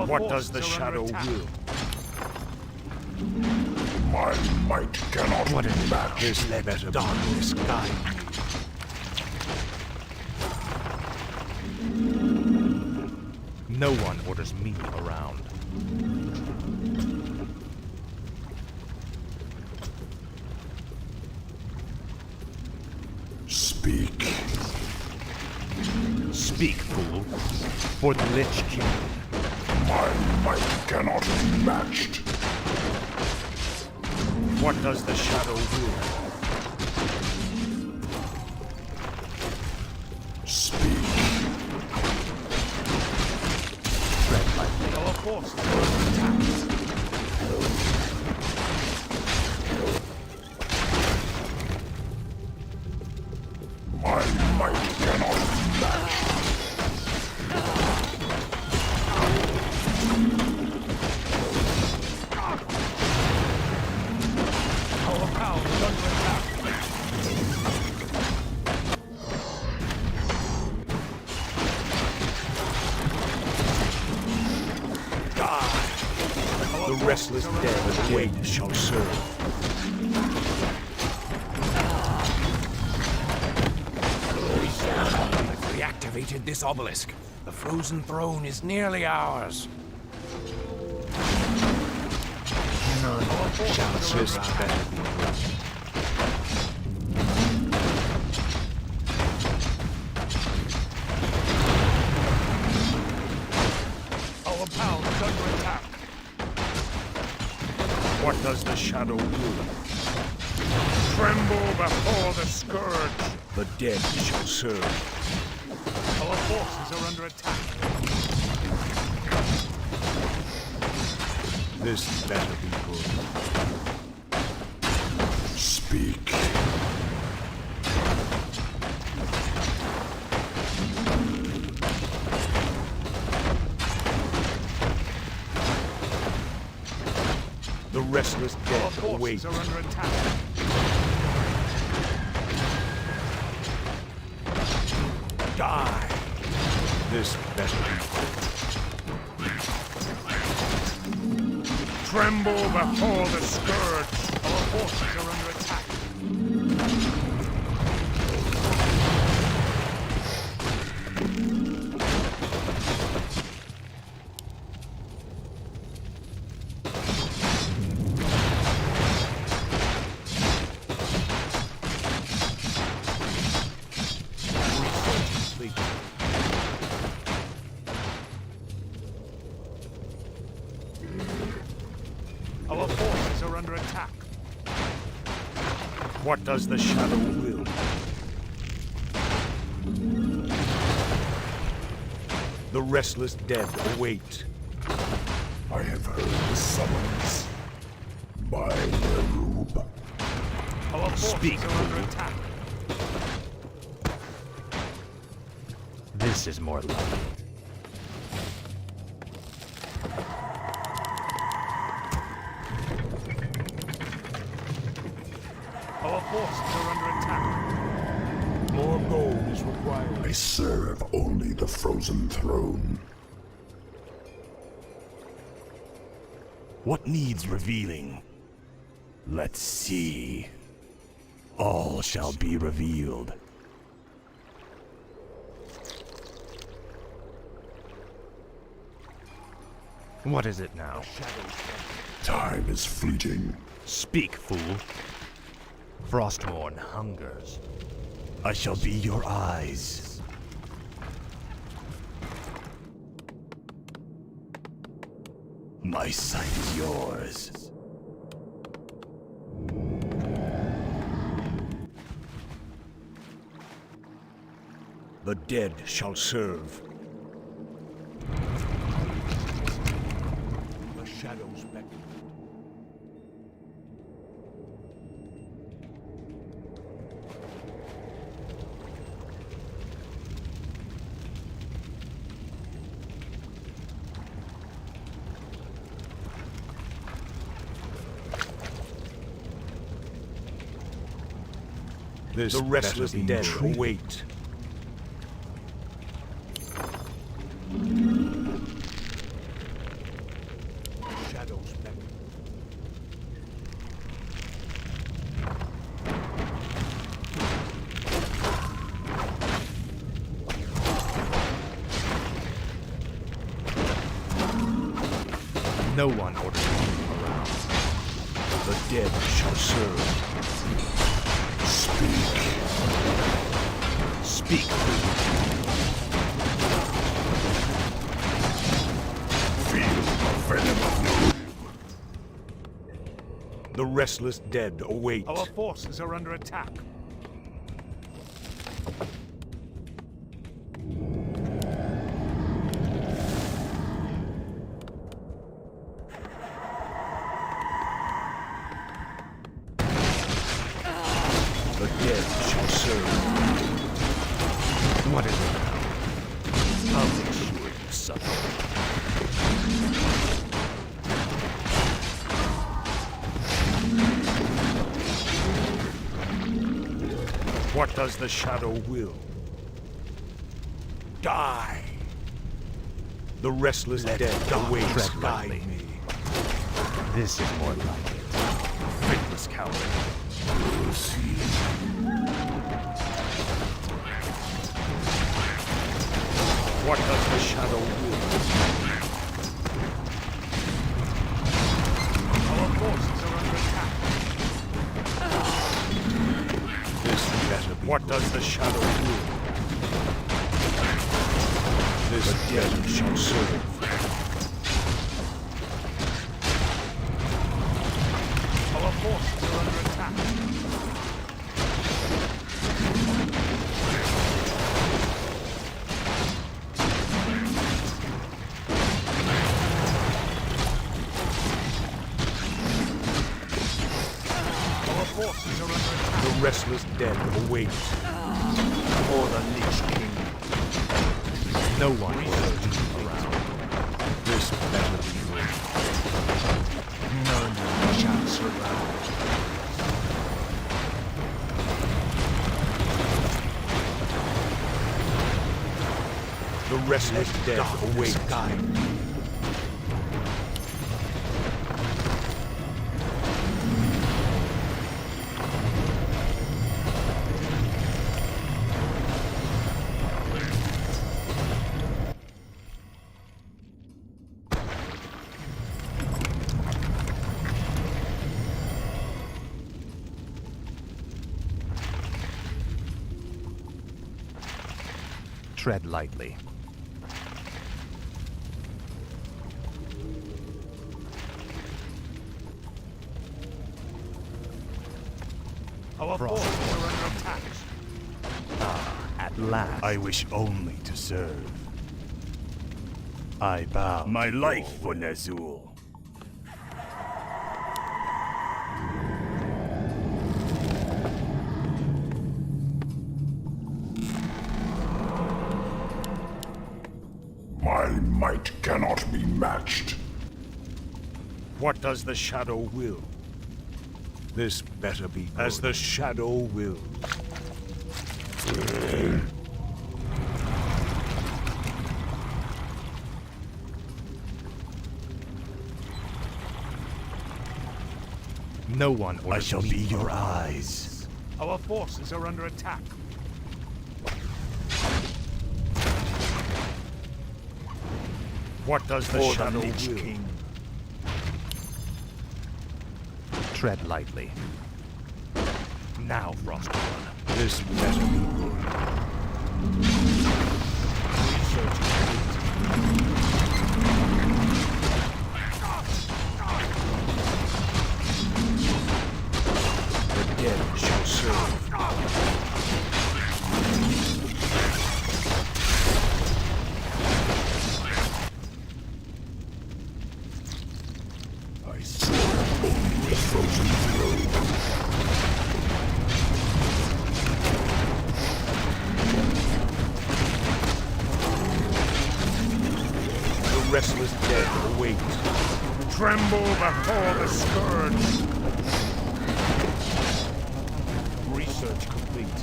What does the shadow will? My might cannot match. This better darkness guide me. No one orders me around. Speak. Speak, fool. For the Lich King. My might cannot be matched. What does the shadow will? Speak. Tread lightly. Our forces are under attack. My might cannot be matched. Our power is under attack. Die! The restless dead await shall serve. We've reactivated this obelisk. The frozen throne is nearly ours. None shall survive. Our power is under attack. What does the shadow do? Tremble before the scourge. The dead shall serve. Our forces are under attack. This better be good. Speak. The restless Our dead forces await. are under attack. Die. This better be good. Tremble before the scourge. Our forces are under attack. Our forces are under attack. What does the shadow will? The restless dead await. I have heard the summons. By Nerub. Our forces Speak. are under attack. This is more like it. Our forces are under attack. More gold is required. I serve only the frozen throne. What needs revealing? Let's see. All shall be revealed. What is it now? Time is fleeting. Speak, fool. Frostmourne hungers. I shall be your eyes. My sight is yours. The dead shall serve. The shadows beckon. The restless dead await. Shadows beckon. No one ordered me around. The dead shall serve. Speak, fool. Feel the venom of The restless dead await. Our forces are under attack. The dead shall serve. What is it now? I'll make sure you suffer. What does the shadow will? Die! The restless dead awaits. tread Guide lightly. me. This is more like it. Faithless coward. What does the shadow will? Our forces are under attack. This better be. What does the shadow will? This dead shall serve. Our forces are under attack. restless dead await. For the Lich King. No one is around. This better be good. None shall survive. The restless dead await. Tread lightly. Our forces are under attack. At last. I wish only to serve. I bow. My life for Ner'zhul. My might cannot be matched. What does the Shadow will? This better be good. As the Shadow will. No one orders I shall me be your around. eyes. Our forces are under attack. What does the Shadow Lich will? King. Tread lightly. Now, Frostborn. This better be good. The dead shall serve. I serve only the frozen throne. The restless dead await. Tremble before the scourge. Research complete.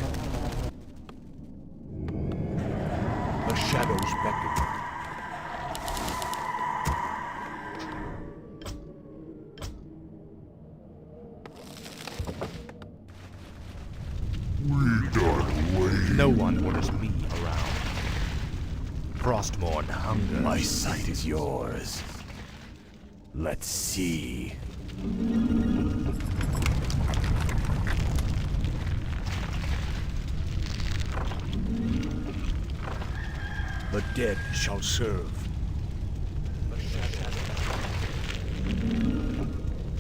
The shadows beckon. No one orders me around. Frostborn hunger. My sight is yours. Let's see. The dead shall serve.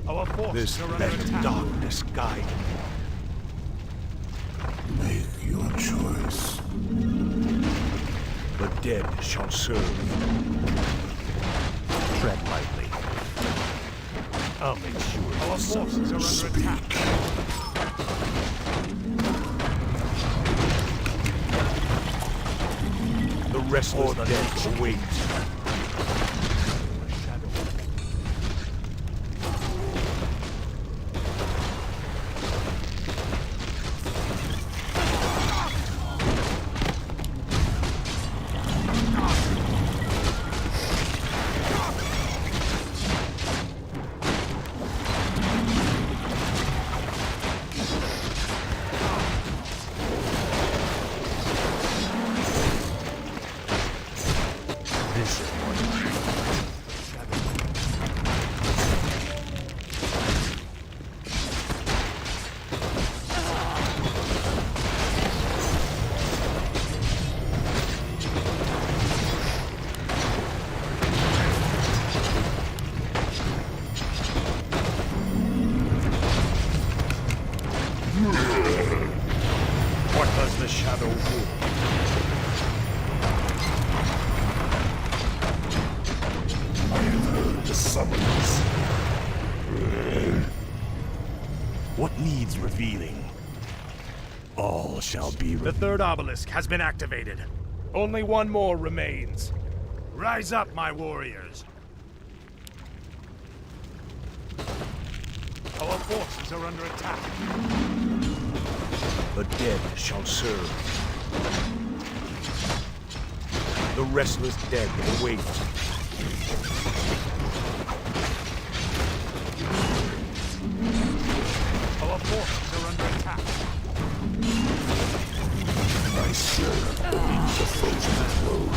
Our forces This are under better attack. darkness guide. Make your choice. The dead shall serve. Tread lightly. I'll make sure. Our forces are under attack. The restless dead await. What does the shadow will? I have heard the summons. What needs revealing? All shall be The third obelisk has been activated. Only one more remains. Rise up, my warriors. Our forces are under attack. The dead shall serve. The restless dead await. Our forces are under attack. My soul believes a frozen throne.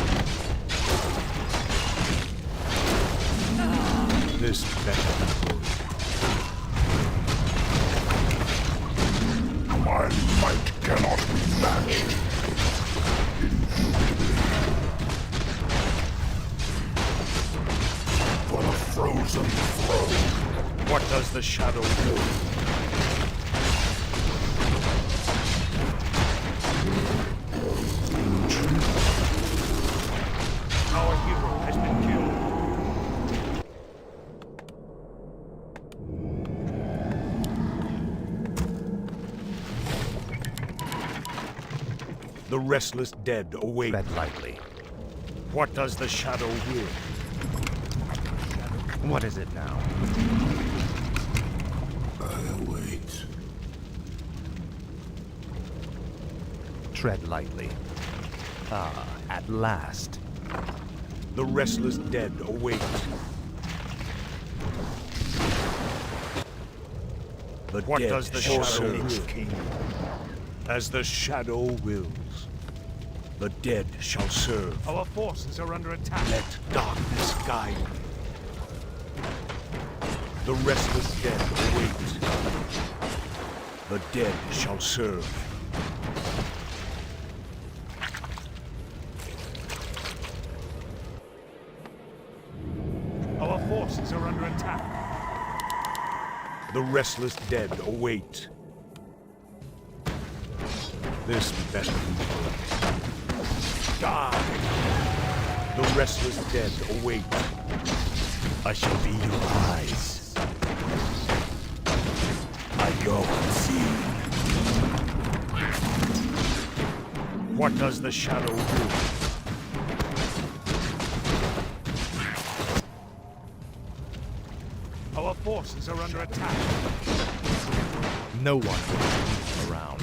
This better be good. My might cannot be matched. For the frozen throne. What does the shadow do? Our hero has been killed. The restless dead await. Tread lightly. What does the shadow will? What is it now? I await. Tread lightly. Ah, at last. The restless dead await. The What dead does the shall shadow serve. will? King. As the shadow wills, the dead shall serve. Our forces are under attack. Let darkness guide me. The restless dead await. The dead shall serve. Our forces are under attack. The restless dead await. This better be good. Die! The restless dead await. I shall be your eyes. I go unseen. What does the shadow do? Our forces are under attack. No one will be around.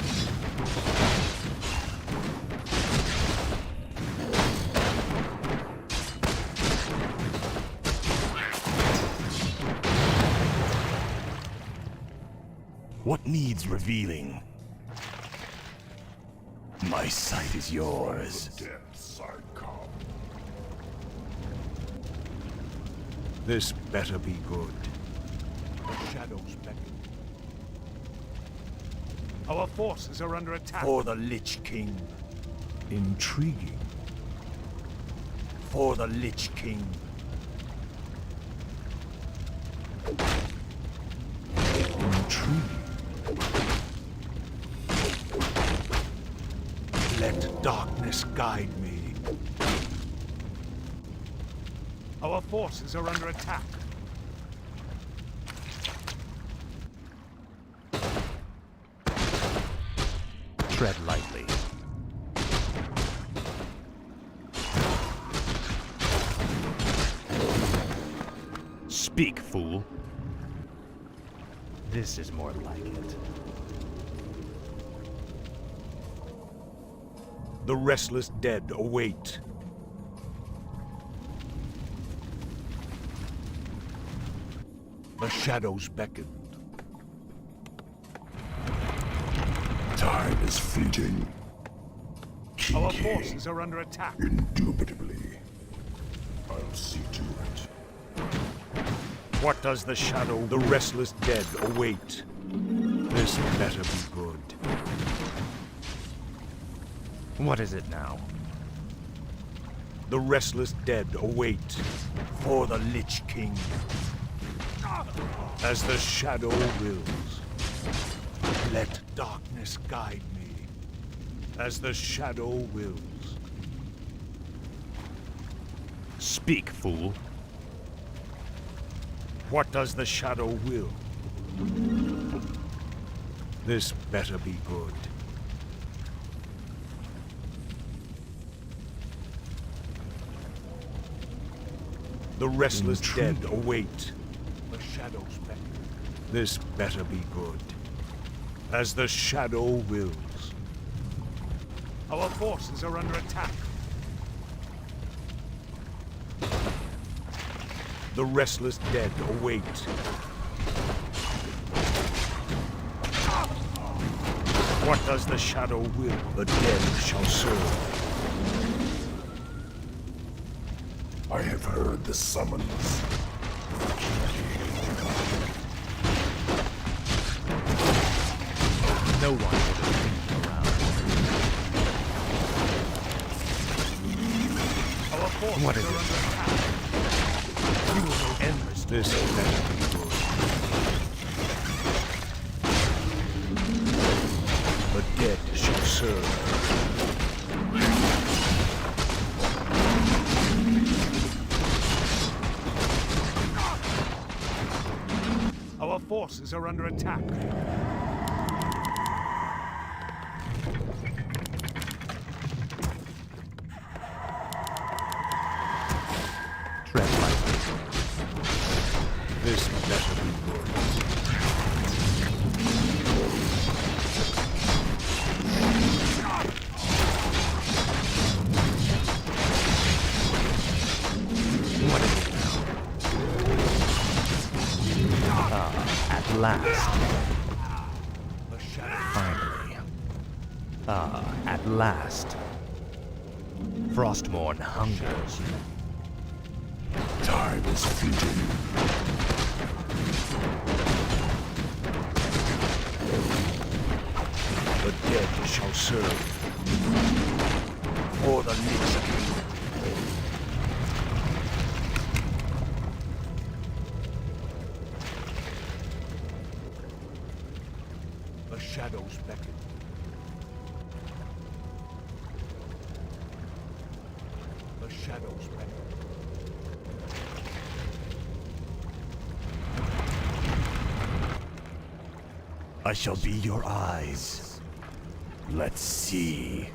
What needs revealing? My sight is yours. Depths I come. This better be good. The shadows beckon. Our forces are under attack. For the Lich King. Intriguing. For the Lich King. Intriguing. Let darkness guide me. Our forces are under attack. Tread lightly. Speak, fool. This is more like it. The restless dead await. The shadows beckon. Time is fleeting. Our forces are under attack. Indubitably. I'll see to it. What does the shadow The restless dead await. This better be good. What is it now? The restless dead await. For the Lich King. As the shadow wills. Let darkness guide me. As the shadow wills. Speak, fool. What does the shadow will? This better be good. The restless dead await. The shadows beckon. This better be good. As the shadow wills. Our forces are under attack. The restless dead await. What does the shadow will? The dead shall serve. I have heard the summons. No one would have been around. Our forces What is are it? under attack. You will know endless. This better be good. The dead shall serve. Our forces are under attack. Tread lightly. This better be good. What is it now? At last. The shadow. Finally. At last. Frostmourne hungers. Time is fleeting. The dead shall serve. For the Lich King. The shadows beckon. The shadows beckon. I shall be your eyes. Let's see.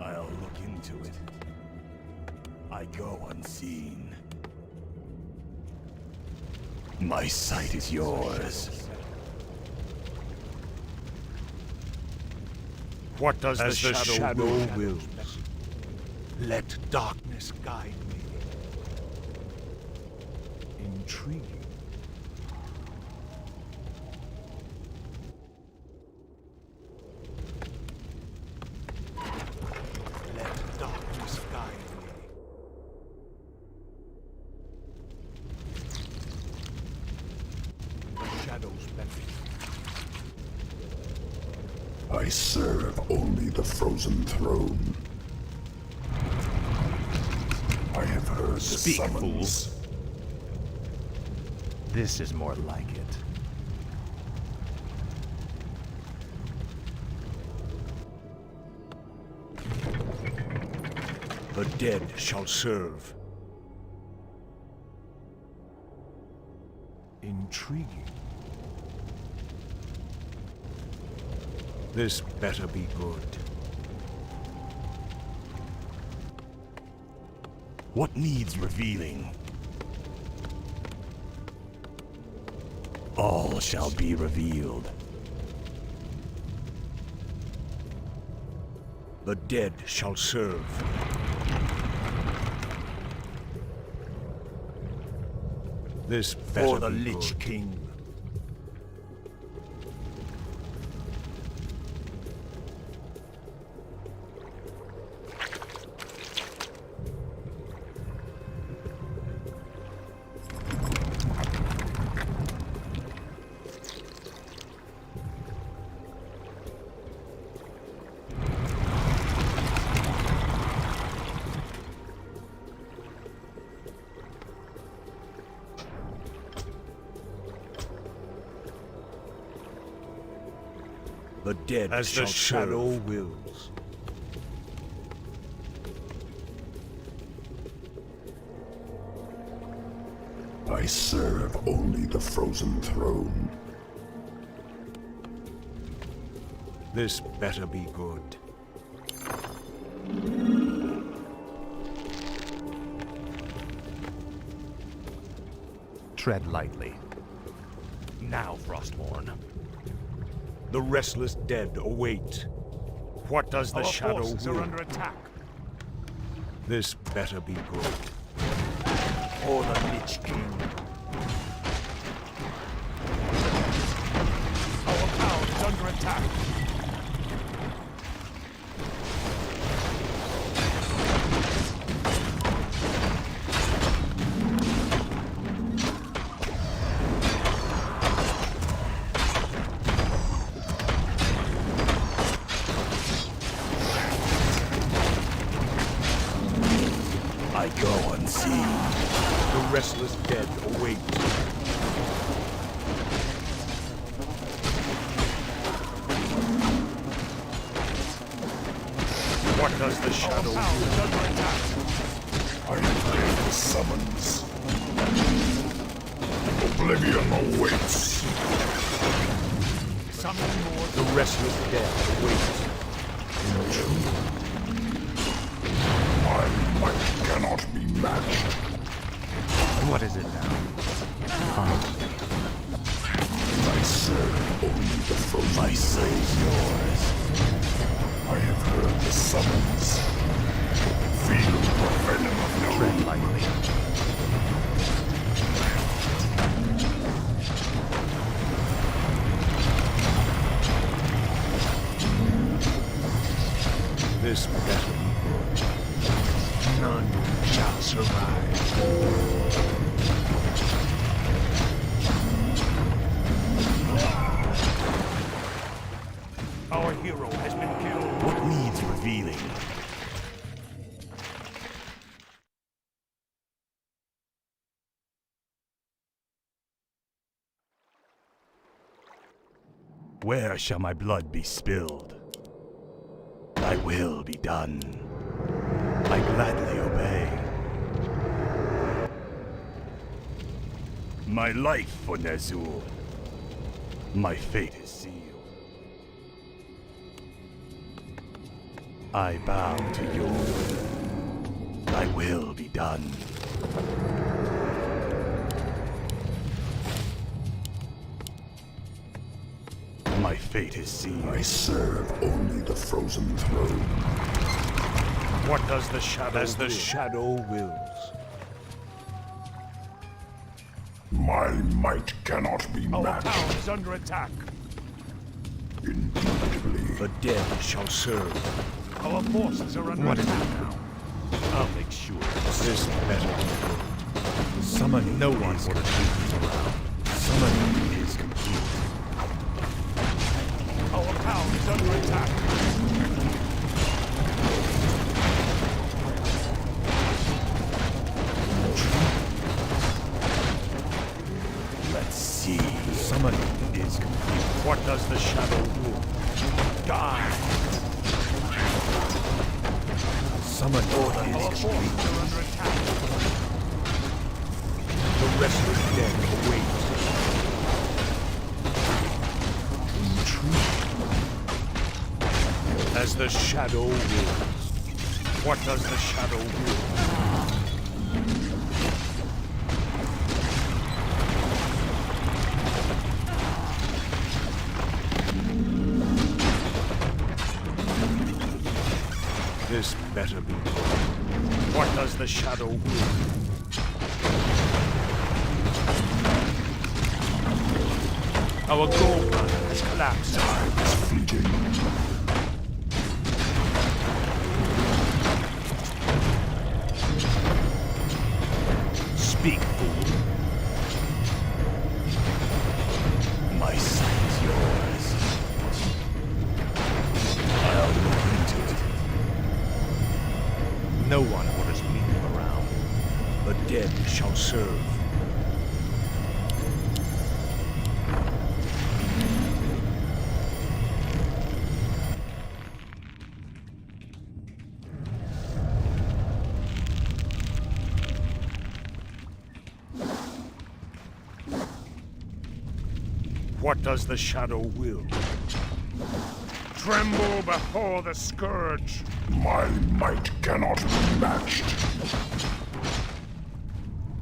I'll look into it. I go unseen. My sight is yours. What does As the the shadow, shadow wills? Let darkness guide me. Intriguing. Let darkness guide me. The shadows beckon. I serve only the frozen throne. I have heard the Speak, summons. This is more like it. The dead shall serve. Intriguing. This better be good. What needs revealing? All shall be revealed. The dead shall serve. This better For the be Lich good. King. The dead As shall the shadow serve. wills. I serve only the frozen throne. This better be good. Tread lightly. Now, Frostborn. The restless dead await. What does the shadow forces will? are under attack. This better be good. For the Lich King. Our town is under attack. I go unseen. The restless dead await. What does the shadow Our town will? is under attack. I obey the summons. Oblivion awaits. Summoning more. The restless dead await. My might cannot be matched. What is it now? I serve only the frozen. My sight is yours. I have heard the summons. Feel the venom of no. Tread lightly. This better be good. None shall survive. Our hero has been killed. What needs revealing? Where shall my blood be spilled? Thy will be done. I gladly obey. My life for Ner'zhul. My fate is sealed. I bow to your will. Thy will be done. My fate is sealed. I serve only the frozen throne. What does the shadow As the shadow wills. My might cannot be Our matched. town is under attack. Indubitably. The dead shall serve. Our forces are under What is attack. it now? I'll make sure. This better be good. Summoning No one is would have moved around. Summoning is complete. Our town is under attack. Let's see. Summoning is complete. What does the shadow will? Die! Summoning Our is forces complete. are under attack. The restless dead await. As the shadow wills. What does the shadow will? This better be good. What does the shadow will? Our gold run has collapsed. Time is fleeting. Speak, fool. My sight is yours. I'll look into it. No one orders me around. The dead shall serve. What does the shadow will? Tremble before the scourge. My might cannot be matched.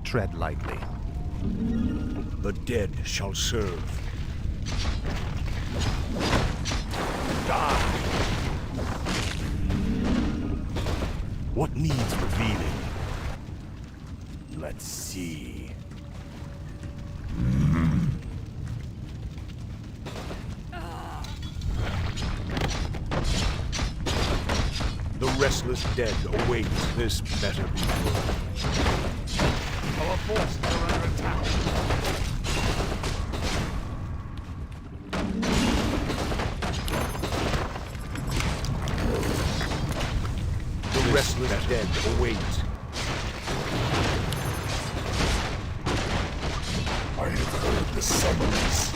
Tread lightly. The dead shall serve. Die! What needs revealing? Let's see. The restless dead await. This better be good. Our forces are under attack. The restless dead await. I have heard the summons.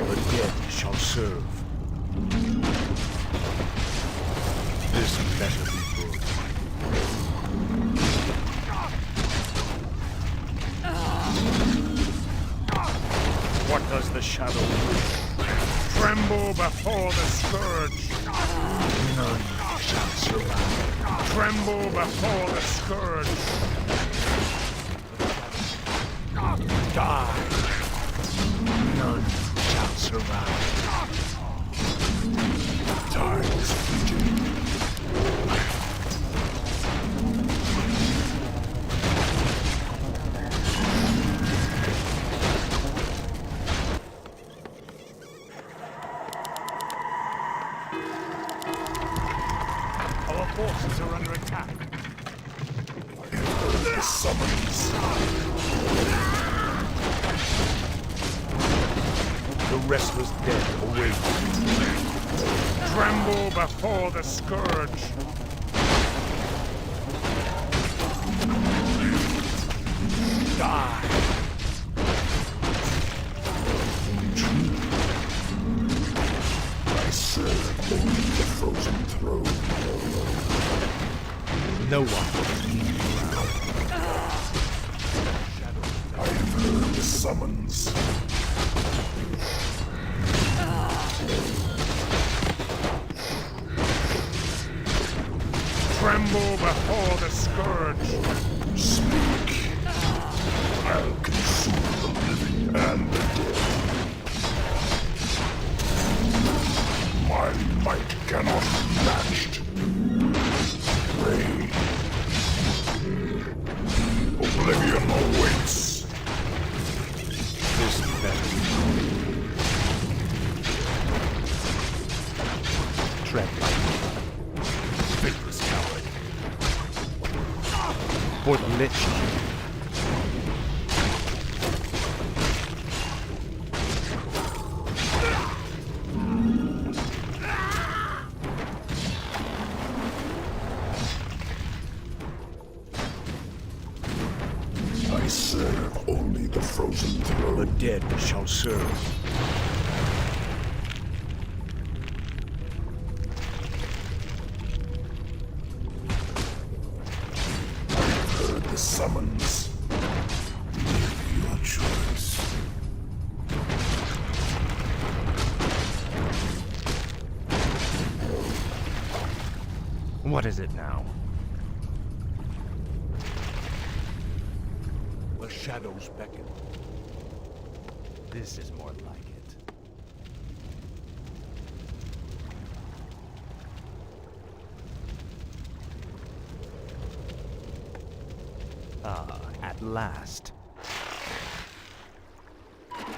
The dead shall serve. This better be good. What does the shadow wish? Tremble before the scourge. None shall survive. Tremble before the scourge. Die. None shall survive. Time is fleeting. Our forces are under attack. The summons. The restless dead await. Tremble before the scourge. Die. I serve only the frozen throne. No one will leave you out. I have heard the summons. Tremble before the scourge. Speak. I'll consume the living and the dead. My might cannot be matched. Pray. Oblivion awaits. This better be good. Tread lightly. Faithless coward. For the Lich. I serve only the frozen throne. The dead shall serve. Heard the summons. Make your choice. What is it now? The shadows beckon. This is more like it. Ah, at last.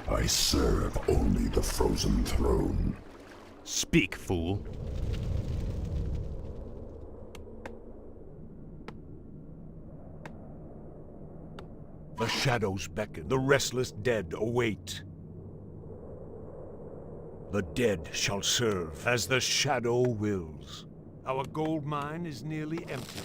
I serve only the frozen throne. Speak, fool. The shadows beckon. The restless dead await. The dead shall serve as the shadow wills. Our gold mine is nearly empty.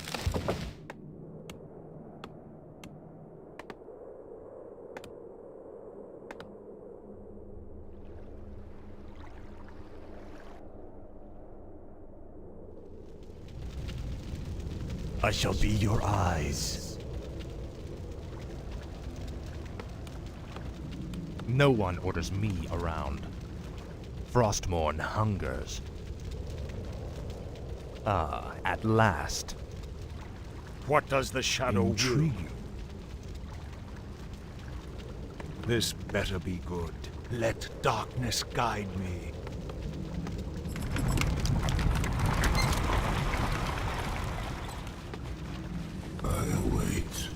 I shall be your eyes. No one orders me around. Frostmourne hungers. Ah, at last. What does the shadow will? This better be good. Let darkness guide me. I await.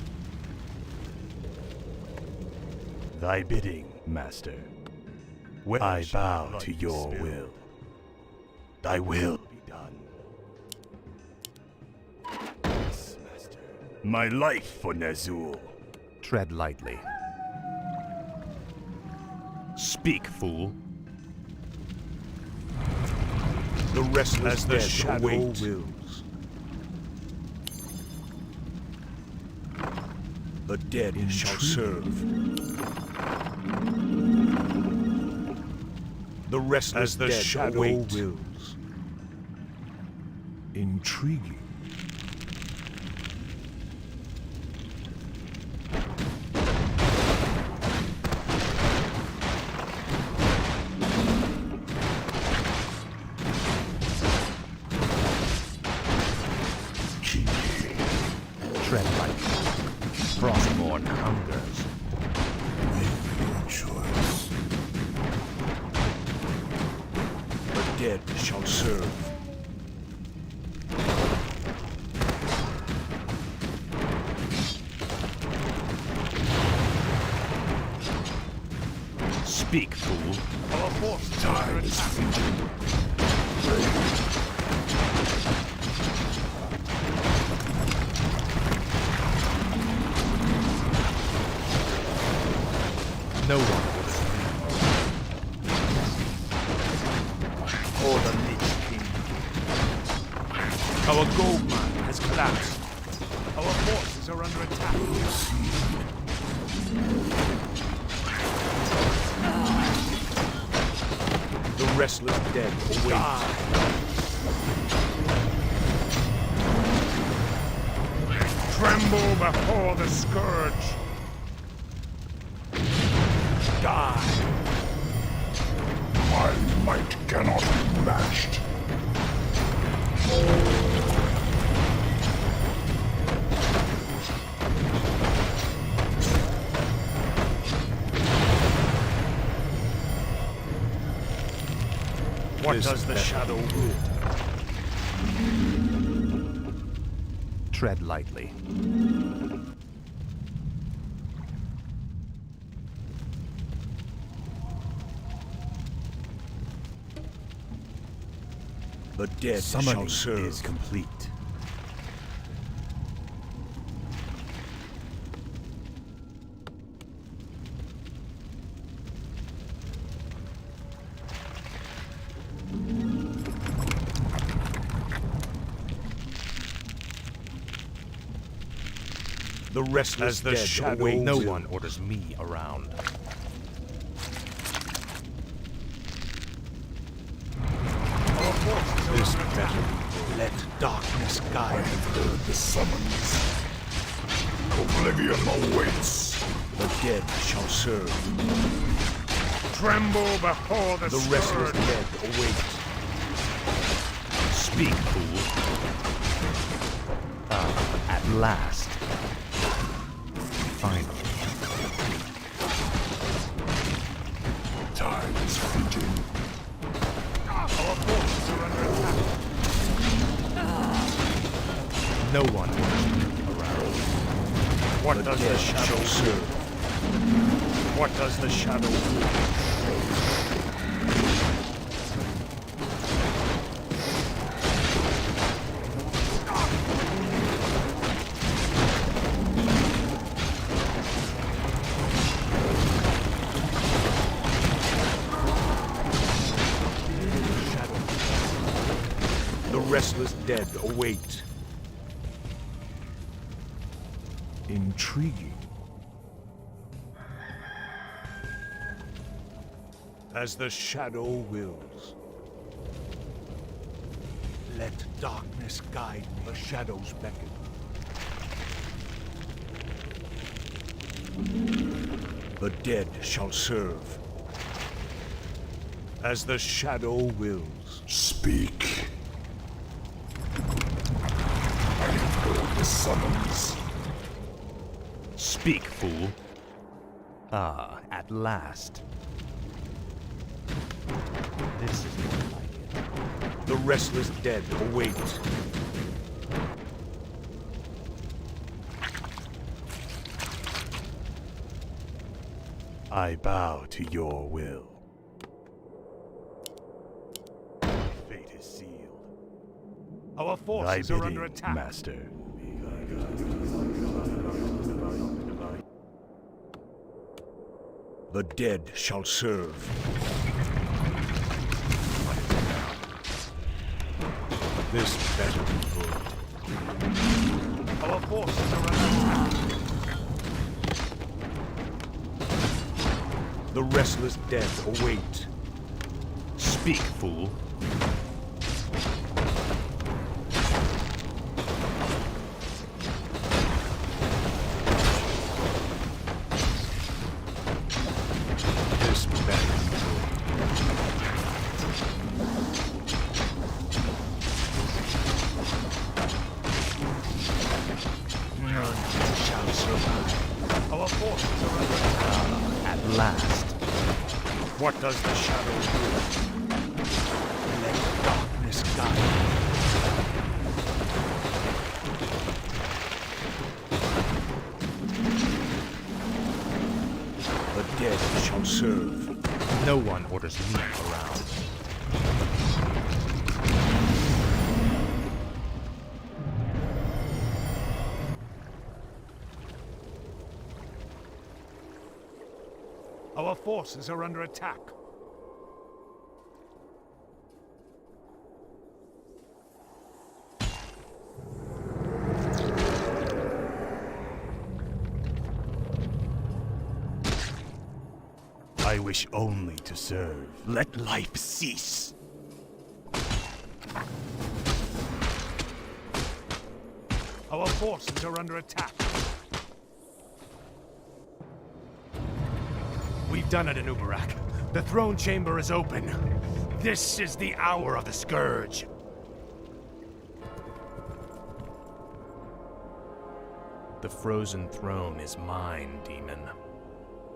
Thy bidding, Master. I bow to your will. Thy will be done. Yes, Master. My life for Nazul. Tread lightly. Speak, fool. The restless the dead shadow await. wills. The dead shall serve. The restless As the dead shadow await. wills. Intriguing. Tread lightly. Frostmourne hungers. Make your choice. The dead shall serve. Speak, fool. Our forces are Time under is attack. fleeting. No one orders For the Lich King. Our gold mine has collapsed. Our forces are under attack. The restless dead await. Tremble before the scourge. Die. My might cannot be matched. What does the shadow will? Tread lightly. The dead Summoning shall serve. is complete. The restless As the dead shadow await. No one orders me around. Our forces are This under attack. better. Let darkness guide. Heard the summons. Oblivion awaits. The dead shall serve. Tremble before the The restless scourge. dead await. Speak, fool. Ah, at last. Finally. Time is fleeting. Our forces are under attack. No one orders me around. What does the shadow serve? What does the shadow will? The restless dead await. Intriguing. As the shadow wills. Let darkness guide me. The shadows beckon. The dead shall serve. As the shadow wills. Speak. I have heard the summons. Speak, fool. Ah, at last. This is more like it. The restless dead await. I bow to your will. Fate is sealed. Our Thy forces are under bidding, attack. Master. The dead shall serve. This better be good. Our forces are under attack. The restless dead await. Speak, fool. This better be good. None shall survive. Our forces are under attack. At last. What does the shadow do? Let darkness guide. The dead shall serve. No one orders me around. Our forces are under attack. I wish only to serve. Let life cease. Our forces are under attack. We've done it, Anubarak. The throne chamber is open. This is the hour of the Scourge. The frozen throne is mine, demon.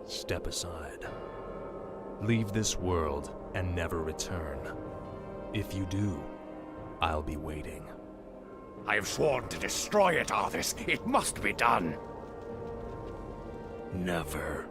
Step aside. Leave this world and never return. If you do, I'll be waiting. I have sworn to destroy it, Arthas. It must be done. Never.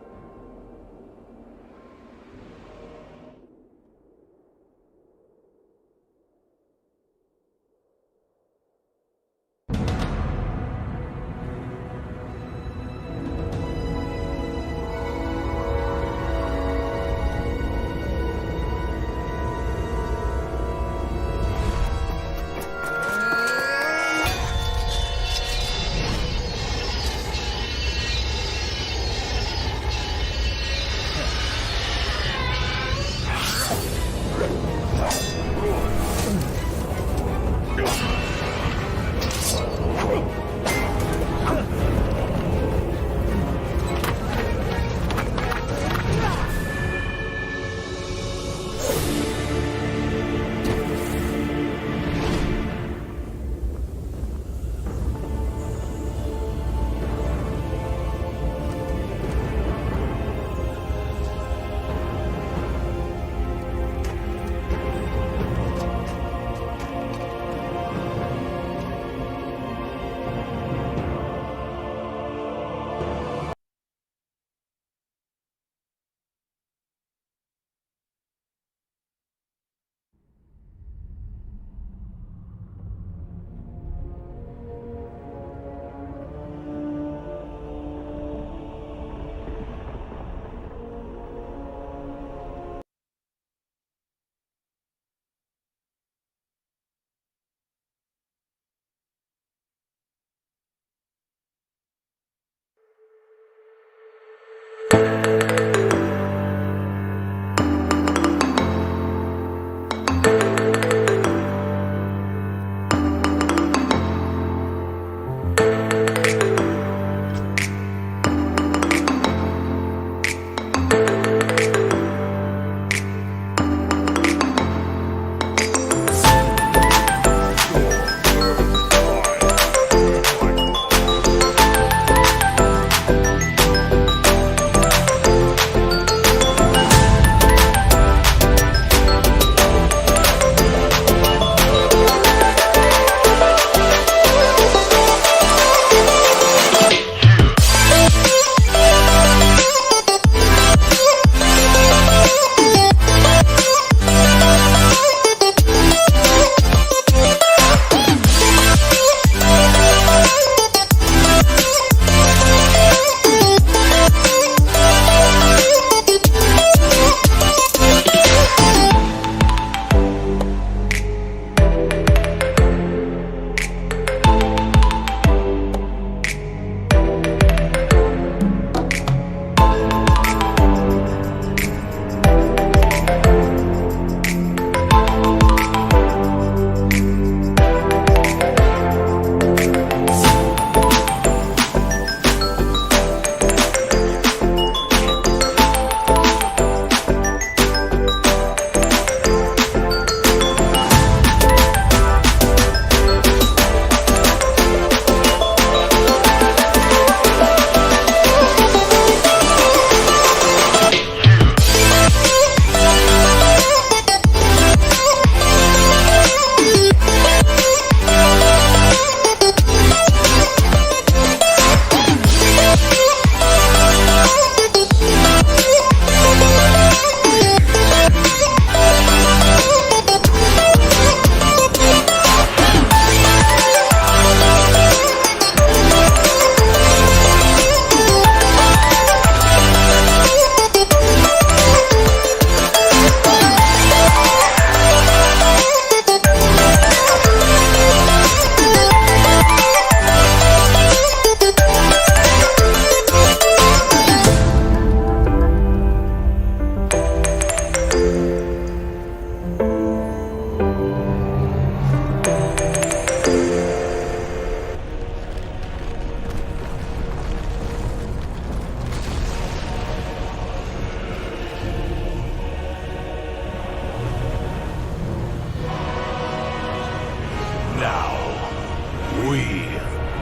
We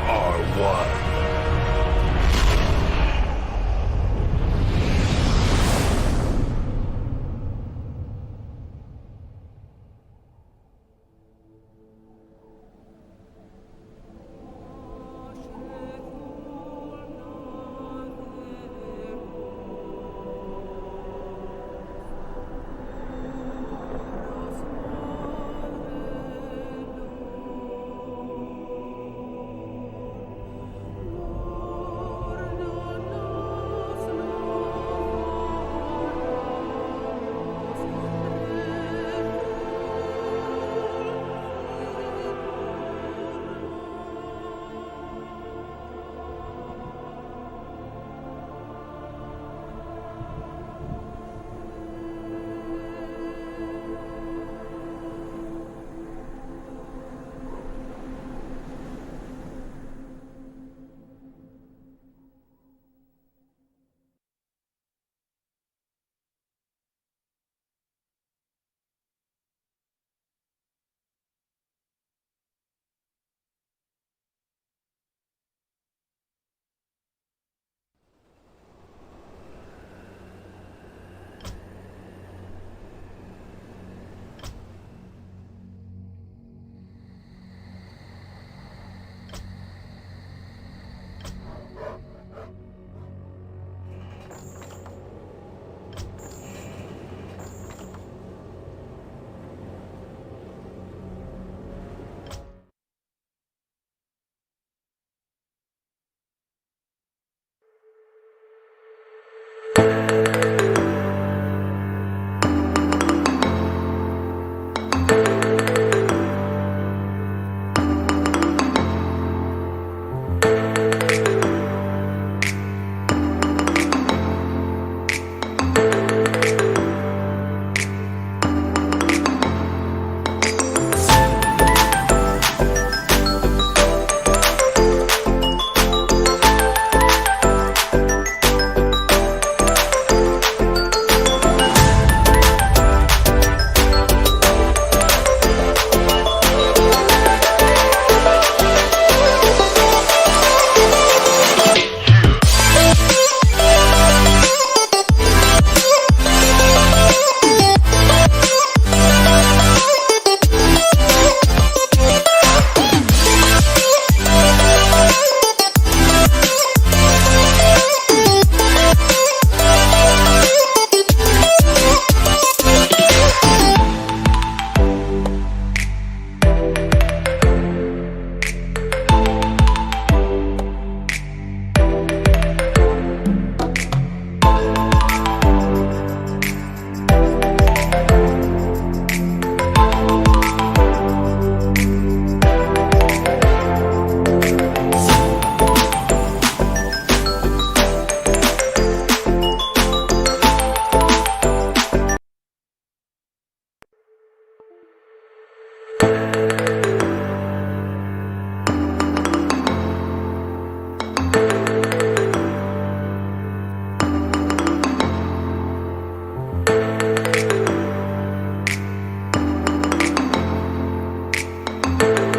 are one.